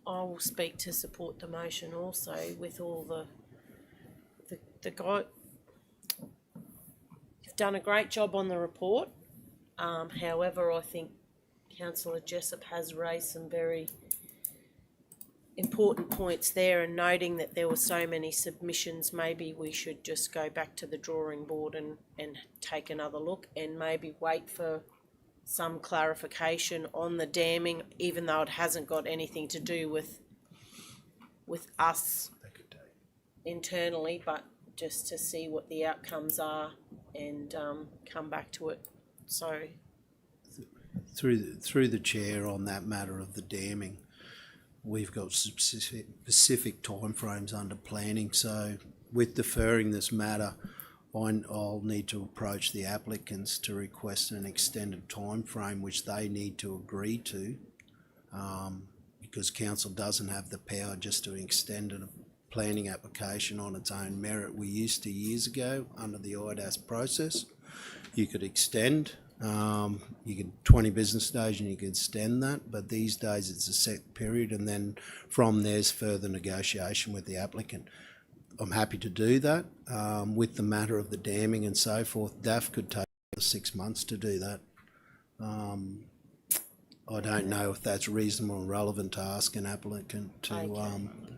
I will speak to support the motion also with all the guy. You've done a great job on the report. However, I think Councillor Jessup has raised some very important points there, and noting that there were so many submissions, maybe we should just go back to the drawing board and take another look and maybe wait for some clarification on the damming, even though it hasn't got anything to do with us internally, but just to see what the outcomes are and come back to it. So through the chair, on that matter of the damming, we've got specific timeframes under planning. So with deferring this matter, I'll need to approach the applicants to request an extended timeframe, which they need to agree to, because council doesn't have the power just to extend a planning application on its own merit. We used to years ago under the IDAS process. You could extend. You could 20 business days and you could extend that, but these days it's a set period, and then from there's further negotiation with the applicant. I'm happy to do that. With the matter of the damming and so forth, DAF could take 6 months to do that. I don't know if that's reasonable and relevant to ask an applicant to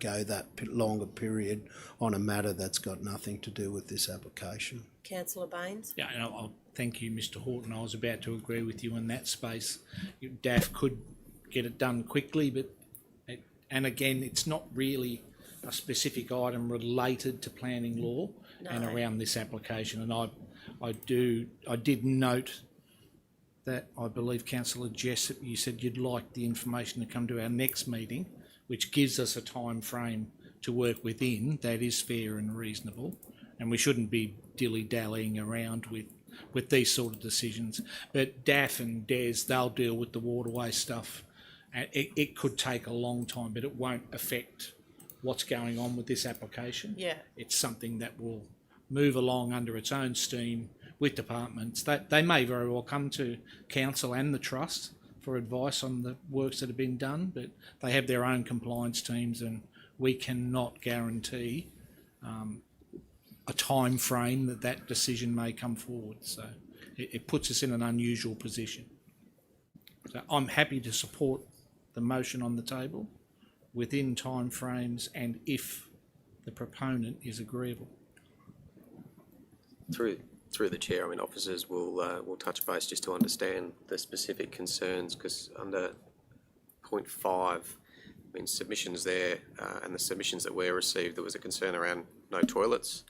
go that longer period on a matter that's got nothing to do with this application. Councillor Baines? Yeah, and I'll thank you, Mr. Horton. I was about to agree with you in that space. DAF could get it done quickly, but and again, it's not really a specific item related to planning law and around this application. And I did note that I believe Councillor Jessup, you said you'd like the information to come to our next meeting, which gives us a time frame to work within. That is fair and reasonable, and we shouldn't be dilly-dallying around with these sort of decisions. But DAF and DES, they'll deal with the waterway stuff, and it could take a long time, but it won't affect what's going on with this application. Yeah. It's something that will move along under its own steam with departments. They may very well come to council and the trust for advice on the works that have been done, but they have their own compliance teams, and we cannot guarantee a time frame that decision may come forward. So it puts us in an unusual position. So I'm happy to support the motion on the table within time frames and if the proponent is agreeable. Through the chair, I mean, officers will touch base just to understand the specific concerns, because under point 5, I mean, submissions there and the submissions that we received, there was a concern around no toilets.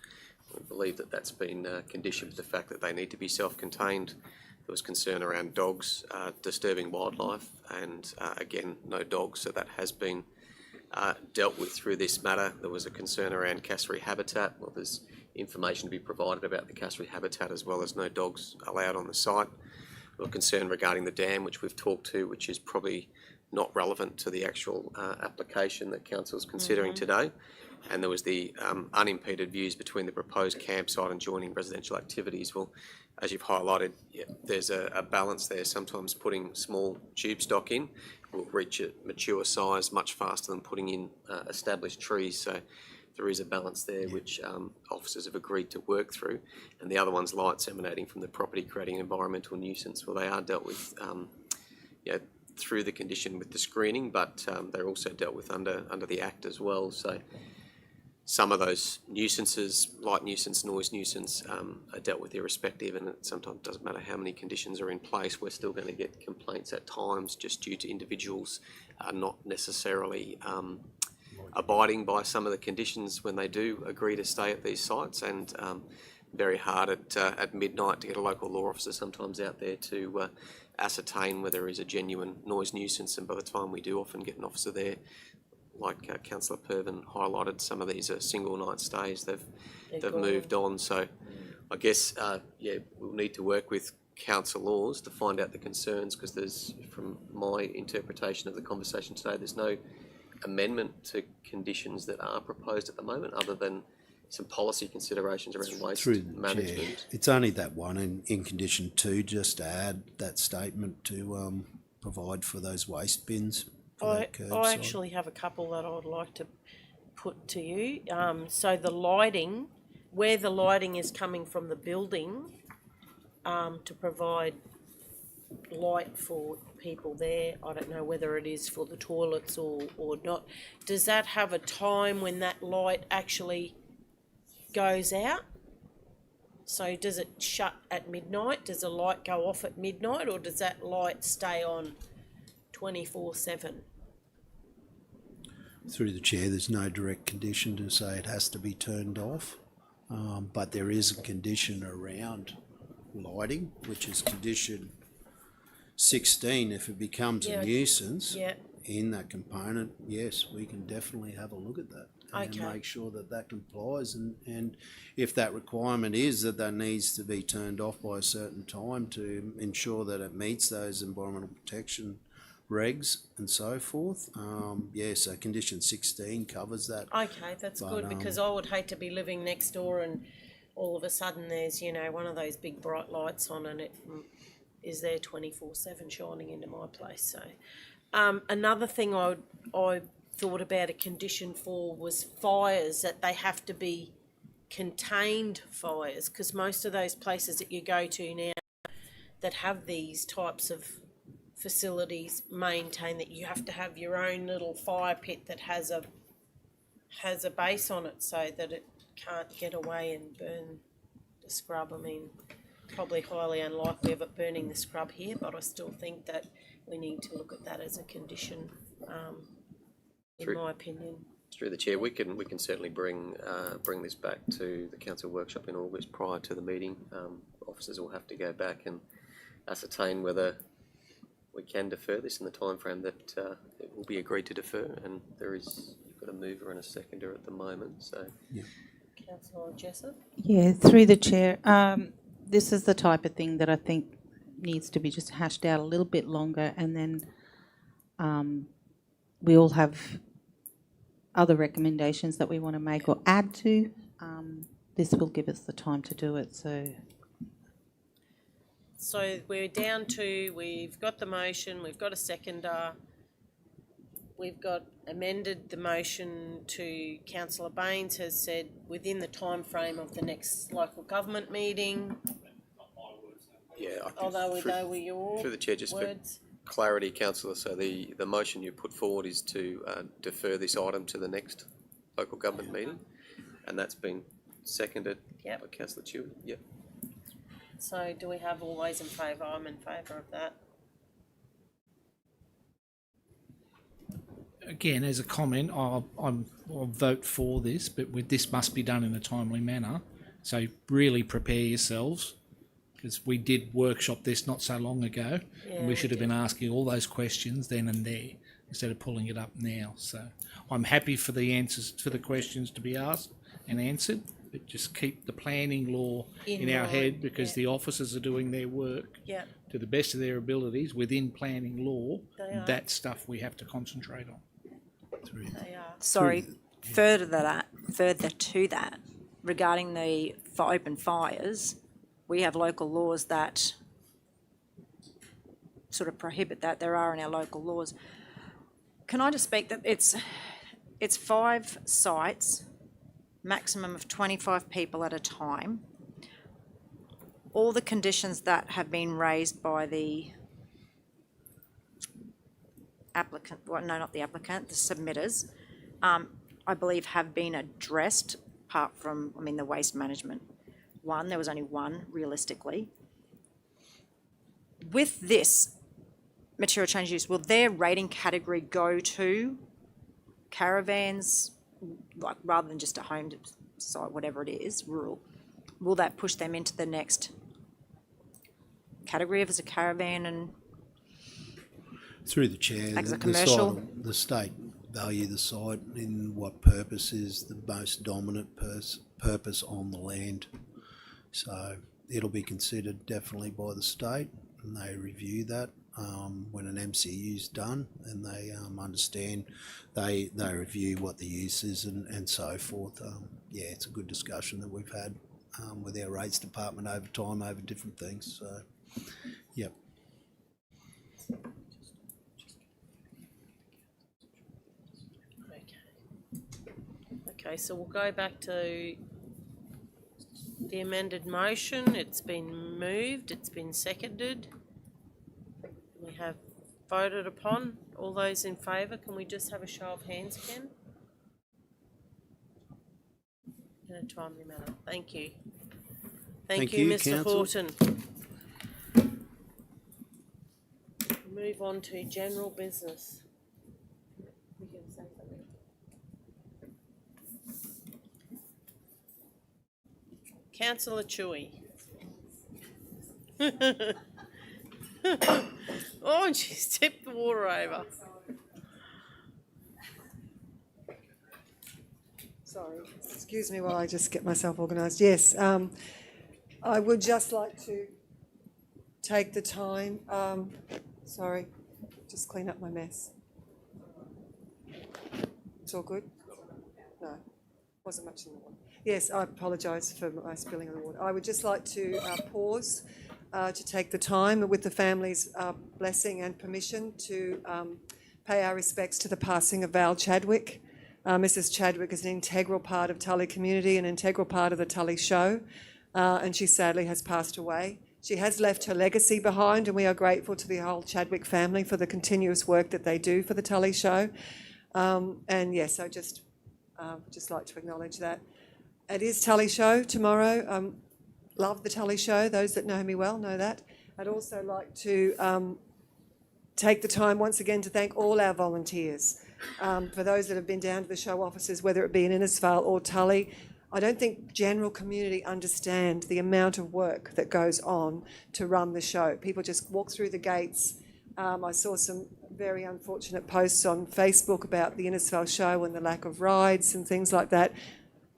We believe that that's been conditioned with the fact that they need to be self-contained. There was concern around dogs disturbing wildlife, and again, no dogs, so that has been dealt with through this matter. There was a concern around Cassowary habitat. Well, there's information to be provided about the Cassowary habitat, as well as no dogs allowed on the site. There was concern regarding the dam, which we've talked to, which is probably not relevant to the actual application that council is considering today. And there was the unimpeded views between the proposed campsite and joining residential activities. Well, as you've highlighted, yeah, there's a balance there. Sometimes putting small tube stock in will reach a mature size much faster than putting in established trees. So there is a balance there, which officers have agreed to work through. And the other one's lights emanating from the property, creating an environmental nuisance. Well, they are dealt with through the condition with the screening, but they're also dealt with under the Act as well. So some of those nuisances, light nuisance, noise nuisance, are dealt with irrespective, and it sometimes doesn't matter how many conditions are in place. We're still going to get complaints at times just due to individuals not necessarily abiding by some of the conditions when they do agree to stay at these sites, and very hard at midnight to get a local law officer sometimes out there to ascertain whether there is a genuine noise nuisance. And by the time we do often get an officer there, like Councillor Pervin highlighted, some of these are single night stays. They've moved on. So I guess we'll need to work with council laws to find out the concerns, because there's, from my interpretation of the conversation today, there's no amendment to conditions that are proposed at the moment, other than some policy considerations around waste management. Chair, it's only that one in condition 2, just to add that statement to provide for those waste bins. I actually have a couple that I would like to put to you. So the lighting, where the lighting is coming from the building, to provide light for people there. I don't know whether it is for the toilets or not. Does that have a time when that light actually goes out? So does it shut at midnight? Does the light go off at midnight, or does that light stay on 24/7? Through the chair, there's no direct condition to say it has to be turned off, but there is a condition around lighting, which is condition 16. If it becomes a nuisance in that component, yes, we can definitely have a look at that and make sure that that complies. And if that requirement is that needs to be turned off by a certain time to ensure that it meets those environmental protection regs and so forth, so condition 16 covers that. Okay, that's good, because I would hate to be living next door and all of a sudden there's, one of those big bright lights on, and it is there 24/7 shining into my place. So another thing I thought about a condition for was fires, that they have to be contained fires, because most of those places that you go to now that have these types of facilities maintain that you have to have your own little fire pit that has a has a base on it so that it can't get away and burn the scrub. I mean, probably highly unlikely of it burning the scrub here, but I still think that we need to look at that as a condition, in my opinion. Through the chair, we can certainly bring this back to the council workshop in August prior to the meeting. Officers will have to go back and ascertain whether we can defer this in the timeframe that it will be agreed to defer, and you've got a mover and a seconder at the moment. So, yeah. Councillor Jessup? Yeah, through the chair. This is the type of thing that I think needs to be just hashed out a little bit longer, and then we all have other recommendations that we want to make or add to. This will give us the time to do it. So we're down to, we've got the motion, we've got a seconder, we've got amended the motion to Councillor Baines has said within the time frame of the next local government meeting. yeah, Although they were your through the chair, just words. for clarity, councillor. So the motion you put forward is to defer this item to the next local government meeting, and that's been seconded by Councillor Chewy. Yep. So do we have all those in favour? I'm in favour of that. Again, as a comment, I'll vote for this, but this must be done in a timely manner. So really prepare yourselves, because we did workshop this not so long ago, and we should have been asking all those questions then and there instead of pulling it up now. So I'm happy for the answers to the questions to be asked and answered, but just keep the planning law in our head, because the officers are doing their work to the best of their abilities within planning law. That stuff we have to concentrate on. They are. Sorry, further to that, regarding the open fires, we have local laws that sort of prohibit that. There are in our local laws. Can I just speak that it's 5 sites, maximum of 25 people at a time. All the conditions that have been raised by the applicant, well, no, not the applicant, the submitters, I believe have been addressed, apart from, the waste management one. There was only one, realistically. With this material change use, will their rating category go to caravans, like rather than just a home site, whatever it is, rural? Will that push them into the next category as a caravan and through the chair, as a commercial? The state value the site in what purpose is the most dominant purpose on the land. So it'll be considered definitely by the state, and they review that when an MCU is done, and they understand, they review what the use is and so forth. It's a good discussion that we've had with our rates department over time over different things. So, yep. Okay, so we'll go back to the amended motion. It's been moved, it's been seconded. We have voted upon. All those in favour, can we just have a show of hands again? In a timely manner. Thank you. Thank you, Mr. Council. Horton. Move on to general business. You can say something. Councillor Chewy. Oh, and she's tipped the water over. Sorry, excuse me while I just get myself organised. Yes, I would just like to take the time, sorry, just clean up my mess. It's all good? No, wasn't much in the water. Yes, I apologise for my spilling of the water. I would just like to pause to take the time with the family's blessing and permission to pay our respects to the passing of Val Chadwick. Mrs. Chadwick is an integral part of Tully community, an integral part of the Tully show, and she sadly has passed away. She has left her legacy behind, and we are grateful to the whole Chadwick family for the continuous work that they do for the Tully show. And yes, I just Just like to acknowledge that. It is Tully Show tomorrow. Love the Tully Show. Those that know me well know that. I'd also like to take the time once again to thank all our volunteers. For those that have been down to the show offices, whether it be in Innisfail or Tully, I don't think general community understand the amount of work that goes on to run the show. People just walk through the gates. I saw some very unfortunate posts on Facebook about the Innisfail show and the lack of rides and things like that.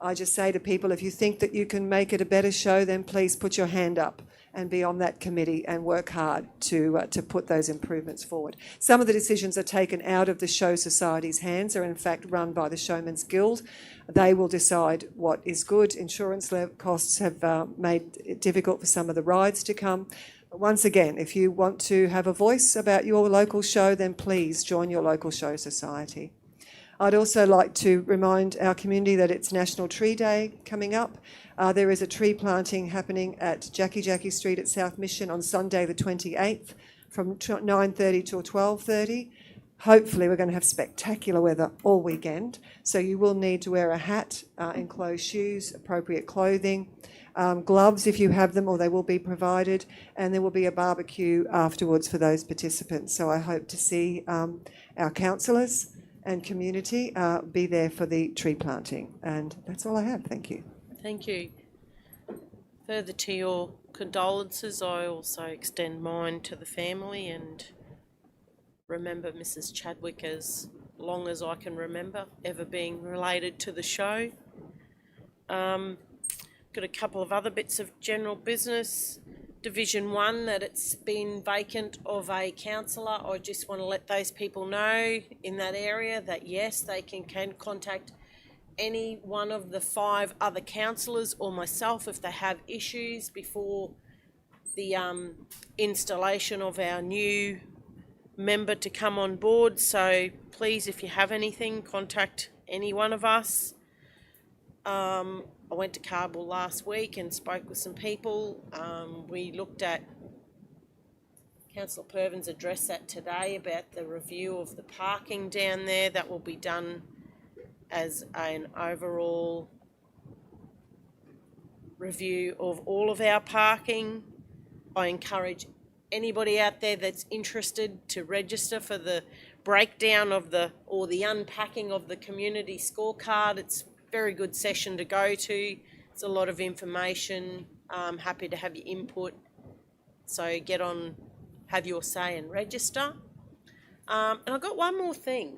I just say to people, if you think that you can make it a better show, then please put your hand up and be on that committee and work hard to put those improvements forward. Some of the decisions are taken out of the Show Society's hands, are in fact run by the Showman's Guild. They will decide what is good. Insurance costs have made it difficult for some of the rides to come. But once again, if you want to have a voice about your local show, then please join your local Show Society. I'd also like to remind our community that it's National Tree Day coming up. There is a tree planting happening at Jackie Street at South Mission on Sunday the 28th from 9:30 till 12:30. Hopefully we're going to have spectacular weather all weekend, so you will need to wear a hat, enclosed shoes, appropriate clothing, gloves if you have them, or they will be provided, and there will be a barbecue afterwards for those participants. So I hope to see our councillors and community be there for the tree planting. And that's all I have. Thank you. Thank you. Further to your condolences, I also extend mine to the family and remember Mrs. Chadwick as long as I can remember ever being related to the show. Got a couple of other bits of general business. Division 1, that it's been vacant of a councillor. I just want to let those people know in that area that yes, they can contact any one of the 5 other councillors or myself if they have issues before the installation of our new member to come on board. So please, if you have anything, contact any one of us. I went to Kabul last week and spoke with some people. We looked at, Councillor Pervins addressed that today about the review of the parking down there. That will be done as an overall review of all of our parking. I encourage anybody out there that's interested to register for the breakdown of the unpacking of the community scorecard. It's very good session to go to. It's a lot of information. I'm happy to have your input. So get on, have your say and register. And I've got one more thing.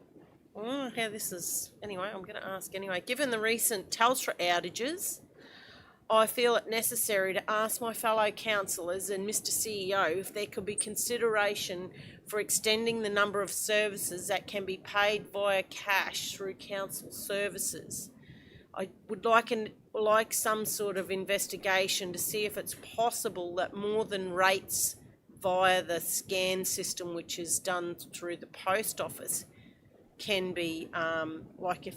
Oh, how this is, anyway, I'm going to ask anyway. Given the recent Telstra outages, I feel it necessary to ask my fellow councillors and Mr. CEO if there could be consideration for extending the number of services that can be paid via cash through council services. I would like some sort of investigation to see if it's possible that more than rates via the scan system, which is done through the post office, can be, like if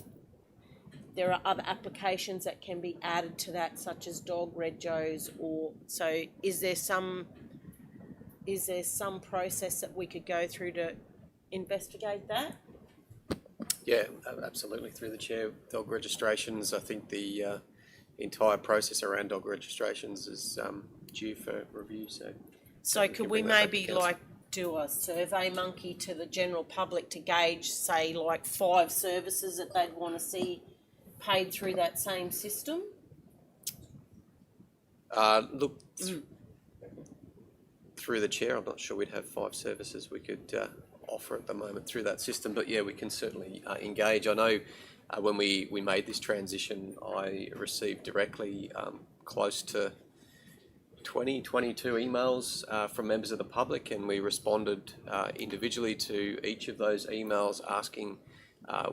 there are other applications that can be added to that, such as dog regos, or so is there some process that we could go through to investigate that? Yeah, absolutely. Through the chair, dog registrations, I think the entire process around dog registrations is due for review. So could we maybe do a survey monkey to the general public to gauge, say, like 5 services that they'd want to see paid through that same system? Look, through the chair, I'm not sure we'd have 5 services we could offer at the moment through that system, but yeah, we can certainly engage. I know when we made this transition, I received directly close to 22 emails from members of the public, and we responded individually to each of those emails asking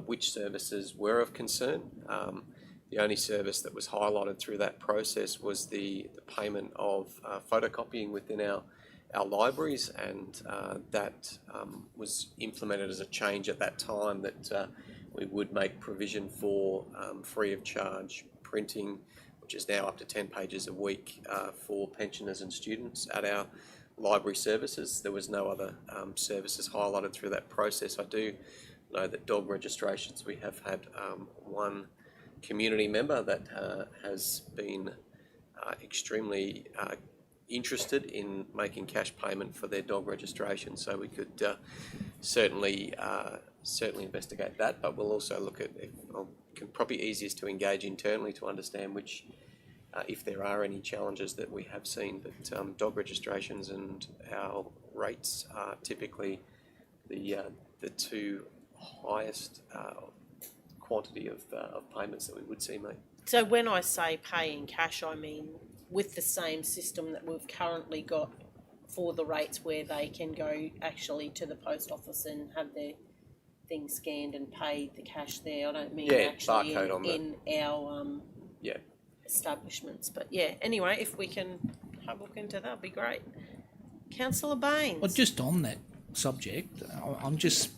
which services were of concern. The only service that was highlighted through that process was the payment of photocopying within our libraries, and that was implemented as a change at that time that we would make provision for free of charge printing, which is now up to 10 pages a week for pensioners and students at our library services. There was no other services highlighted through that process. I do know that dog registrations, we have had one community member that has been extremely interested in making cash payment for their dog registration. So we could certainly investigate that, but we'll also look at probably easiest to engage internally to understand which, if there are any challenges that we have seen. But dog registrations and our rates are typically the two highest quantity of payments that we would see made. So when I say pay in cash, I mean with the same system that we've currently got for the rates, where they can go actually to the post office and have their thing scanned and pay the cash there. I don't mean actually in our establishments. But yeah, anyway, if we can have a look into that, that'd be great. Councillor Baines. Well, just on that subject, I'm just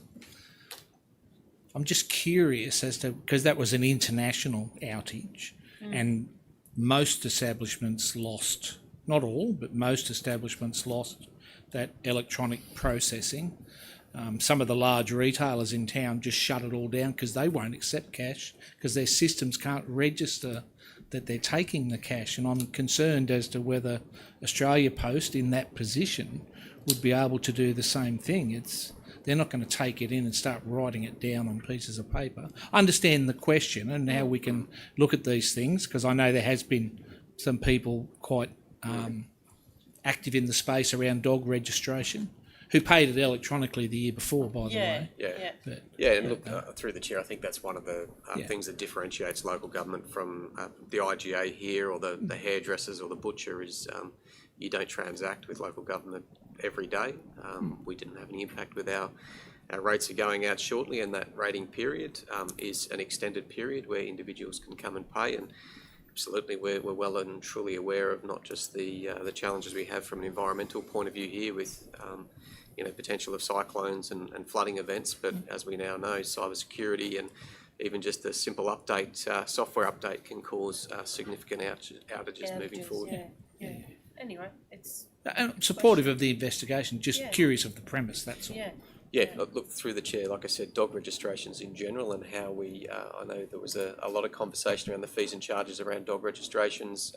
curious as to, because that was an international outage, and most establishments lost, not all, but most establishments lost that electronic processing. Some of the large retailers in town just shut it all down because they won't accept cash, because their systems can't register that they're taking the cash. And I'm concerned as to whether Australia Post in that position would be able to do the same thing. They're not going to take it in and start writing it down on pieces of paper. I understand the question and how we can look at these things, because I know there has been some people quite active in the space around dog registration who paid it electronically the year before, by the way. And look, through the chair, I think that's one of the things that differentiates local government from the IGA here, or the hairdressers or the butcher, is you don't transact with local government every day. We didn't have any impact with our rates are going out shortly, and that rating period is an extended period where individuals can come and pay. And absolutely, we're well and truly aware of not just the challenges we have from an environmental point of view here with potential of cyclones and flooding events, but as we now know, cybersecurity and even just a simple update, software update, can cause significant outages moving forward. Anyway, it's... I'm supportive of the investigation, just curious of the premise, that's all. Look, through the chair, like I said, dog registrations in general, and how we, I know there was a lot of conversation around the fees and charges around dog registrations.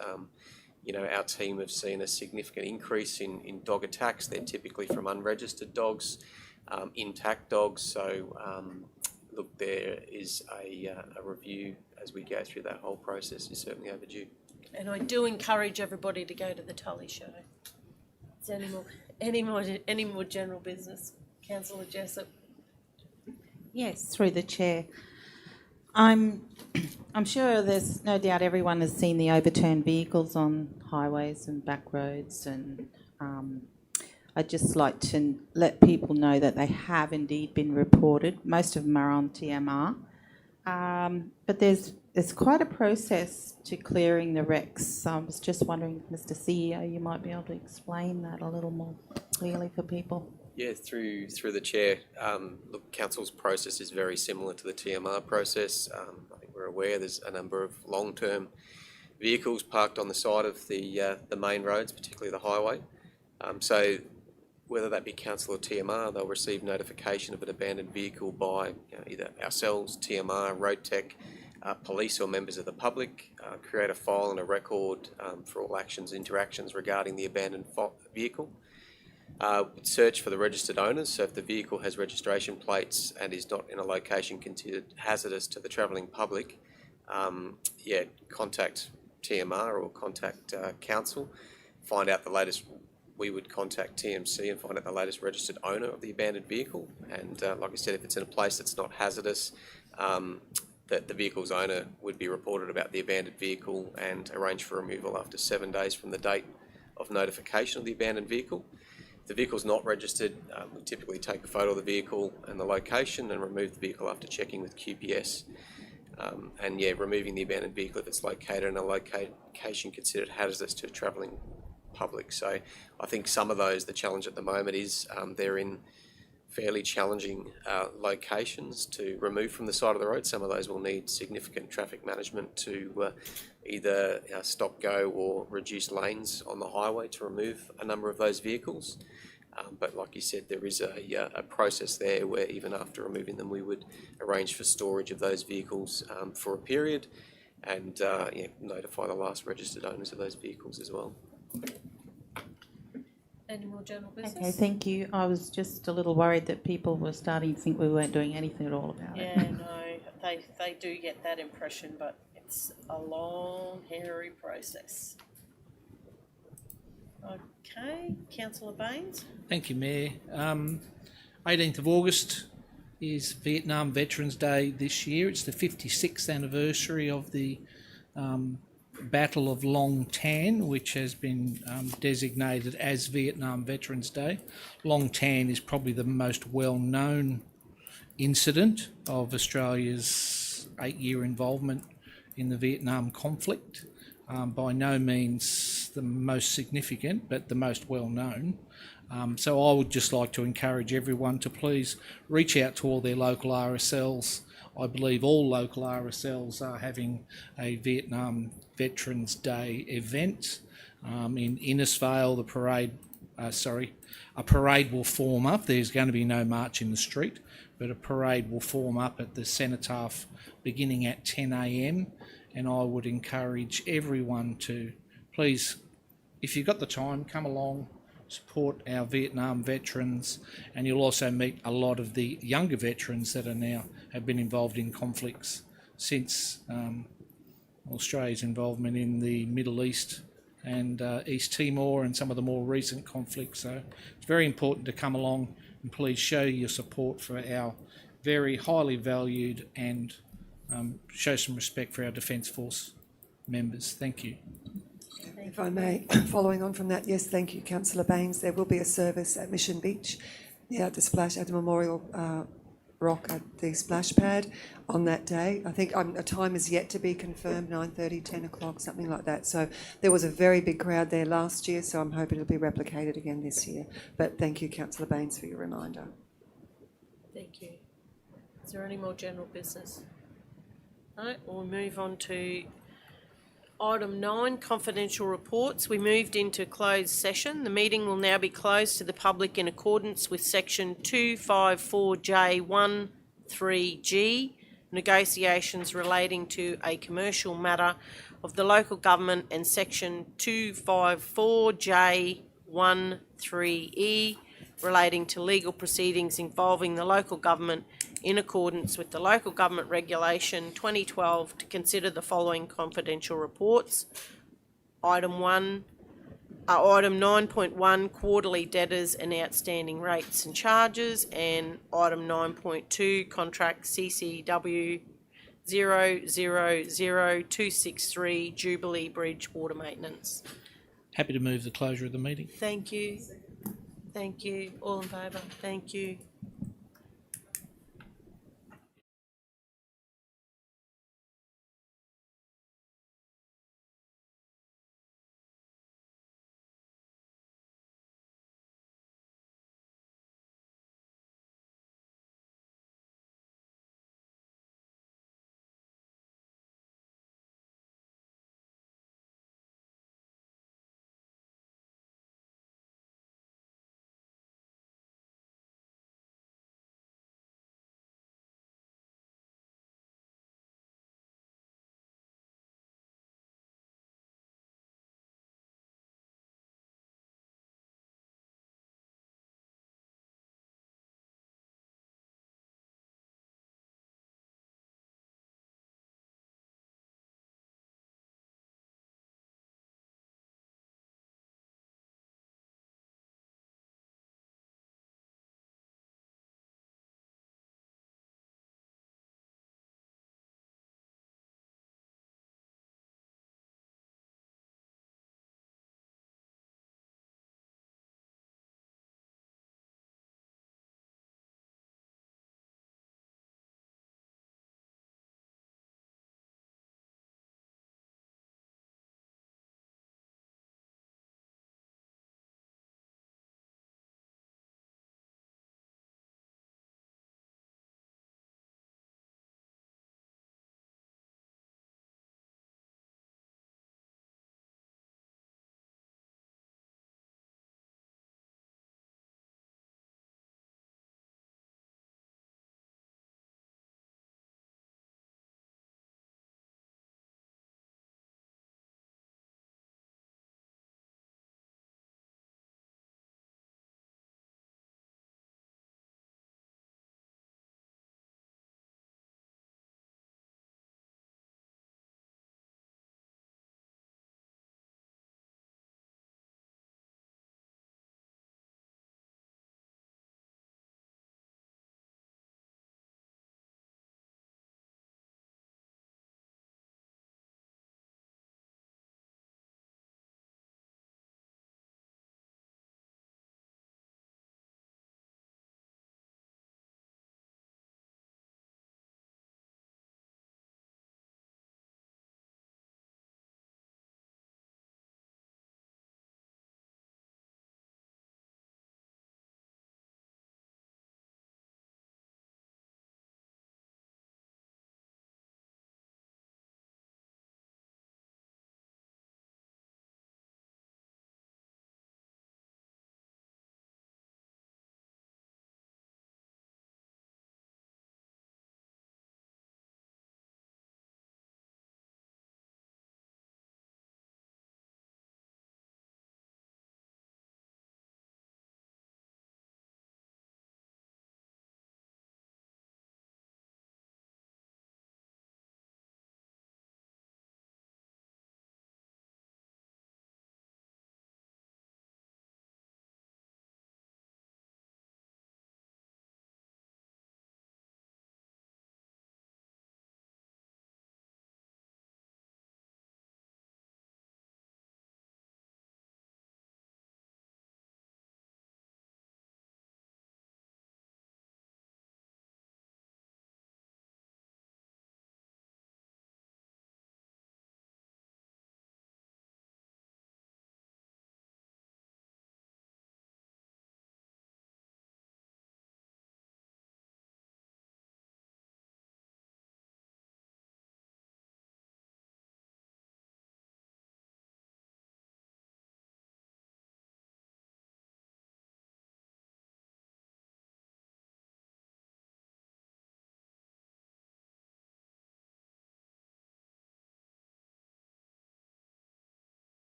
Our team have seen a significant increase in dog attacks. They're typically from unregistered dogs, intact dogs. So, look, there is a review as we go through that whole process is certainly overdue. And I do encourage everybody to go to the Tully show. Is there any more general business? Councillor Jessup. Yes, through the chair. I'm sure there's no doubt everyone has seen the overturned vehicles on highways and back roads, and I'd just like to let people know that they have indeed been reported. Most of them are on TMR, but there's quite a process to clearing the wrecks. So I was just wondering, Mr. CEO, you might be able to explain that a little more clearly for people. Yeah, through the chair. Look, council's process is very similar to the TMR process. I think we're aware there's a number of long-term vehicles parked on the side of the main roads, particularly the highway. So whether that be council or TMR, they'll receive notification of an abandoned vehicle by either ourselves, TMR, Road Tech, police or members of the public. Create a file and a record for all interactions regarding the abandoned vehicle. Search for the registered owners, so if the vehicle has registration plates and is not in a location considered hazardous to the travelling public, contact TMR or contact council, find out the latest. We would contact TMC and find out the latest registered owner of the abandoned vehicle, and like I said, if it's in a place that's not hazardous, that the vehicle's owner would be reported about the abandoned vehicle and arrange for removal after 7 days from the date of notification of the abandoned vehicle. If the vehicle's not registered, we typically take a photo of the vehicle and the location and remove the vehicle after checking with QPS. Removing the abandoned vehicle if it's located in a location considered hazardous to travelling public. So I think some of those, the challenge at the moment is they're in fairly challenging locations to remove from the side of the road. Some of those will need significant traffic management to either stop, go or reduce lanes on the highway to remove a number of those vehicles. But like you said, there is a process there where even after removing them, we would arrange for storage of those vehicles for a period and notify the last registered owners of those vehicles as well. Any more general business? Okay, thank you. I was just a little worried that people were starting to think we weren't doing anything at all about it. Yeah, no, they do get that impression, but it's a long, hairy process. Okay, Councillor Baines? Thank you, Mayor. 18th of August is Vietnam Veterans Day this year. It's the 56th anniversary of the Battle of Long Tan, which has been designated as Vietnam Veterans Day. Long Tan is probably the most well-known incident of Australia's 8-year involvement in the Vietnam conflict. By no means the most significant, but the most well-known. So I would just like to encourage everyone to please reach out to all their local RSLs. I believe all local RSLs are having a Vietnam Veterans Day event. In Innisfail, a parade will form up. There's going to be no march in the street, but a parade will form up at the Cenotaph beginning at 10 a.m. And I would encourage everyone to please, if you've got the time, come along, support our Vietnam veterans, and you'll also meet a lot of the younger veterans that are now have been involved in conflicts since Australia's involvement in the Middle East and East Timor and some of the more recent conflicts. So it's very important to come along and please show your support for our very highly valued and show some respect for our Defence Force members. Thank you. If I may, following on from that, yes, thank you, Councillor Baines. There will be a service at Mission Beach, at the Memorial Rock at the splash pad on that day. I think a time is yet to be confirmed, 9:30, 10 o'clock, something like that. So there was a very big crowd there last year, so I'm hoping it'll be replicated again this year. But thank you, Councillor Baines, for your reminder. Thank you. Is there any more general business? No, we'll move on to item 9, confidential reports. We moved into closed session. The meeting will now be closed to the public in accordance with section 254J13G, negotiations relating to a commercial matter of the local government, and section 254J13E, relating to legal proceedings involving the local government in accordance with the Local Government Regulation 2012 to consider the following confidential reports. Item 9.1, quarterly debtors and outstanding rates and charges, and item 9.2, contract CCW 000263 Jubilee Bridge water maintenance. Happy to move the closure of the meeting. Thank you. Thank you. All in favour? Thank you.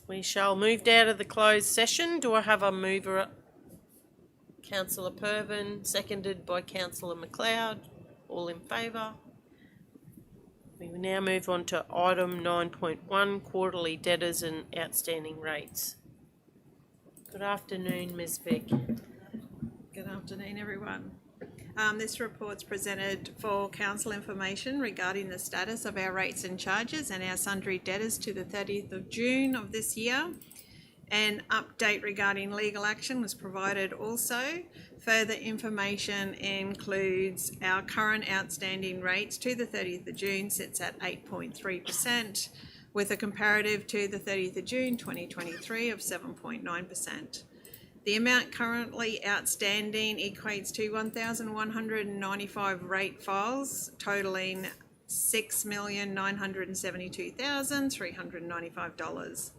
We shall move out of the closed session. Do I have a mover? Councillor Pervin, seconded by Councillor McLeod. All in favour? We will now move on to item 9.1, quarterly debtors and outstanding rates. Good afternoon, Ms. Beck. Good afternoon, everyone. This report's presented for council information regarding the status of our rates and charges and our sundry debtors to the 30th of June of this year. An update regarding legal action was provided also. Further information includes our current outstanding rates to the 30th of June sits at 8.3%, with a comparative to the 30th of June 2023 of 7.9%. The amount currently outstanding equates to 1,195 rate files, totaling $6,972,395.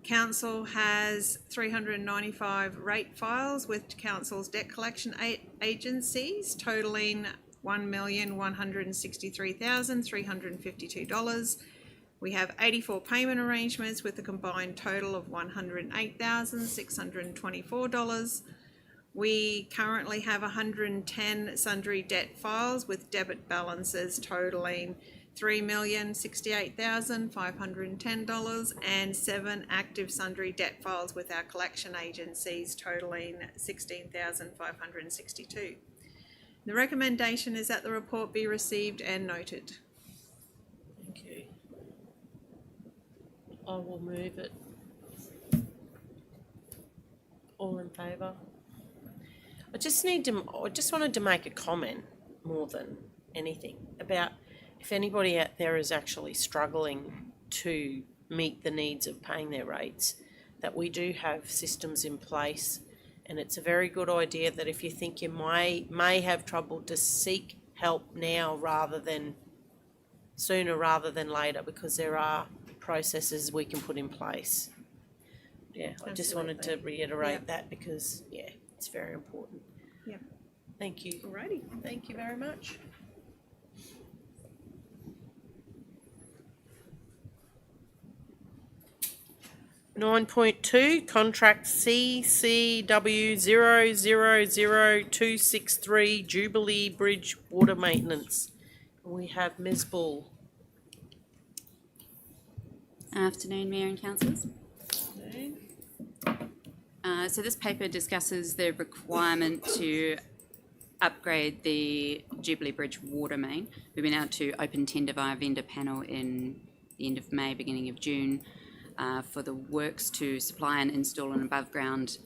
Council has 395 rate files with Council's debt collection agencies, totaling $1,163,352. We have 84 payment arrangements with a combined total of $108,624. We currently have 110 sundry debt files with debit balances totaling $3,068,510 and 7 active sundry debt files with our collection agencies totaling $16,562. The recommendation is that the report be received and noted. Thank you. I will move it. All in favour? I just wanted to make a comment more than anything about if anybody out there is actually struggling to meet the needs of paying their rates, that we do have systems in place, and it's a very good idea that if you think you may have trouble, to seek help now sooner rather than later, because there are processes we can put in place. Yeah, I just wanted to reiterate that because, yeah, it's very important. Yep. Thank you. Alrighty. Thank you very much. (9.2) Contract CCW000263 Jubilee Bridge Water Maintenance. We have Ms. Bull. Afternoon, Mayor and Councillors. So this paper discusses the requirement to upgrade the Jubilee Bridge water main. We've been out to open tender via vendor panel in the end of May, beginning of June, for the works to supply and install an above ground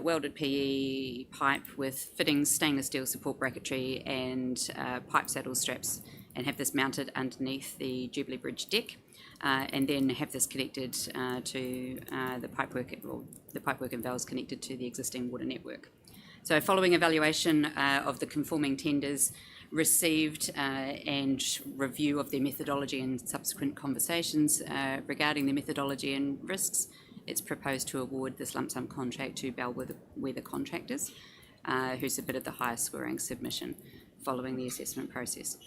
welded PE pipe with fittings, stainless steel support bracketry and pipe saddle straps, and have this mounted underneath the Jubilee Bridge deck. And then have this connected to the pipework and valves connected to the existing water network. So following evaluation of the conforming tenders received and review of their methodology and subsequent conversations regarding the methodology and risks, it's proposed to award this lump sum contract to Bellwether Contractors, who submitted the highest scoring submission following the assessment process.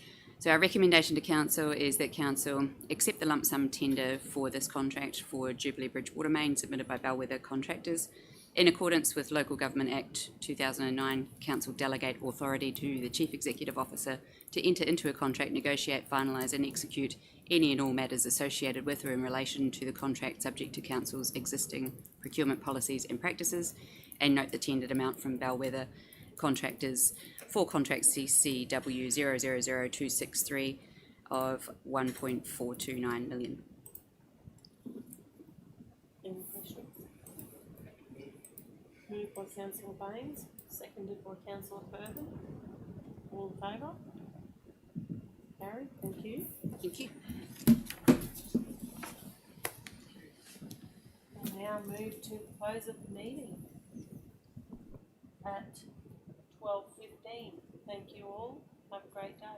So our recommendation to Council is that Council accept the lump sum tender for this contract for Jubilee Bridge Water Main submitted by Bellwether Contractors. In accordance with Local Government Act 2009, Council delegate authority to the Chief Executive Officer to enter into a contract, negotiate, finalise and execute any and all matters associated with or in relation to the contract subject to Council's existing procurement policies and practices, and note the tendered amount from Bellwether Contractors for contract CCW 000263 of $1.429 million. Any questions? Moved by Councillor Baines, seconded by Councillor Pervin. All in favour? Carried. Thank you. Thank you. We'll now move to the close of the meeting at 12:15. Thank you all. Have a great day.